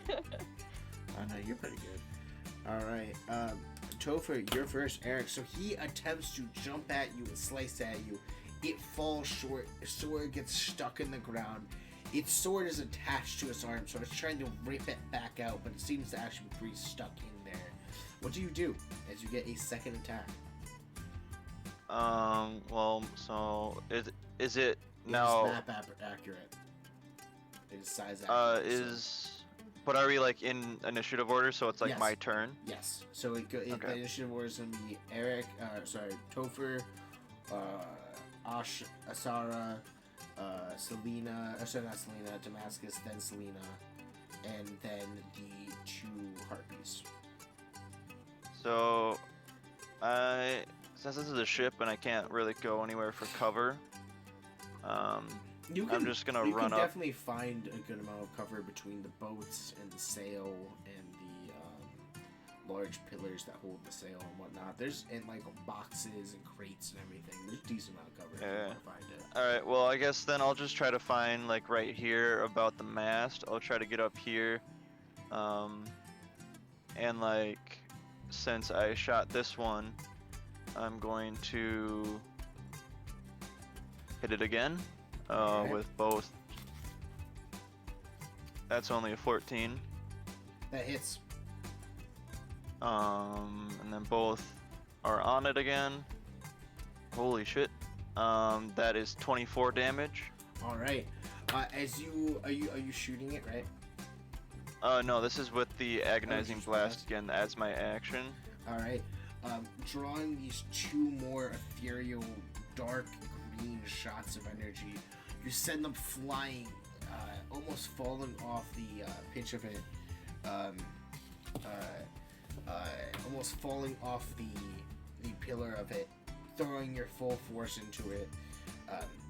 Oh no, you're pretty good. Alright, Topher, you're first. Eric, so he attempts to jump at you and slice at you. It falls short. The sword gets stuck in the ground. Its sword is attached to its arm, so it's trying to rip it back out, but it seems to actually be pretty stuck in there. What do you do as you get a second attack? Well, so is it It now? is map accurate. It is size accurate. So- But are we like in initiative order? So it's like Yes. my turn. Yes. So the Okay. initiative order is gonna be Eric. Topher, Asara, Selena. Sorry, not Selena. Damascus, then Selena, and then the two harpies. So, since this is a ship and I can't really go anywhere for cover, You I'm just gonna you run can up. definitely find a good amount of cover between the boats and the sail and the large pillars that hold the sail and whatnot. There's and like boxes and crates and everything. There's a decent amount of cover if you Yeah. want to find it. All right. Well, I guess then I'll just try to find like right here about the mast. I'll try to get up here, and like since I shot this one, I'm going to hit it again. Alright. With both. That's only a 14. That hits. And then both are on it again. Holy shit. That is 24 damage. All right. As you are you shooting it right? No, this is with the agonizing just blast blast. again as my action. All right. Drawing these two more ethereal, dark green shots of energy, you send them flying, almost falling off the pitch of it, almost falling off the pillar of it, throwing your full force into it.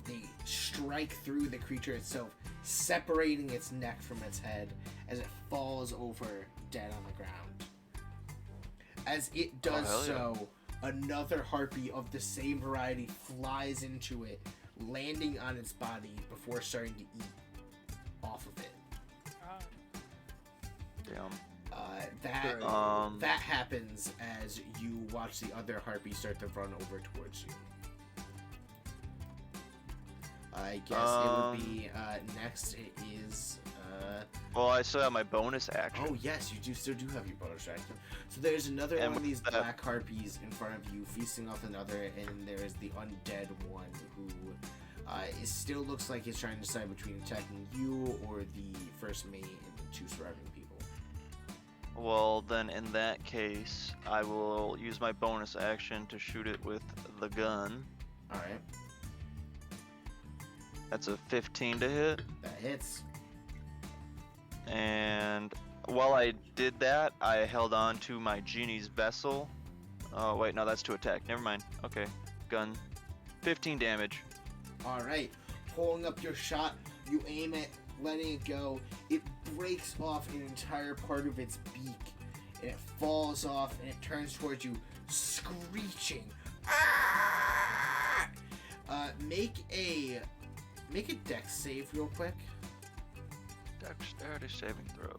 They strike through the creature itself, separating its neck from its head as it falls over dead on the ground. As it does hell yeah. so, another harpy of the same variety flies into it, landing on its body before starting to eat off of it. Damn. That happens as you watch the other harpy start to run over towards you. I guess it would be next. It is. Well, I still have my bonus action. Oh yes, you still do have your bonus action. So there's another And one of with these that- black harpies in front of you, feasting off another, and there is the undead one who it still looks like he's trying to decide between attacking you or the first mate and the two surviving people. Well, then in that case, I will use my bonus action to shoot it with the gun. All right, That's a 15 to hit. that hits. And while I did that, I held on to my genie's vessel Oh wait, no, that's to attack. Never mind. Okay, gun. 15 damage. All right, pulling up your shot, you aim it, letting it go. It breaks off an entire part of its beak, and it falls off, and it turns towards you, screeching. Ah! Make a dex save real quick. Dexterity saving throw.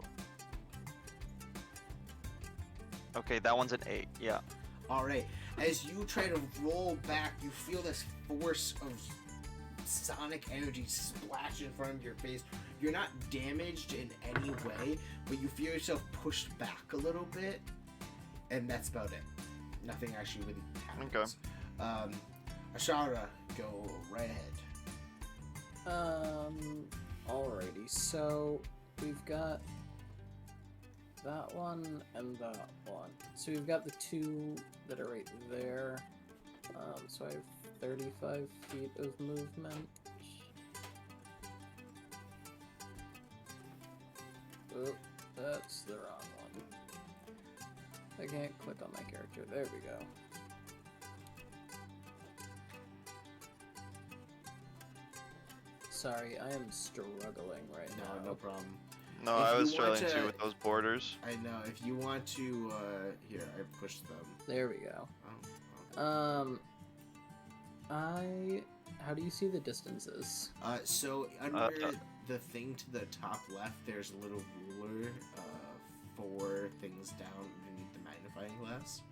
Okay, that one's an 8. Yeah. All right, as you try to roll back, you feel this force of sonic energy splash in front of your face. You're not damaged in any way, but you feel yourself pushed back a little bit, and that's about it. Nothing actually really happens. Okay. Ashara, go right ahead. Alrighty, so we've got that one and that one. So we've got the two that are right there. So I have 35 feet of movement. Oh, that's the wrong one. I can't click on my character. There we go. Sorry, I am struggling right now. No problem. No, If I you was want struggling to- too with those borders. I know. If you want to, here, I pushed them. There we go. Oh, How do you see the distances? so under the thing to the top left, there's a little ruler, 4 things down underneath the magnifying glass.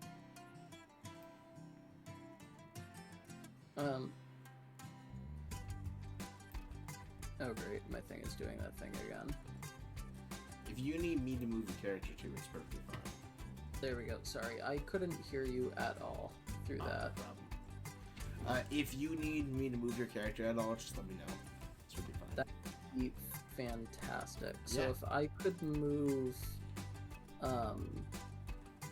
Oh great, my thing is doing that thing again. If you need me to move the character too, it's perfectly fine. There we go. Sorry, I couldn't hear you at all through Not that. a problem. If you need me to move your character at all, just let me know. It's really fine. That'd be fantastic. So Yeah. if I could move,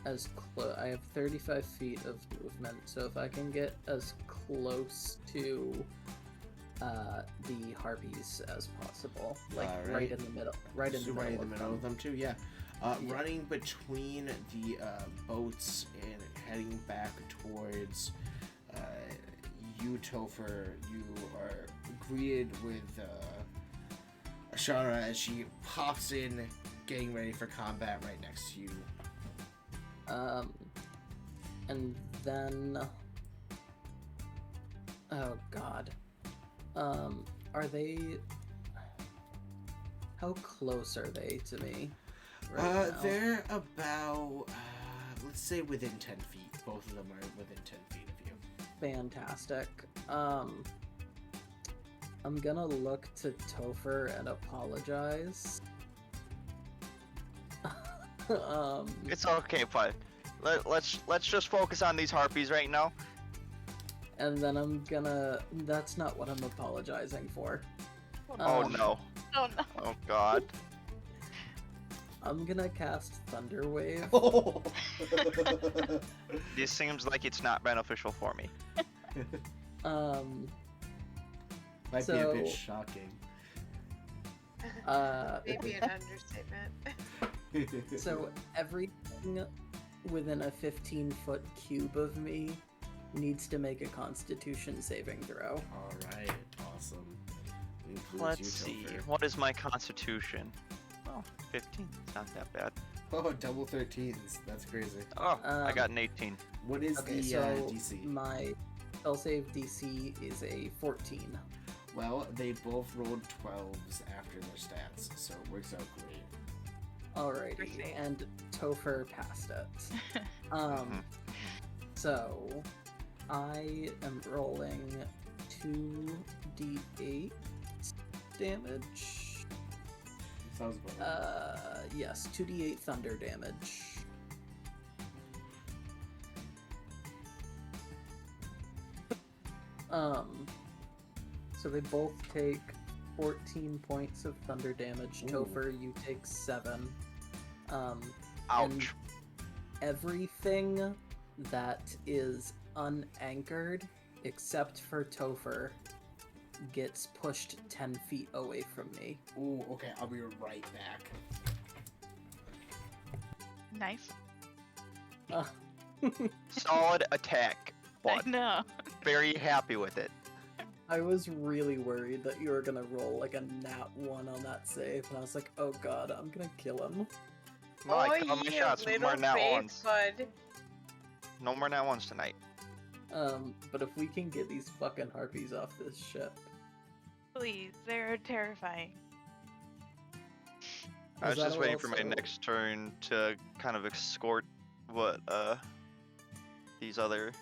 as close, I have 35 feet of movement. So if I can get as close to the harpies as possible, like Alright. right in the middle, right in So the middle, right in the of middle them. of them too, yeah. Yeah. Running between the boats and heading back towards you, Topher, you are greeted with Ashara as she pops in, getting ready for combat right next to you. And then, oh god, are they? How close are they to me? Right now? They're about, let's say within 10 feet. Both of them are within 10 feet of you. Fantastic. I'm gonna look to Topher and apologize. It's okay, fine. Let's just focus on these harpies right now. And then I'm gonna. That's not what I'm apologizing for. Oh Um, no. Oh no. Oh god. I'm gonna cast Thunder Wave. Oh! This seems like it's not beneficial for me. Might be a So- bit shocking. Maybe an understatement. So everything within a 15-foot cube of me needs to make a Constitution saving throw. All right, awesome. Includes Let's you, see. Topher. What is my constitution? Oh, 15. It's not that bad. Oh, double 13s. That's crazy. Oh, I Um, got an 18. What is Okay, the so DC? my spell save DC is a 14. Well, they both rolled 12s after their stats, so it works out great. Alrighty, Perfect. and Topher passed it. Mhm. So I am rolling 2d8 damage. Sounds about right. Yes, 2d8 thunder damage. So they both take 14 points of thunder damage. Ooh. Topher, you take 7. And Ouch. everything that is unanchored, except for Topher, gets pushed 10 feet away from me. Ooh, okay, I'll be right back. Nice. Solid attack, I but know. very happy with it. I was really worried that you were gonna roll like a nat 1 on that save, and I was like, oh god, I'm gonna kill him. No, I Oh, call my you shots. No little more nat babe ones. bud. No more nat ones tonight. But if we can get these fucking harpies off this ship. Please, they're terrifying. I was Is that just waiting for my also- next turn to kind of escort what these other.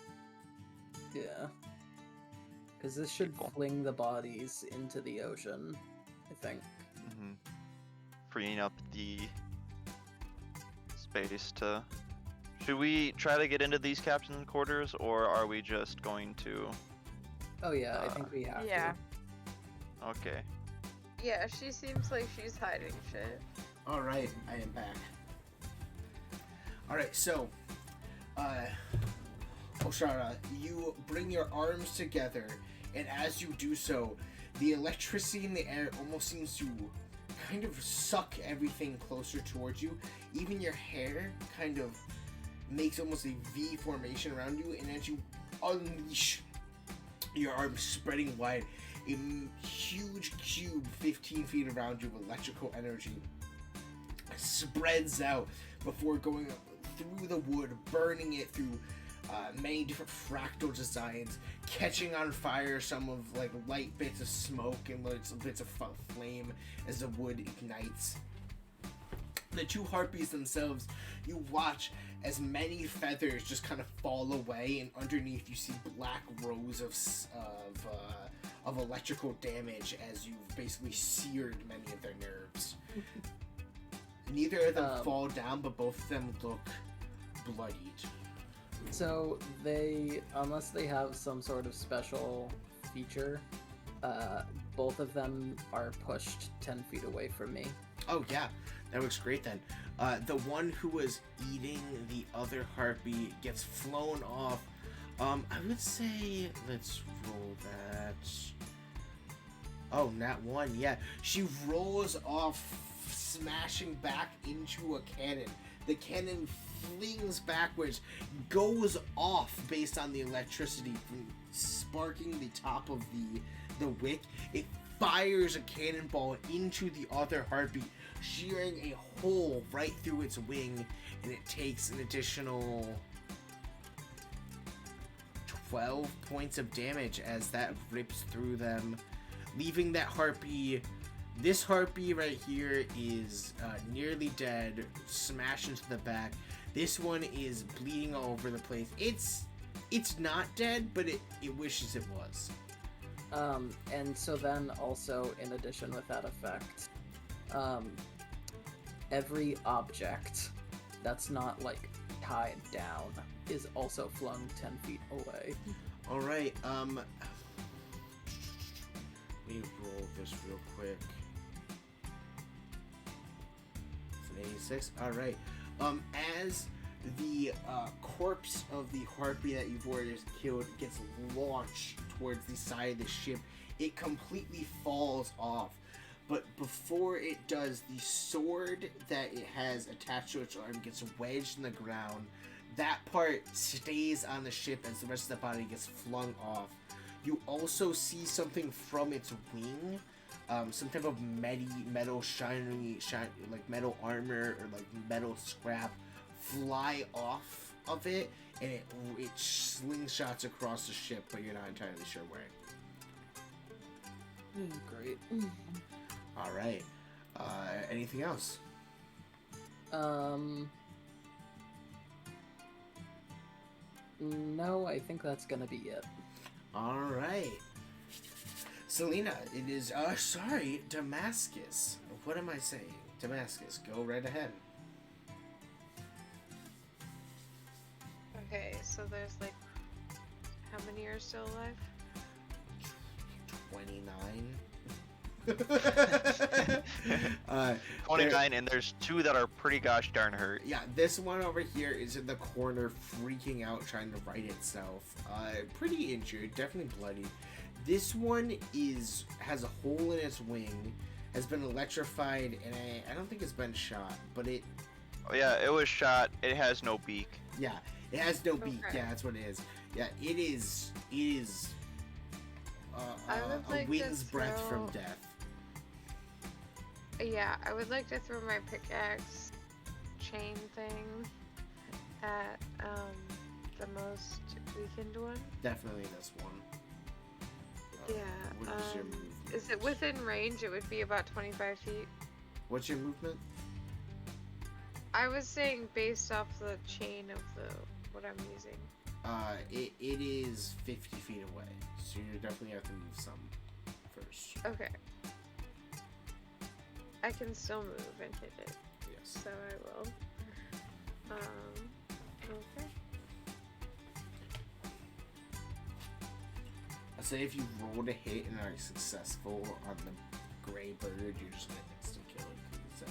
Yeah. Because this should People. fling the bodies into the ocean, I think. Freeing up the space to. Should we try to get into these captain quarters, or are we just going to? Oh yeah, I think we have Yeah. to. Okay. Yeah, she seems like she's hiding shit. All right, I am back. All right, so, Oshara, you bring your arms together, and as you do so, the electricity in the air almost seems to kind of suck everything closer towards you. Even your hair kind of makes almost a V formation around you, and as you unleash your arms spreading wide, a huge cube 15 feet around you of electrical energy spreads out before going through the wood, burning it through many different fractal designs, catching on fire some of like light bits of smoke and bits of flame as the wood ignites. The two harpies themselves, you watch as many feathers just kind of fall away, and underneath you see black rows of electrical damage as you've basically seared many of their nerves. Neither of them fall down, but both of them look bloodied. So they, unless they have some sort of special feature, both of them are pushed 10 feet away from me. Oh yeah, that works great then. The one who was eating the other harpy gets flown off. I would say, let's roll that. Oh, nat 1, yeah. She rolls off, smashing back into a cannon. The cannon flings backwards, goes off based on the electricity from sparking the top of the wick. It fires a cannonball into the other harpy, shearing a hole right through its wing, and it takes an additional 12 points of damage as that rips through them, leaving that harpy. This harpy right here is nearly dead, smashed into the back. This one is bleeding all over the place. It's not dead, but it wishes it was. And so then also, in addition with that effect, every object that's not like tied down is also flung 10 feet away. All right. Let me roll this real quick. It's an 86. All right. As the corpse of the harpy that you've already killed gets launched towards the side of the ship, it completely falls off. But before it does, the sword that it has attached to its arm gets wedged in the ground. That part stays on the ship as the rest of the body gets flung off. You also see something from its wing, some type of metal shiny, like metal armor or like metal scrap, fly off of it, and it slingshots across the ship, but you're not entirely sure where. Great. All right. Anything else? No, I think that's gonna be it. All right. Selena, it is, sorry, Damascus. What am I saying? Damascus, go right ahead. Okay, so there's like, how many are still alive? 29. 29, and there's 2 that are pretty gosh darn hurt. Yeah, this one over here is in the corner, freaking out, trying to right itself. Pretty injured, definitely bloody. This one has a hole in its wing, has been electrified, and I don't think it's been shot, but it. Oh yeah, it was shot. It has no beak. Yeah, It has no beak. Okay. Yeah, that's what it is. Yeah, it is. It is. I would A like to wind's breath from throw- death. Yeah, I would like to throw my pickaxe chain thing at the most weakened one. Definitely this one. Yeah. What is your movement? Is it within range? It would be about 25 feet. What's your movement? I was saying based off the chain of what I'm using. It is 50 feet away, so you definitely have to move some first. Okay. I can still move and hit it, Yes. so I will. Okay. I say if you roll to hit and are successful on the gray bird, you're just gonna instant kill it because it's at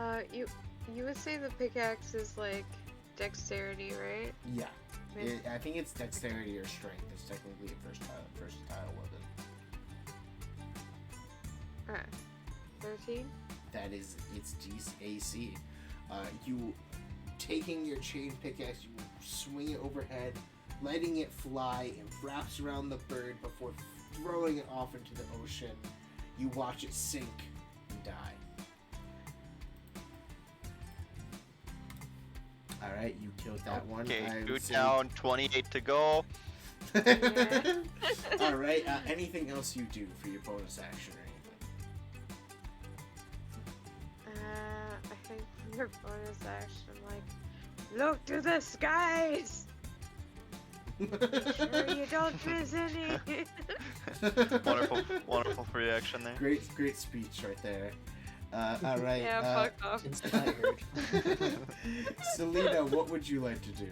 1 health. You would say the pickaxe is like dexterity, right? Yeah. Maybe- I think it's dexterity or strength. It's technically a versatile weapon. Alright. 13? That is its AC. You taking your chain pickaxe, you swing it overhead, letting it fly. It wraps around the bird before throwing it off into the ocean. You watch it sink and die. All right, you killed that one. Okay, I would 2 say- down, 28 to go. All right. Anything else you do for your bonus action or I think for your bonus action, like, look to the skies! anything? Sure you don't miss any! Wonderful free action there. Great speech right there. All right. Yeah, fuck off. Inspired. Selena, what would you like to do?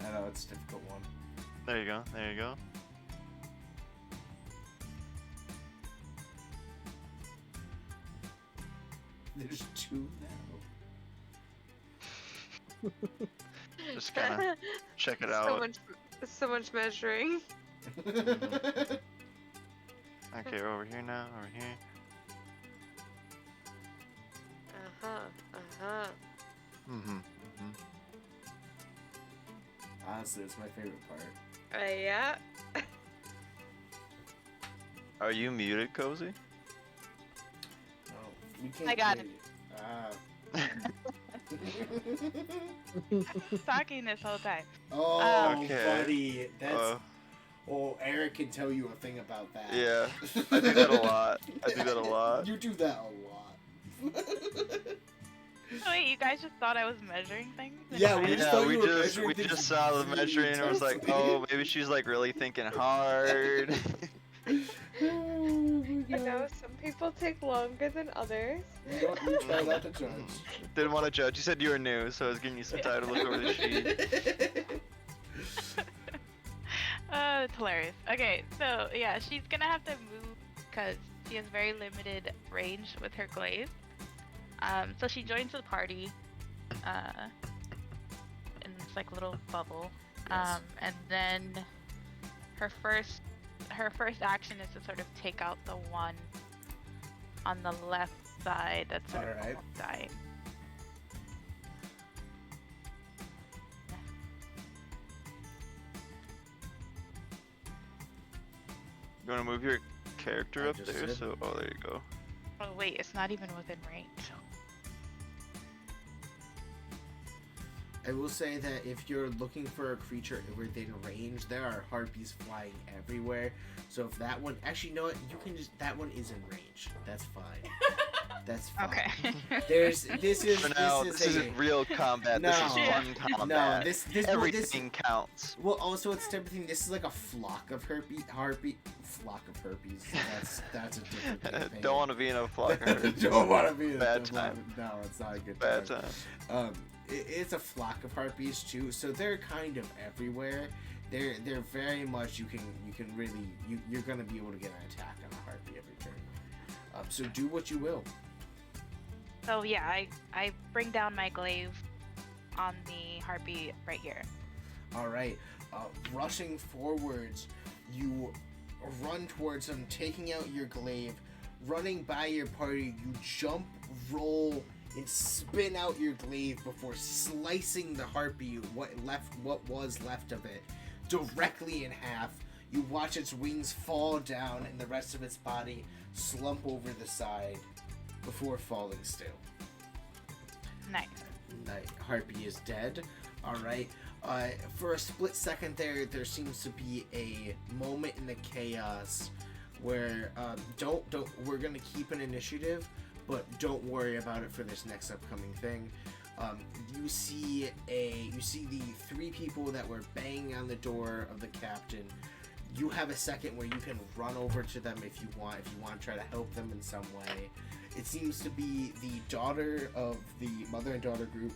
I know it's a difficult one. There you go. There you go. There's 2 now. Just kind of check it out. So much measuring. Okay, we're over here now. Over here. Mm-hmm. Honestly, it's my favorite part. Yeah. Are you muted, Cozy? No, we can't. I got hear it. you. Talking this whole time. Oh, Okay. buddy, that's. Uh, Oh, Eric can tell you a thing about that. yeah, I do that a lot. I do that a lot. You do that a lot. Oh, wait, you guys just thought I was measuring things? Yeah, we just thought you were we measuring things just saw the really measuring and it was like, intensely. oh, maybe she's like really thinking hard. Oh my I know God. some people take longer than others. You try not to judge. Didn't want to judge. You said you were new, so I was giving you some time to look over the sheet. That's hilarious. Okay, so yeah, she's gonna have to move because she has very limited range with her glaive. So she joins the party in this like little bubble. Yes. And then her first action is to sort of take out the one on the left side that's sort of Alright. almost dying. You want to move your character I up just there? did. So, oh, there you go. Oh wait, it's not even within range. I will say that if you're looking for a creature within range, there are harpies flying everywhere. So if that one, actually, you know what? You can just, that one is in range. That's fine. That's fine. Okay. This is For now, this this is a, isn't real combat. This is No. fun no, combat. this Everything counts. well, also it's everything. This is like a flock of harpies. That's a different thing. Don't want to be in a flock. Don't want to be in a Bad flock. time. No, it's not a good Bad time. time. It's a flock of harpies too, so they're kind of everywhere. They're very much you can really you're gonna be able to get an attack on a harpy every turn. So do what you will. So yeah, I bring down my glaive on the harpy right here. All right. Rushing forwards, you run towards him, taking out your glaive. Running by your party, you jump, roll, and spin out your glaive before slicing the harpy, what was left of it, directly in half. You watch its wings fall down and the rest of its body slump over the side before falling still. Nice. Harpy is dead. All right. For a split second there seems to be a moment in the chaos where we're gonna keep an initiative, but don't worry about it for this next upcoming thing. You see the 3 people that were banging on the door of the captain. You have a second where you can run over to them if you want to try to help them in some way. It seems to be the daughter of the mother and daughter group,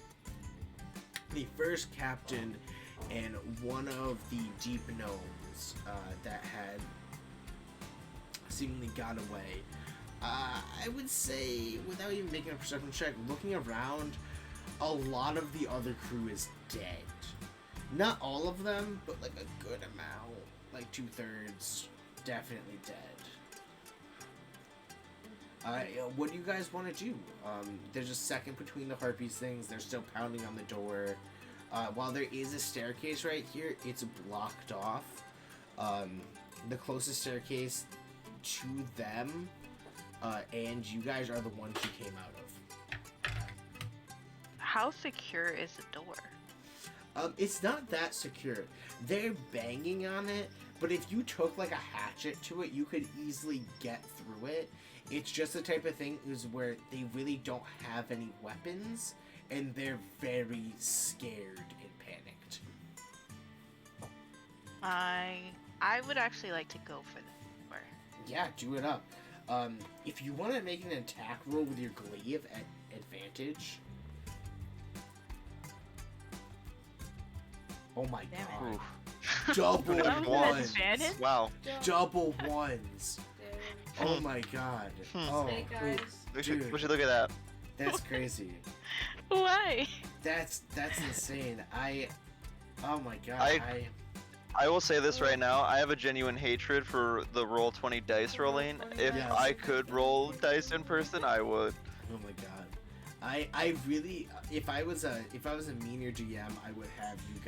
the first captain, and one of the deep gnomes that had seemingly got away. I would say, without even making a perception check, looking around, a lot of the other crew is dead. Not all of them, but like a good amount, like 2/3, definitely dead. What do you guys want to do? There's a second between the harpies things. They're still pounding on the door. While there is a staircase right here, it's blocked off. The closest staircase to them, and you guys are the ones who came out of. How secure is the door? It's not that secure. They're banging on it, but if you took like a hatchet to it, you could easily get through it. It's just the type of thing is where they really don't have any weapons, and they're very scared and panicked. I would actually like to go for the door. Yeah, do it up. If you want to make an attack roll with your glaive at advantage. Oh my Damn god. Oof. Double Oh, ones. advantage? Wow. Double ones. Oh my god. Oh, Snake eyes. We should Dude. look at that. that's crazy. Why? That's insane. Oh my god. I will say this right now. I have a genuine hatred for the roll 20 dice rolling. If Yes. I could roll dice in person, I would. Oh my god. I really, if I was a meaner GM, I would have you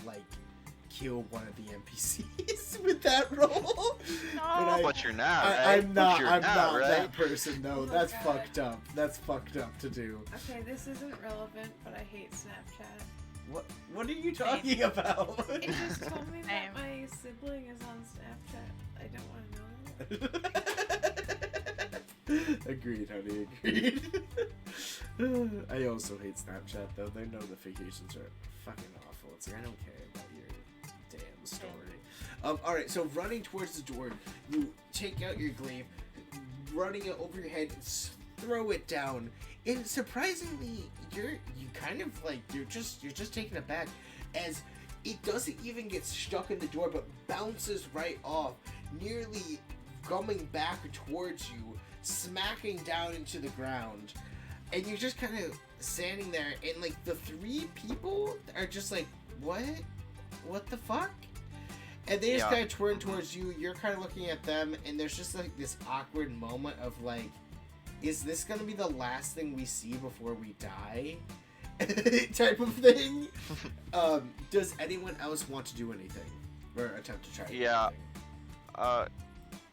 like kill one of the NPCs with that roll. No. But you're not, right? I'm not But you're that right? person. No, Oh my that's God. fucked up. That's fucked up to do. Okay, this isn't relevant, but I hate Snapchat. What are you talking about? It just told me Same. that my sibling is on Snapchat. I don't want to know that. Agreed, honey. Agreed. I also hate Snapchat though. Their notifications are fucking awful. It's like I don't care about your damn story. All right. So running towards the door, you take out your glaive, running it over your head, throw it down, and surprisingly, you're just taken aback as it doesn't even get stuck in the door, but bounces right off, nearly coming back towards you, smacking down into the ground, and you're just kind of standing there, and like the 3 people are just like, what the fuck? And they just Yeah. kind of turn towards you. You're kind of looking at them, and there's just like this awkward moment of like, is this gonna be the last thing we see before we die? Type of thing. Does anyone else want to do anything or attempt to try to do Yeah. anything?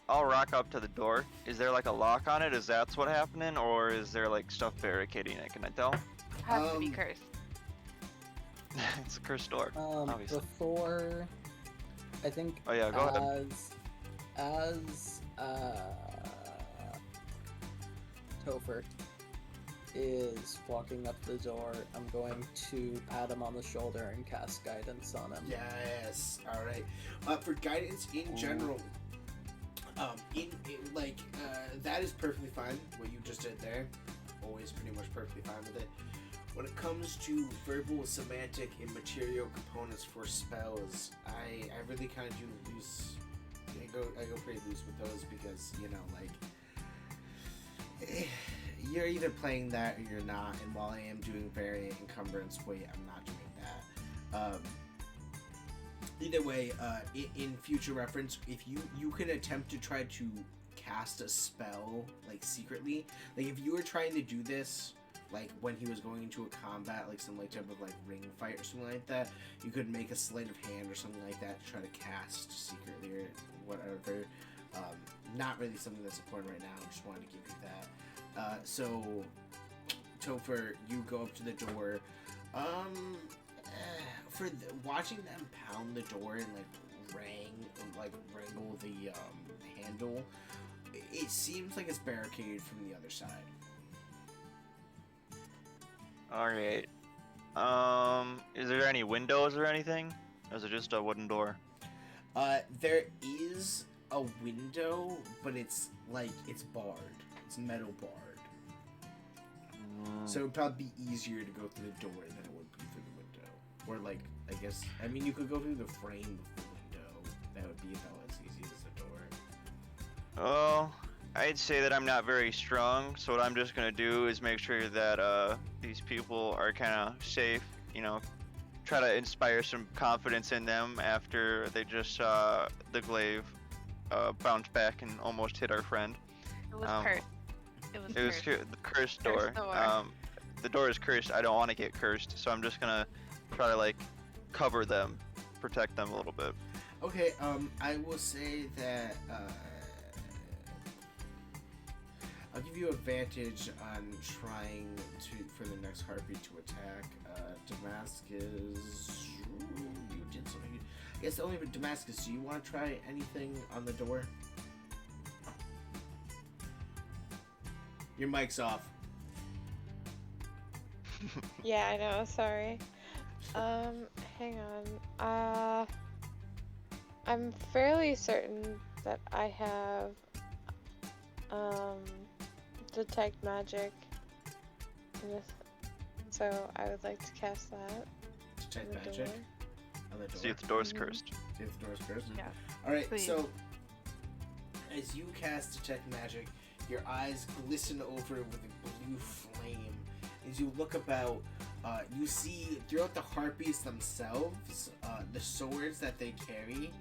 I'll rock up to the door. Is there like a lock on it? Is that what's happening, or is there like stuff barricading it? Can I tell? Has to be Um, cursed. It's a cursed door. Obviously. Before, I think. Oh yeah, go ahead. As Topher is walking up the door, I'm going to pat him on the shoulder and cast guidance on him. Yes. All right. For guidance in general, that is perfectly fine. What you just did there, always pretty much perfectly fine with it. When it comes to verbal, semantic, and material components for spells, I really kind of do loose. I go pretty loose with those because you're either playing that or you're not. And while I am doing variant encumbrance, wait, I'm not doing that. Either way, in future reference, if you can attempt to try to cast a spell like secretly, like if you were trying to do this like when he was going into a combat, like some like type of like ring fight or something like that, you could make a sleight of hand or something like that to try to cast secretly or whatever. Not really something that's important right now. I just wanted to give you that. So Topher, you go up to the door. For watching them pound the door and wrangle the handle, it seems like it's barricaded from the other side. Alright. Is there any windows or anything? Or is it just a wooden door? There is a window, but it's barred. It's metal barred. So it would probably be easier to go through the door than it would be through the window. Or like, I guess, I mean, you could go through the frame of the window. That would be about as easy as the door. Oh, I'd say that I'm not very strong, so what I'm just gonna do is make sure that these people are kind of safe, you know, try to inspire some confidence in them after they just saw the glaive bounce back and almost hit our friend. It was cursed. It was the cursed door. The door is cursed. I don't want to get cursed, so I'm just gonna try to like cover them, protect them a little bit. Okay, I will say that I'll give you advantage on trying for the next heartbeat to attack. Damascus, you did something. I guess only with Damascus. Do you want to try anything on the door? Your mic's off. Yeah, I know, sorry. Hang on. I'm fairly certain that I have, detect magic in this, so I would like to cast that. Detect on the magic door. on the door. See if the door's Mhm. cursed. See if the door's cursed? Yeah. Alright, Please. so as you cast Detect Magic, your eyes glisten over with a blue flame. As you look about, you see throughout the harpies themselves, the swords that they carry,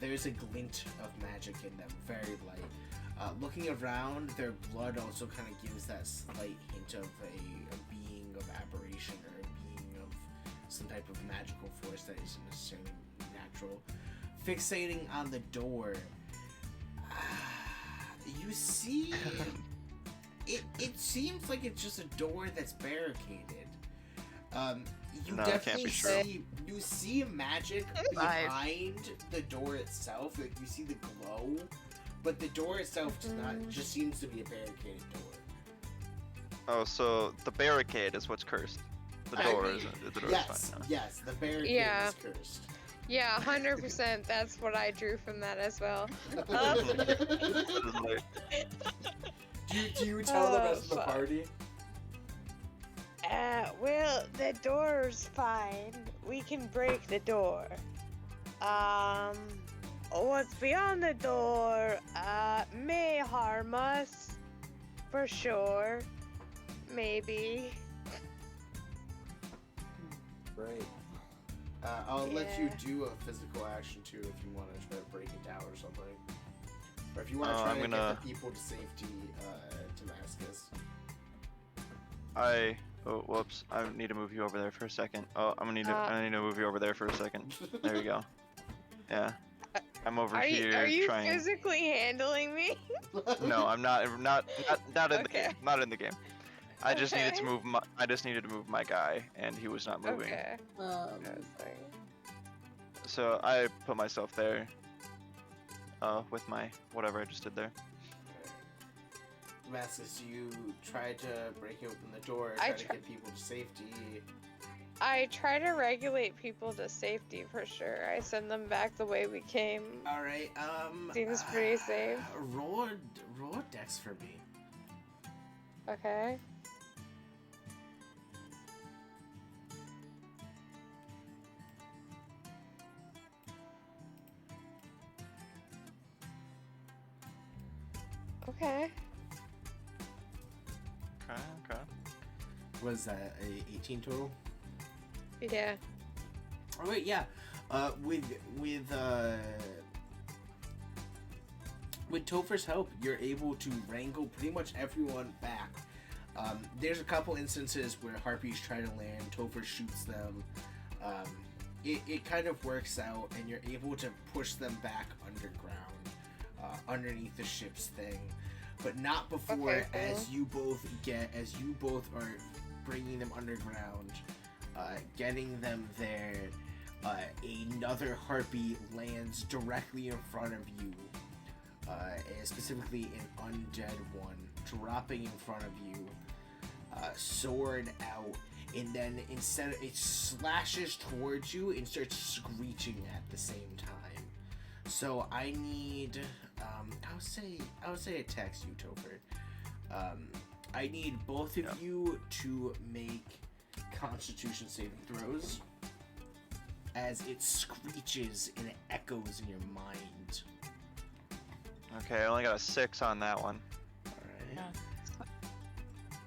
there's a glint of magic in them, very light. Looking around, their blood also kind of gives that slight hint of a being of aberration or a being of some type of magical force that isn't necessarily natural. Fixating on the door, you see it seems like it's just a door that's barricaded. You No, it can't definitely be true. see magic behind the door itself. Like you see the glow, but the door itself does not. Just seems to be a barricaded door. Oh, so the barricade is what's cursed. The door isn't. The door is fine. Yes, the barricade Yeah. is cursed. Yeah, 100%. That's what I drew from that as well. Do you tell the rest of the fuck. party? Well, the door's fine. We can break the door. What's beyond the door, may harm us. For sure. Maybe. Right. I'll let you Yeah. do a physical action too if you want to try to break it down or something. Or if you want to Oh, try I'm to gonna- get the people to safety, Damascus. Oh, whoops. I need to move you over there for a second. Oh, I need to move you over there for a second. There we go. Yeah. I'm over Are here you trying. physically handling me? No, I'm not in the Okay. game. Not in the game. I just needed to Okay. move my. I just needed to move my guy, and he was not moving. Okay. Um, So I put myself there. With my whatever I just did there. Damascus, you tried to break open the door, I try to get people to safety. I try to regulate people to safety for sure. I send them back the way we came. Alright, Seems pretty safe. Roll a dex for me. Okay. Okay. Okay. Was that a 18 total? Yeah. Oh wait, yeah. With Topher's help, you're able to wrangle pretty much everyone back. There's a couple instances where harpies try to land, Topher shoots them. It kind of works out, and you're able to push them back underground, underneath the ship's thing, but not before Okay, cool. as you both are bringing them underground, getting them there. Another harpy lands directly in front of you, specifically an undead one, dropping in front of you, sword out, and then instead it slashes towards you and starts screeching at the same time. So I need, I would say it attacks you, Topher. I need both of you to make Constitution saving throws, as it screeches and it echoes in your mind. Okay, I only got a 6 on that one. Alright.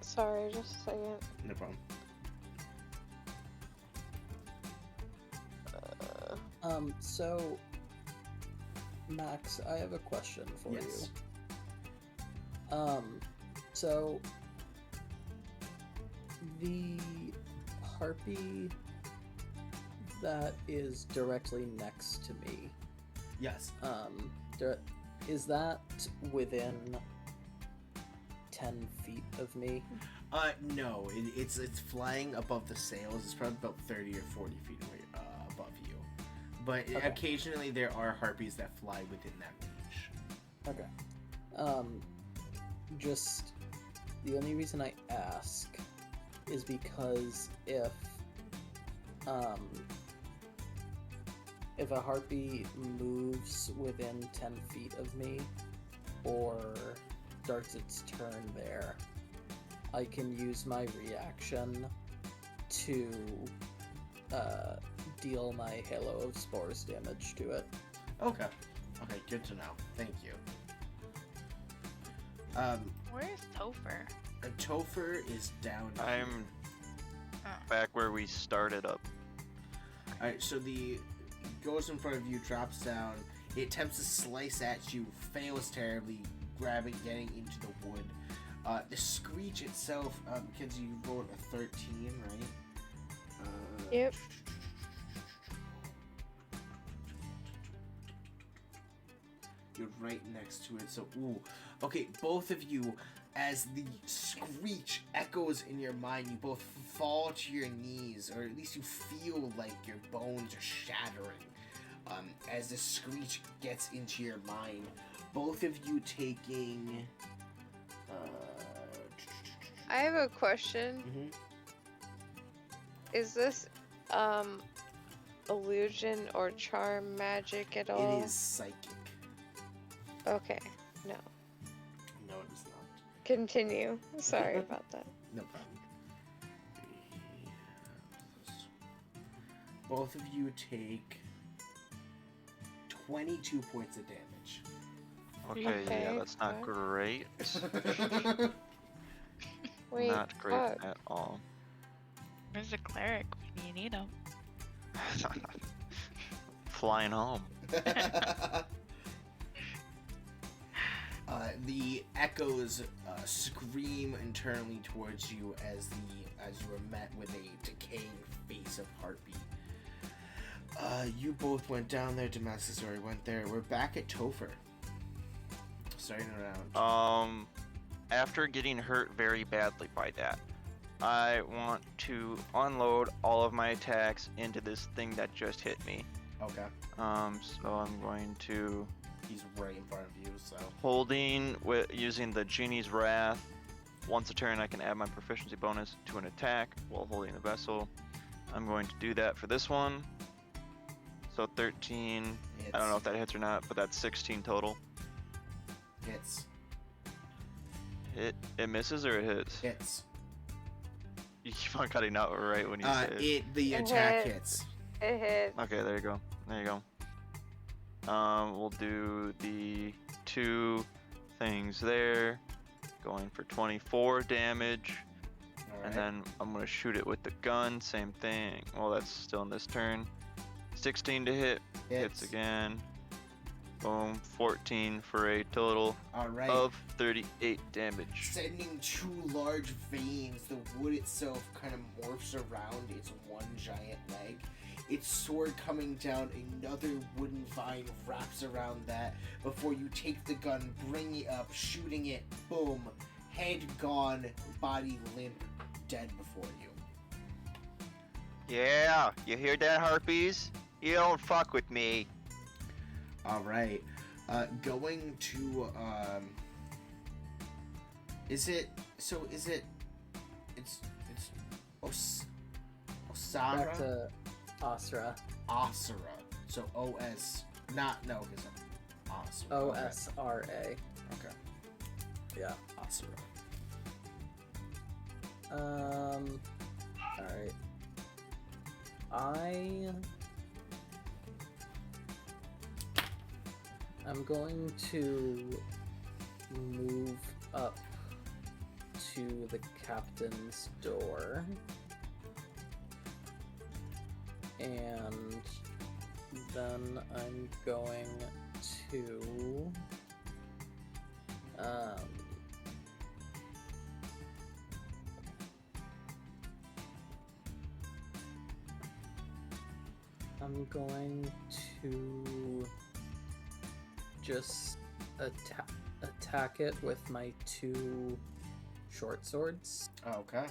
Sorry, just a second. No problem. So, Max, I have a question for Yes. you. So, the harpy that is directly next to me, Yes. is that within 10 feet of me? No. It's flying above the sails. It's probably about 30 or 40 feet away, above you. But Okay. occasionally there are harpies that fly within that range. Okay. Just the only reason I ask is because if a harpy moves within 10 feet of me or starts its turn there, I can use my reaction to deal my Halo of Spores damage to it. Okay. Okay, good to know. Thank you. Where's Topher? Topher is down here. I'm back where we started up. Alright, so the goes in front of you, drops down. It attempts to slice at you, fails terribly, getting into the wood. The screech itself, Kinsey, you rolled a 13, right? Yep. You're right next to it, so ooh. Okay, both of you, as the screech echoes in your mind, you both fall to your knees, or at least you feel like your bones are shattering. As the screech gets into your mind, both of you taking. I have a question. Mhm. Is this illusion or charm magic at all? It is psychic. Okay. No. No, it is not. Continue. Sorry about that. No problem. Both of you take 22 points of damage. Okay, yeah, Okay, that's not good. great. Wait. Not great fuck. at all. Where's the cleric when you need him? Flying home. The echoes scream internally towards you as you are met with a decaying face of Harpy. You both went down there. Damascus already went there. We're back at Topher. Starting around. After getting hurt very badly by that, I want to unload all of my attacks into this thing that just hit me. Okay. So I'm going to He's right in front of you, so. using the Genie's Wrath. Once a turn, I can add my proficiency bonus to an attack while holding the vessel. I'm going to do that for this one. So 13. Hits. I don't know if that hits or not, but that's 16 total. Hits. It misses or it hits? Hits. You keep on cutting out right when you say it. The It attack hits. hits. It hit. Okay, there you go. There you go. We'll do the 2 things there. Going for 24 damage. All right. And then I'm going to shoot it with the gun. Same thing. Well, that's still in this turn. 16 to hit. Hits again. Boom. 14 for a total All right. of 38 damage. Sending two large veins, the wood itself kind of morphs around its one giant leg. Its sword coming down, another wooden vine wraps around that before you take the gun, bring it up, shooting it, boom, head gone, body limp, dead before you. Yeah, you hear that, Harpies? You don't fuck with me. All right, going to it's Osara? Back to Osra. Osara. So O-S, not, no, because Osara. O-S-R-A. Okay. Yeah. Osara. Alright. I'm going to move up to the captain's door. And then I'm going to I'm going to just attack it with my two short swords. Okay.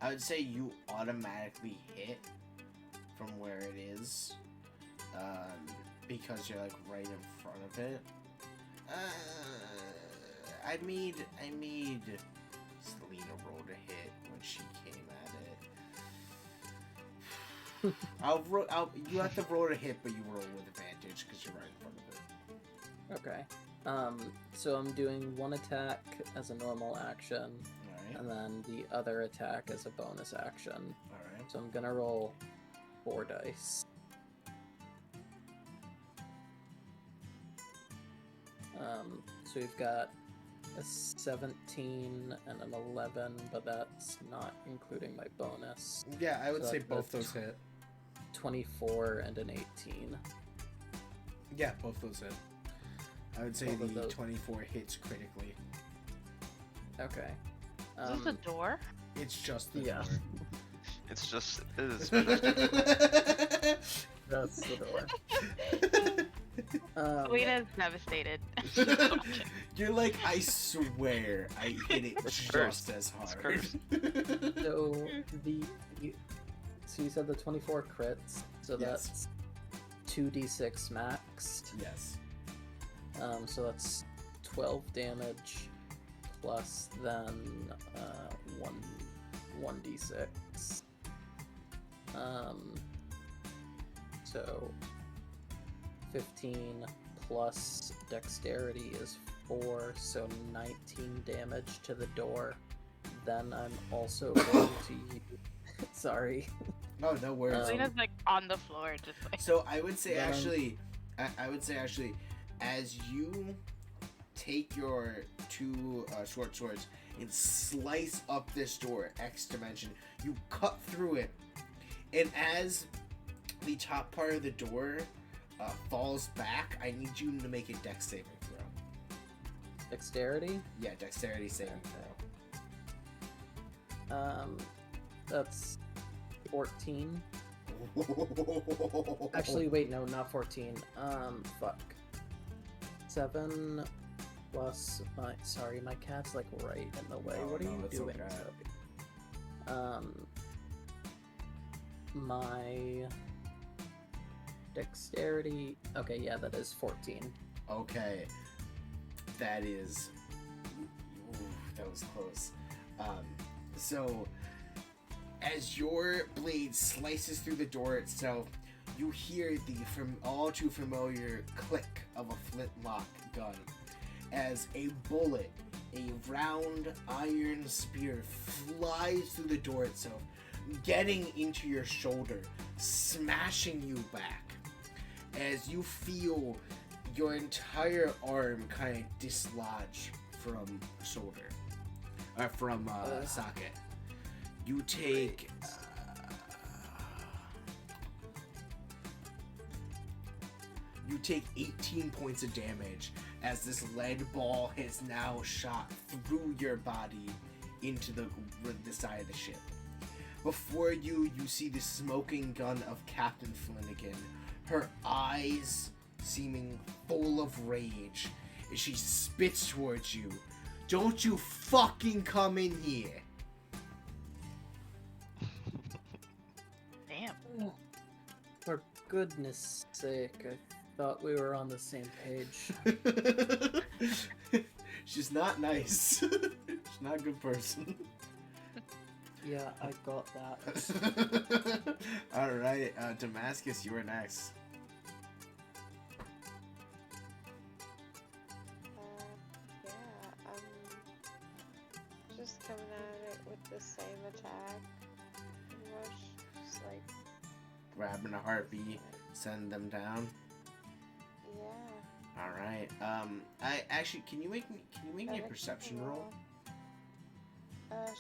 I would say you automatically hit from where it is, because you're like right in front of it. I made Selena roll to hit when she came at it. You have to roll to hit, but you roll with advantage because you're right in front of it. Okay. So I'm doing one attack as a normal action, Alright. and then the other attack as a bonus action. Alright. So I'm gonna roll 4 dice. So we've got a 17 and an 11, but that's not including my bonus. Yeah, I would So say that's both those hit. 24 and an 18. Yeah, both those hit. I would say Both of the those. 24 hits critically. Okay. Is this a door? It's just the Yeah. It's just. It's That's the door. Selena's devastated. You're like, I swear I hit it It's just cursed. as hard. cursed. So so you said the 24 crits, so Yes. that's 2d6 maxed. Yes. So that's 12 damage plus then 1d6. So 15 plus dexterity is 4, so 19 damage to the door. Then I'm also going to use... Sorry. Oh, no worries. Selena's like on the floor, just like. So I would say Then- I would say actually, as you take your two short swords and slice up this door, X dimension, you cut through it, and as the top part of the door falls back, I need you to make a dex saving throw. Dexterity? Yeah, dexterity saving That's 14. throw. Actually, wait, no, not 14. Fuck. 7 plus my... Sorry, my cat's, like, right in the way. Oh, What are no, you it's doing, okay. Toby? My... Dexterity... Okay, yeah, that is 14. Okay, that is. Ooh, that was close. So, as your blade slices through the door itself, you hear the all too familiar click of a flintlock gun as a bullet, a round iron spear, flies through the door itself, getting into your shoulder, smashing you back. As you feel your entire arm kind of dislodge from shoulder, from socket. You take. You take 18 points of damage as this lead ball has now shot through your body into the side of the ship. Before you see the smoking gun of Captain Flanagan, her eyes seeming full of rage as she spits towards you. Don't you fucking come in here! Damn. For goodness sake, I thought we were on the same page. She's not nice. She's not a good person. Yeah, I got that. Alright, Damascus, you are next. Yeah, I'm just coming at it with the same attack. Pretty much, just like, Grabbing a heartbeat, send them down. yeah. Alright, I actually, can you make me a perception roll?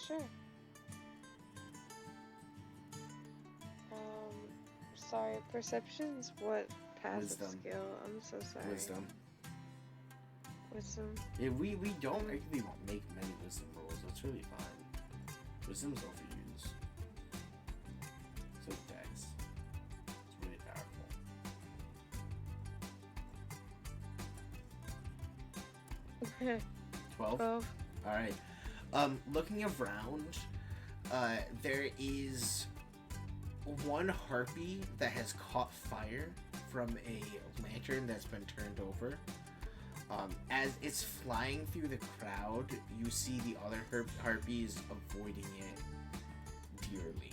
Sure. Sorry, perception's what passive Wisdom. skill? I'm so sorry. Wisdom. Wisdom. Yeah, we don't actually make many wisdom rolls. That's really fine. Wisdom's overused. So dex. It's really powerful. 12? 12. Alright. Looking around, there is one harpy that has caught fire from a lantern that's been turned over. As it's flying through the crowd, you see the other harpies avoiding it dearly.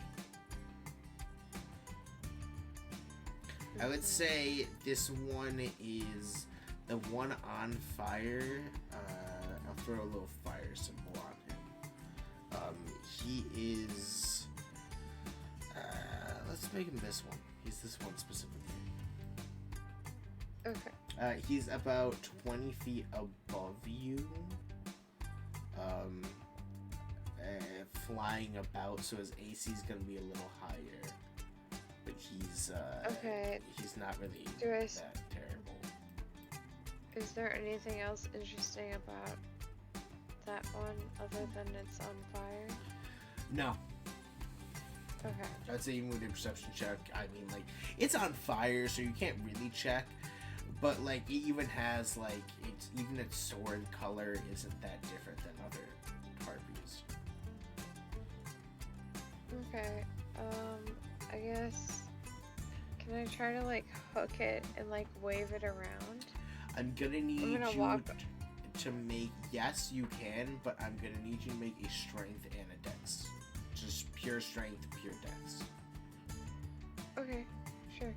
I would say this one is the one on fire. I'll throw a little fire symbol on him. He is... let's make him this one. He's this one specifically. Okay. He's about 20 feet above you. Flying about, so his AC is going to be a little higher. But he's, Okay. he's not really Do I that terrible. Is there anything else interesting about that one other than it's on fire? No. Okay. I'd say even with your perception check, I mean, like, it's on fire, so you can't really check. But, like, it even has, like, even its sword color isn't that different than other harpies. Okay. I guess. Can I try to like hook it and like wave it around? I'm gonna need gonna you walk- to make, yes, you can, but I'm gonna need you to make a strength and a dex. Just pure strength, pure dex. Okay. Sure.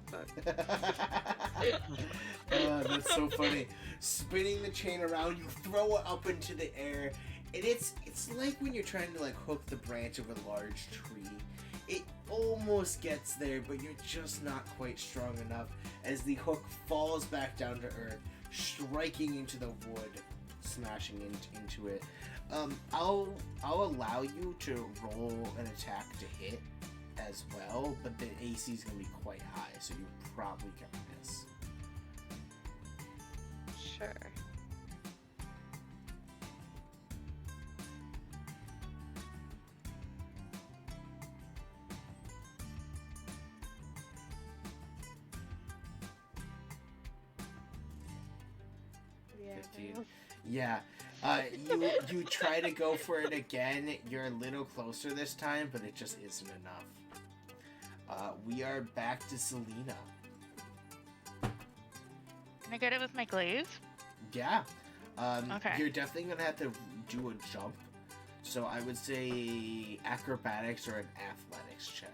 Fuck. Oh, that's so funny. Spinning the chain around, you throw it up into the air, and it's like when you're trying to like hook the branch of a large tree. It almost gets there, but you're just not quite strong enough as the hook falls back down to earth, striking into the wood, smashing into it. I'll allow you to roll an attack to hit as well, but the AC is gonna be quite high, so you probably gonna miss. Sure. Yeah. 15. Yeah. You try to go for it again. You're a little closer this time, but it just isn't enough. We are back to Selena. Can I get it with my glaive? Yeah. Okay. You're definitely gonna have to do a jump. So I would say acrobatics or an athletics check.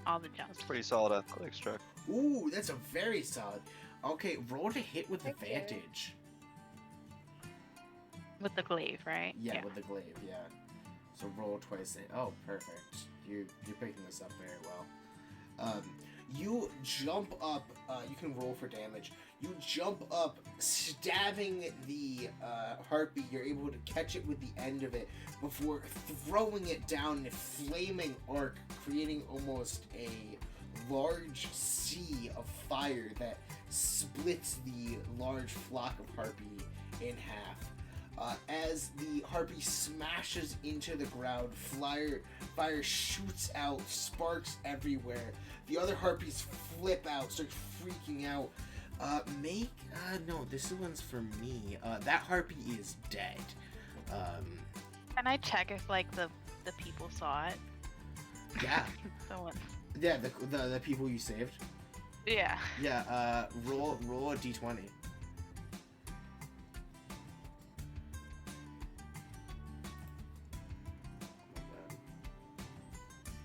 all the jumps. Pretty solid athletics check. Ooh, that's a very solid. Okay, roll to hit with Thank you. advantage. With the glaive, right? Yeah, with the glaive, yeah. So roll twice. Oh, perfect. You're picking this up very well. You jump up. You can roll for damage. You jump up, stabbing the harpy. You're able to catch it with the end of it before throwing it down in a flaming arc, creating almost a large sea of fire that splits the large flock of harpy in half. As the harpy smashes into the ground, fire shoots out, sparks everywhere. The other harpies flip out, start freaking out. No, this one's for me. That harpy is dead. Can I check if like the people saw it? Yeah, The ones. yeah, the people you saved. Yeah. Yeah, roll a d20.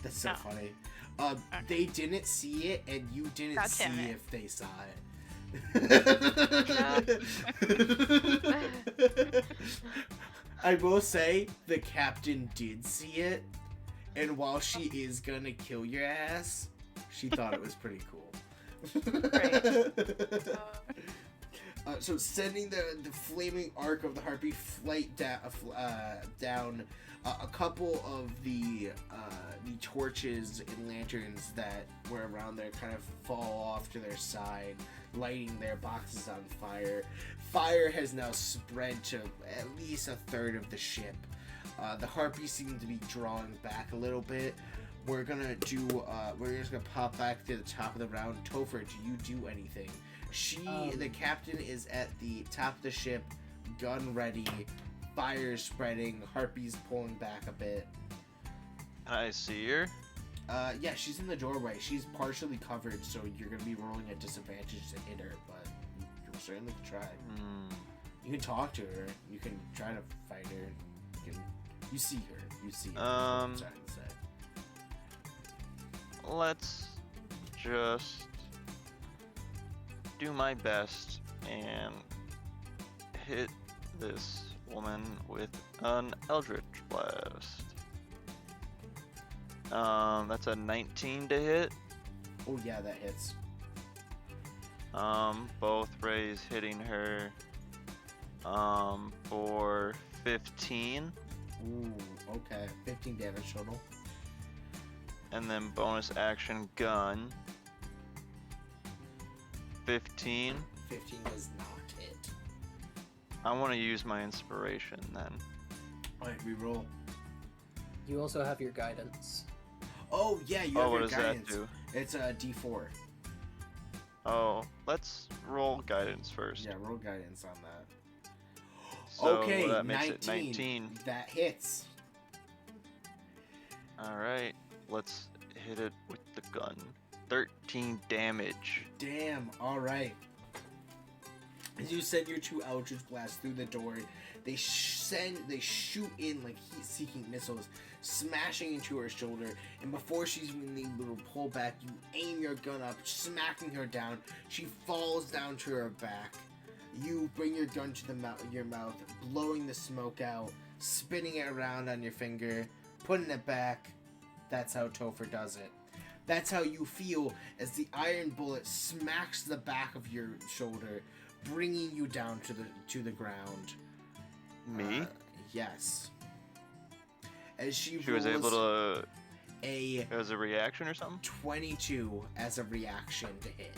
That's so No. funny. Okay. They didn't see it, and you didn't God see damn it. if they saw it. I will say the captain did see it, and while she is gonna kill your ass, she thought it was pretty cool. Right. So sending the flaming arc of the harpy flight down, a couple of the torches and lanterns that were around there kind of fall off to their side, lighting their boxes on fire. Fire has now spread to at least a third of the ship. The harpies seem to be drawing back a little bit. We're gonna do. We're just gonna pop back to the top of the round. Topher, do you do anything? The captain is at the top of the ship, gun ready, fire spreading, harpies pulling back a bit. Can I see her? Yeah, she's in the doorway. She's partially covered, so you're gonna be rolling at disadvantage to hit her, but you can certainly try. You can talk to her. You can try to fight her. You see her. You see her. I'm trying to say. Let's just do my best and hit this woman with an Eldritch Blast. That's a 19 to hit. Oh yeah, that hits. Both rays hitting her for 15. Ooh, okay. 15 damage total. And then bonus action gun. 15. 15 does not hit. I want to use my inspiration then. Alright, reroll. You also have your guidance. Oh yeah, you Oh, have what your does guidance. that do? It's a D4. Oh, let's roll guidance first. Yeah, roll guidance on that. So Okay, that makes 19. it 19. That hits. Alright, let's hit it with the gun. 13 damage. Damn, alright. As you send your two Eldritch Blasts through the door, they shoot in like heat-seeking missiles, smashing into her shoulder, and before she's even able to pull back, you aim your gun up, smacking her down. She falls down to her back. You bring your gun to your mouth, blowing the smoke out, spinning it around on your finger, putting it back. That's how Topher does it. That's how you feel as the iron bullet smacks the back of your shoulder, bringing you down to the ground. Me? Yes. As she was able to... a As a reaction or something? 22 as a reaction to hit.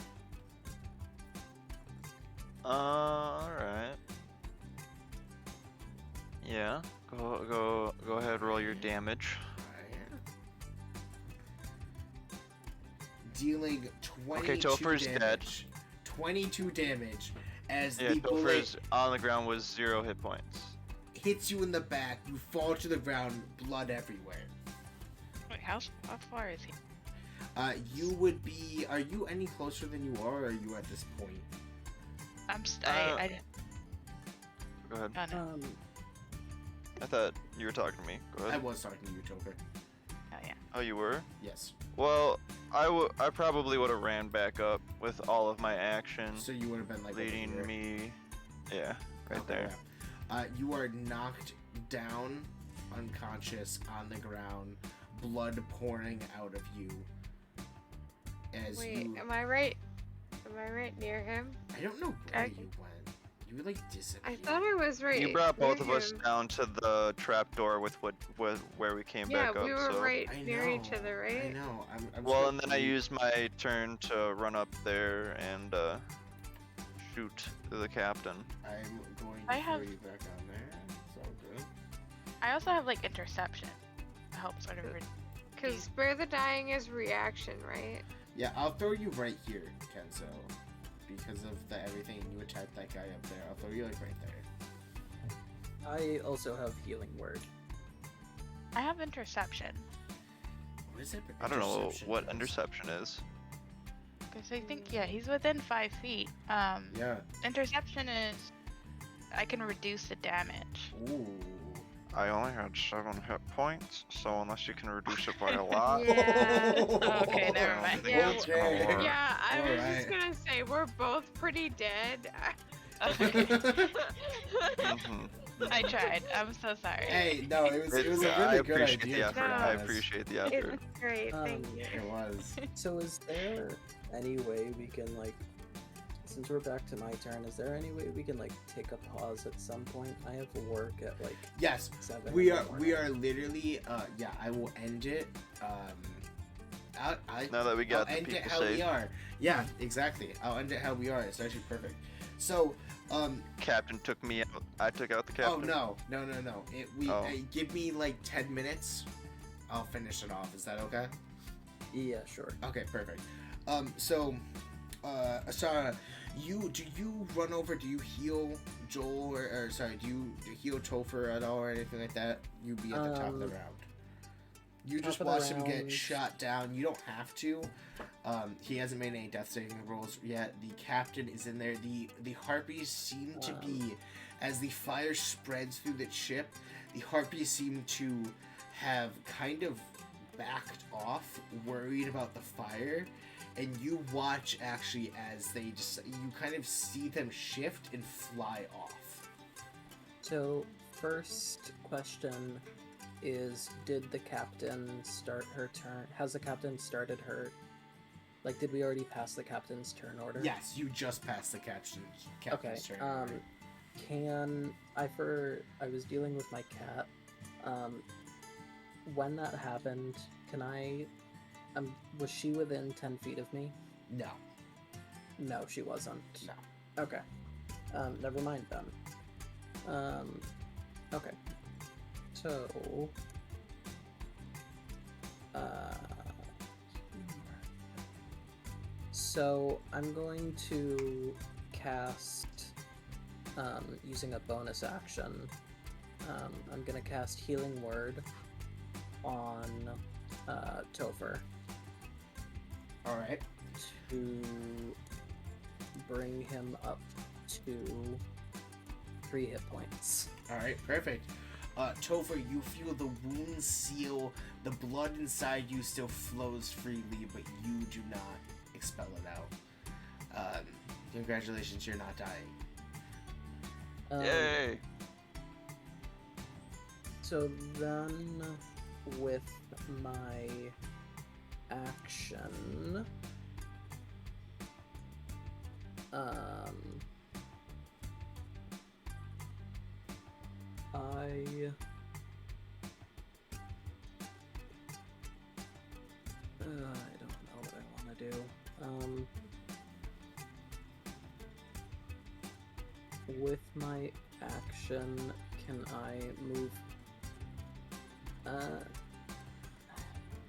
Alright. Yeah. Go ahead, roll your damage. Dealing 22 Okay, Topher's damage. dead. 22 damage as Yeah, the bullet Topher's on the ground with 0 hit points. hits you in the back. You fall to the ground, blood everywhere. Wait, how far is he? You would be. Are you any closer than you are, or are you at this point? I didn't. Go ahead. Oh, no. I thought you were talking to me. Go I ahead. was talking to you, Topher. Oh, yeah. Oh, you were? Yes. Well, I probably would have ran back up with all of my action, So you would have been like over leading here. me. Yeah, right Okay, there. yeah. You are knocked down, unconscious on the ground, blood pouring out of you. As Wait, you, am I right? Am I right near him? I don't know where I- you went. You like I disappeared. thought I was right. You brought both near of us him. down to the trapdoor with where we came Yeah, back up. we were so. right I near each know, other, I right? know. I'm Well, just and then I gonna- used my turn to run up there and shoot the captain. I'm going to I have- throw you back on there. It's all good. I also have like interception to help sort of. Because spare the dying is reaction, right? Yeah, I'll throw you right here, Kenzo. Because of the everything you attacked that guy up there. I'll throw you like right there. I also have healing word. I have interception What is it? I don't know Interception what does? interception is. because I think he's within 5 feet. Yeah. Interception is I can reduce the damage. Ooh. I only had 7 hit points, so unless you can reduce it by a lot. Yeah. Oh, okay, never I don't mind. think Yeah, it's gonna okay. work. Yeah, I was just Alright. gonna say we're both pretty dead. Okay. Mhm. I tried. I'm so sorry. Hey, no, it was a I really good appreciate idea. the to effort. be I honest. appreciate the effort. It's great, thank you. It was. So is there any way we can like, since we're back to my turn, is there any way we can like take a pause at some point? I have work at like Yes, 7. we in the are morning. literally yeah, I will end it. I Now that we got I'll the end it people how safe, we are. Yeah, exactly. I'll end it how we are. It's actually perfect. So, Captain took me out. I took out the oh captain. no. Oh. Give me like 10 minutes. I'll finish it off. Is that okay? Yeah, sure. Okay, perfect. So, Asara, do you run over? Do you heal Joel or sorry? Do you heal Topher at all or anything like that? You be at the top of the round. You just top of the watch him get round. shot down. You don't have to. He hasn't made any death saving rolls yet. The captain is in there. The harpies seem to be, as the fire spreads through the ship, the harpies seem to have kind of backed off, worried about the fire, and you watch actually as they just you kind of see them shift and fly off. So first question is, did the captain start her turn? Has the captain started her? Like, did we already pass the captain's turn order? Yes, you just passed the captain's Okay. turn. Can I was dealing with my cat. When that happened, can I? Was she within 10 feet of me? No. No, she wasn't. No. Okay. Never mind then. Okay. So, so I'm going to cast, using a bonus action. I'm gonna cast Healing Word on Topher All right. to bring him up to 3 hit points. All right. Perfect. Topher, you feel the wound seal. The blood inside you still flows freely, but you do not expel it out. Congratulations, you're not dying. Yay! So then, with my action, I don't know what I want to do. With my action, can I move?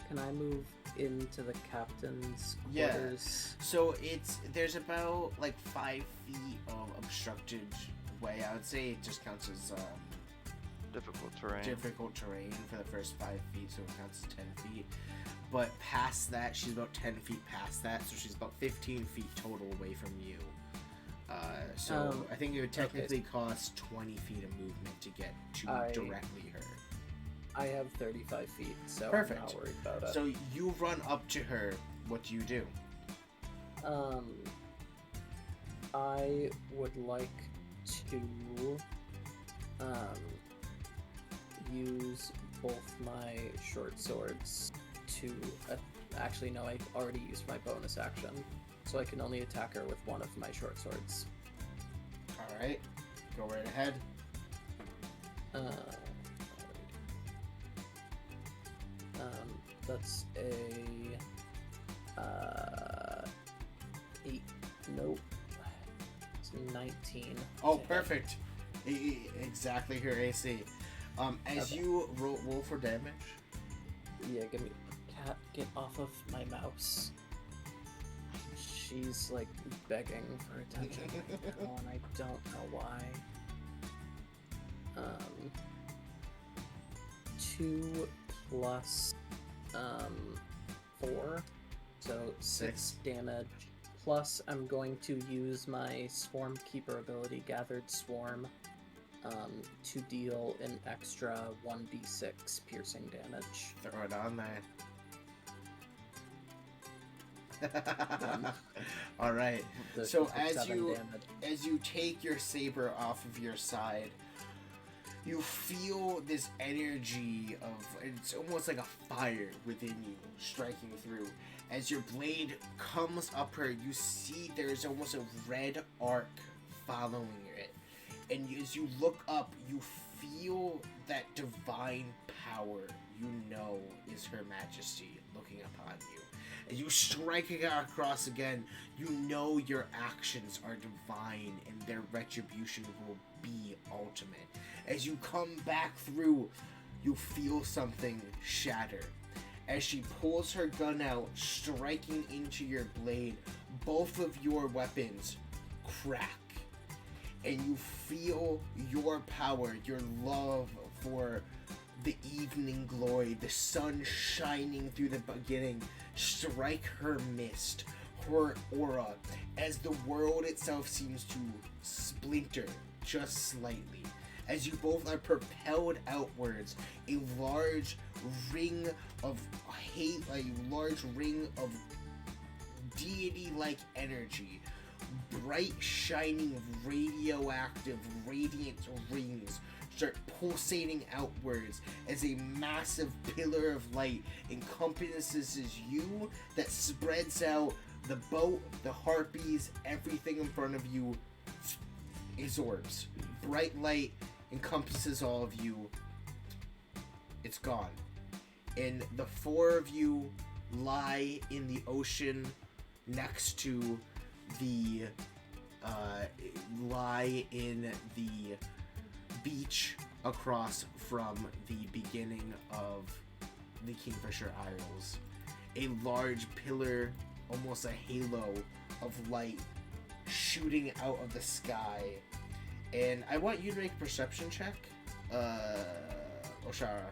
Can I move into the captain's Yeah. quarters? So there's about like 5 feet of obstructed way. I would say it just counts as Difficult terrain. difficult terrain for the first 5 feet, so it counts as 10 feet. But past that, she's about 10 feet past that, so she's about 15 feet total away from you. So I think it would technically cost 20 feet of movement to get to I- directly her. I have 35 feet, so Perfect. I'm not worried about it. So you run up to her. What do you do? I would like to use both my short swords to actually no, I already used my bonus action, so I can only attack her with one of my short swords. All right, go right ahead. That's a 8. Nope. It's 19. Oh, to hit. perfect. Exactly her AC. As Okay. you roll for damage. Yeah, give me cat. Get off of my mouse. She's like begging for attention right now, and I don't know why. 2 plus 4, so 6 damage. Plus, I'm going to use my Swarm Keeper ability, Gathered Swarm, to deal an extra 1d6 piercing damage. Throw it on there. All right. So For as 7 you damage. take your saber off of your side, you feel this energy of, it's almost like a fire within you striking through. As your blade comes up her, you see there's almost a red arc following it. And as you look up, you feel that divine power you know is Her Majesty looking upon you. As you strike it across again, you know your actions are divine and their retribution will be ultimate. As you come back through, you feel something shatter. As she pulls her gun out, striking into your blade, both of your weapons crack. And you feel your power, your love for the evening glory, the sun shining through the beginning, strike her mist, her aura, as the world itself seems to splinter just slightly. As you both are propelled outwards, a large ring of hate, a large ring of deity-like energy, bright, shining, radioactive, radiant rings start pulsating outwards as a massive pillar of light encompasses you that spreads out the boat, the harpies, everything in front of you absorbs. Bright light encompasses all of you. It's gone. And the 4 of you lie in the ocean next to the beach across from the beginning of the Kingfisher Isles. A large pillar, almost a halo of light shooting out of the sky. And I want you to make a perception check, Oshara.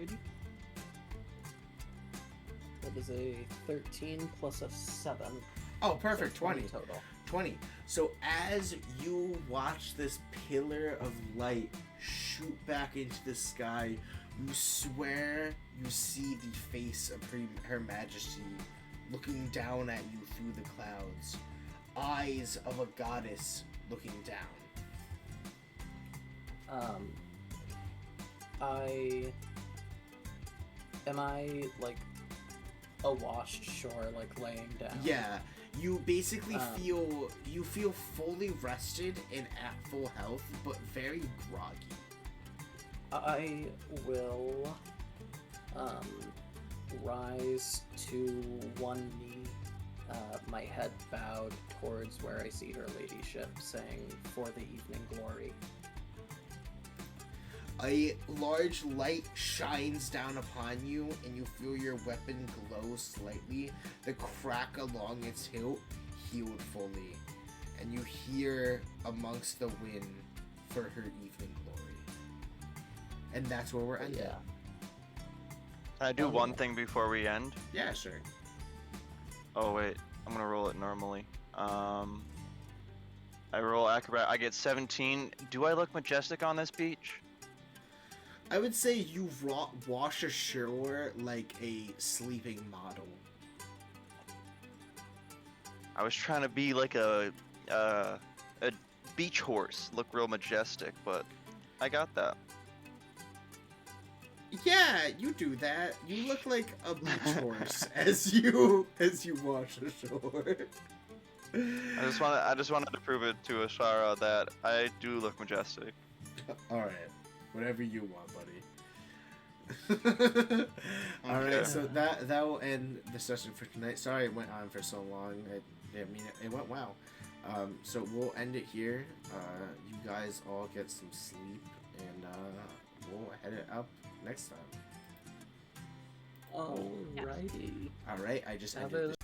Alrighty. That is a 13 plus a 7. Oh, perfect, so 20. total. 20. So as you watch this pillar of light shoot back into the sky, you swear you see the face of Her Majesty looking down at you through the clouds. Eyes of a goddess looking down. Am I like awash shore, like laying down? Yeah, you basically feel fully rested and at full health, but very groggy. I will rise to one knee, my head bowed towards where I see her ladyship, saying, "For the evening glory." A large light shines down upon you, and you feel your weapon glow slightly. The crack along its hilt healed fully, and you hear amongst the wind for her evening glory. And that's where we're ending. Yeah. Can I do one thing before we end? Yeah, sure. Oh wait, I'm gonna roll it normally. I roll acrobat. I get 17. Do I look majestic on this beach? I would say you wash ashore like a sleeping model. I was trying to be like a beach horse, look real majestic, but I got that. Yeah, you do that. You look like a beach horse as you wash ashore. I just wanted to prove it to Ashara that I do look majestic. All right, whatever you want, buddy. All right, Okay. so that will end the session for tonight. Sorry it went on for so long. I mean, it went well. So we'll end it here. You guys all get some sleep, and we'll head it up next time. Alrighty. All right, I just Have ended a the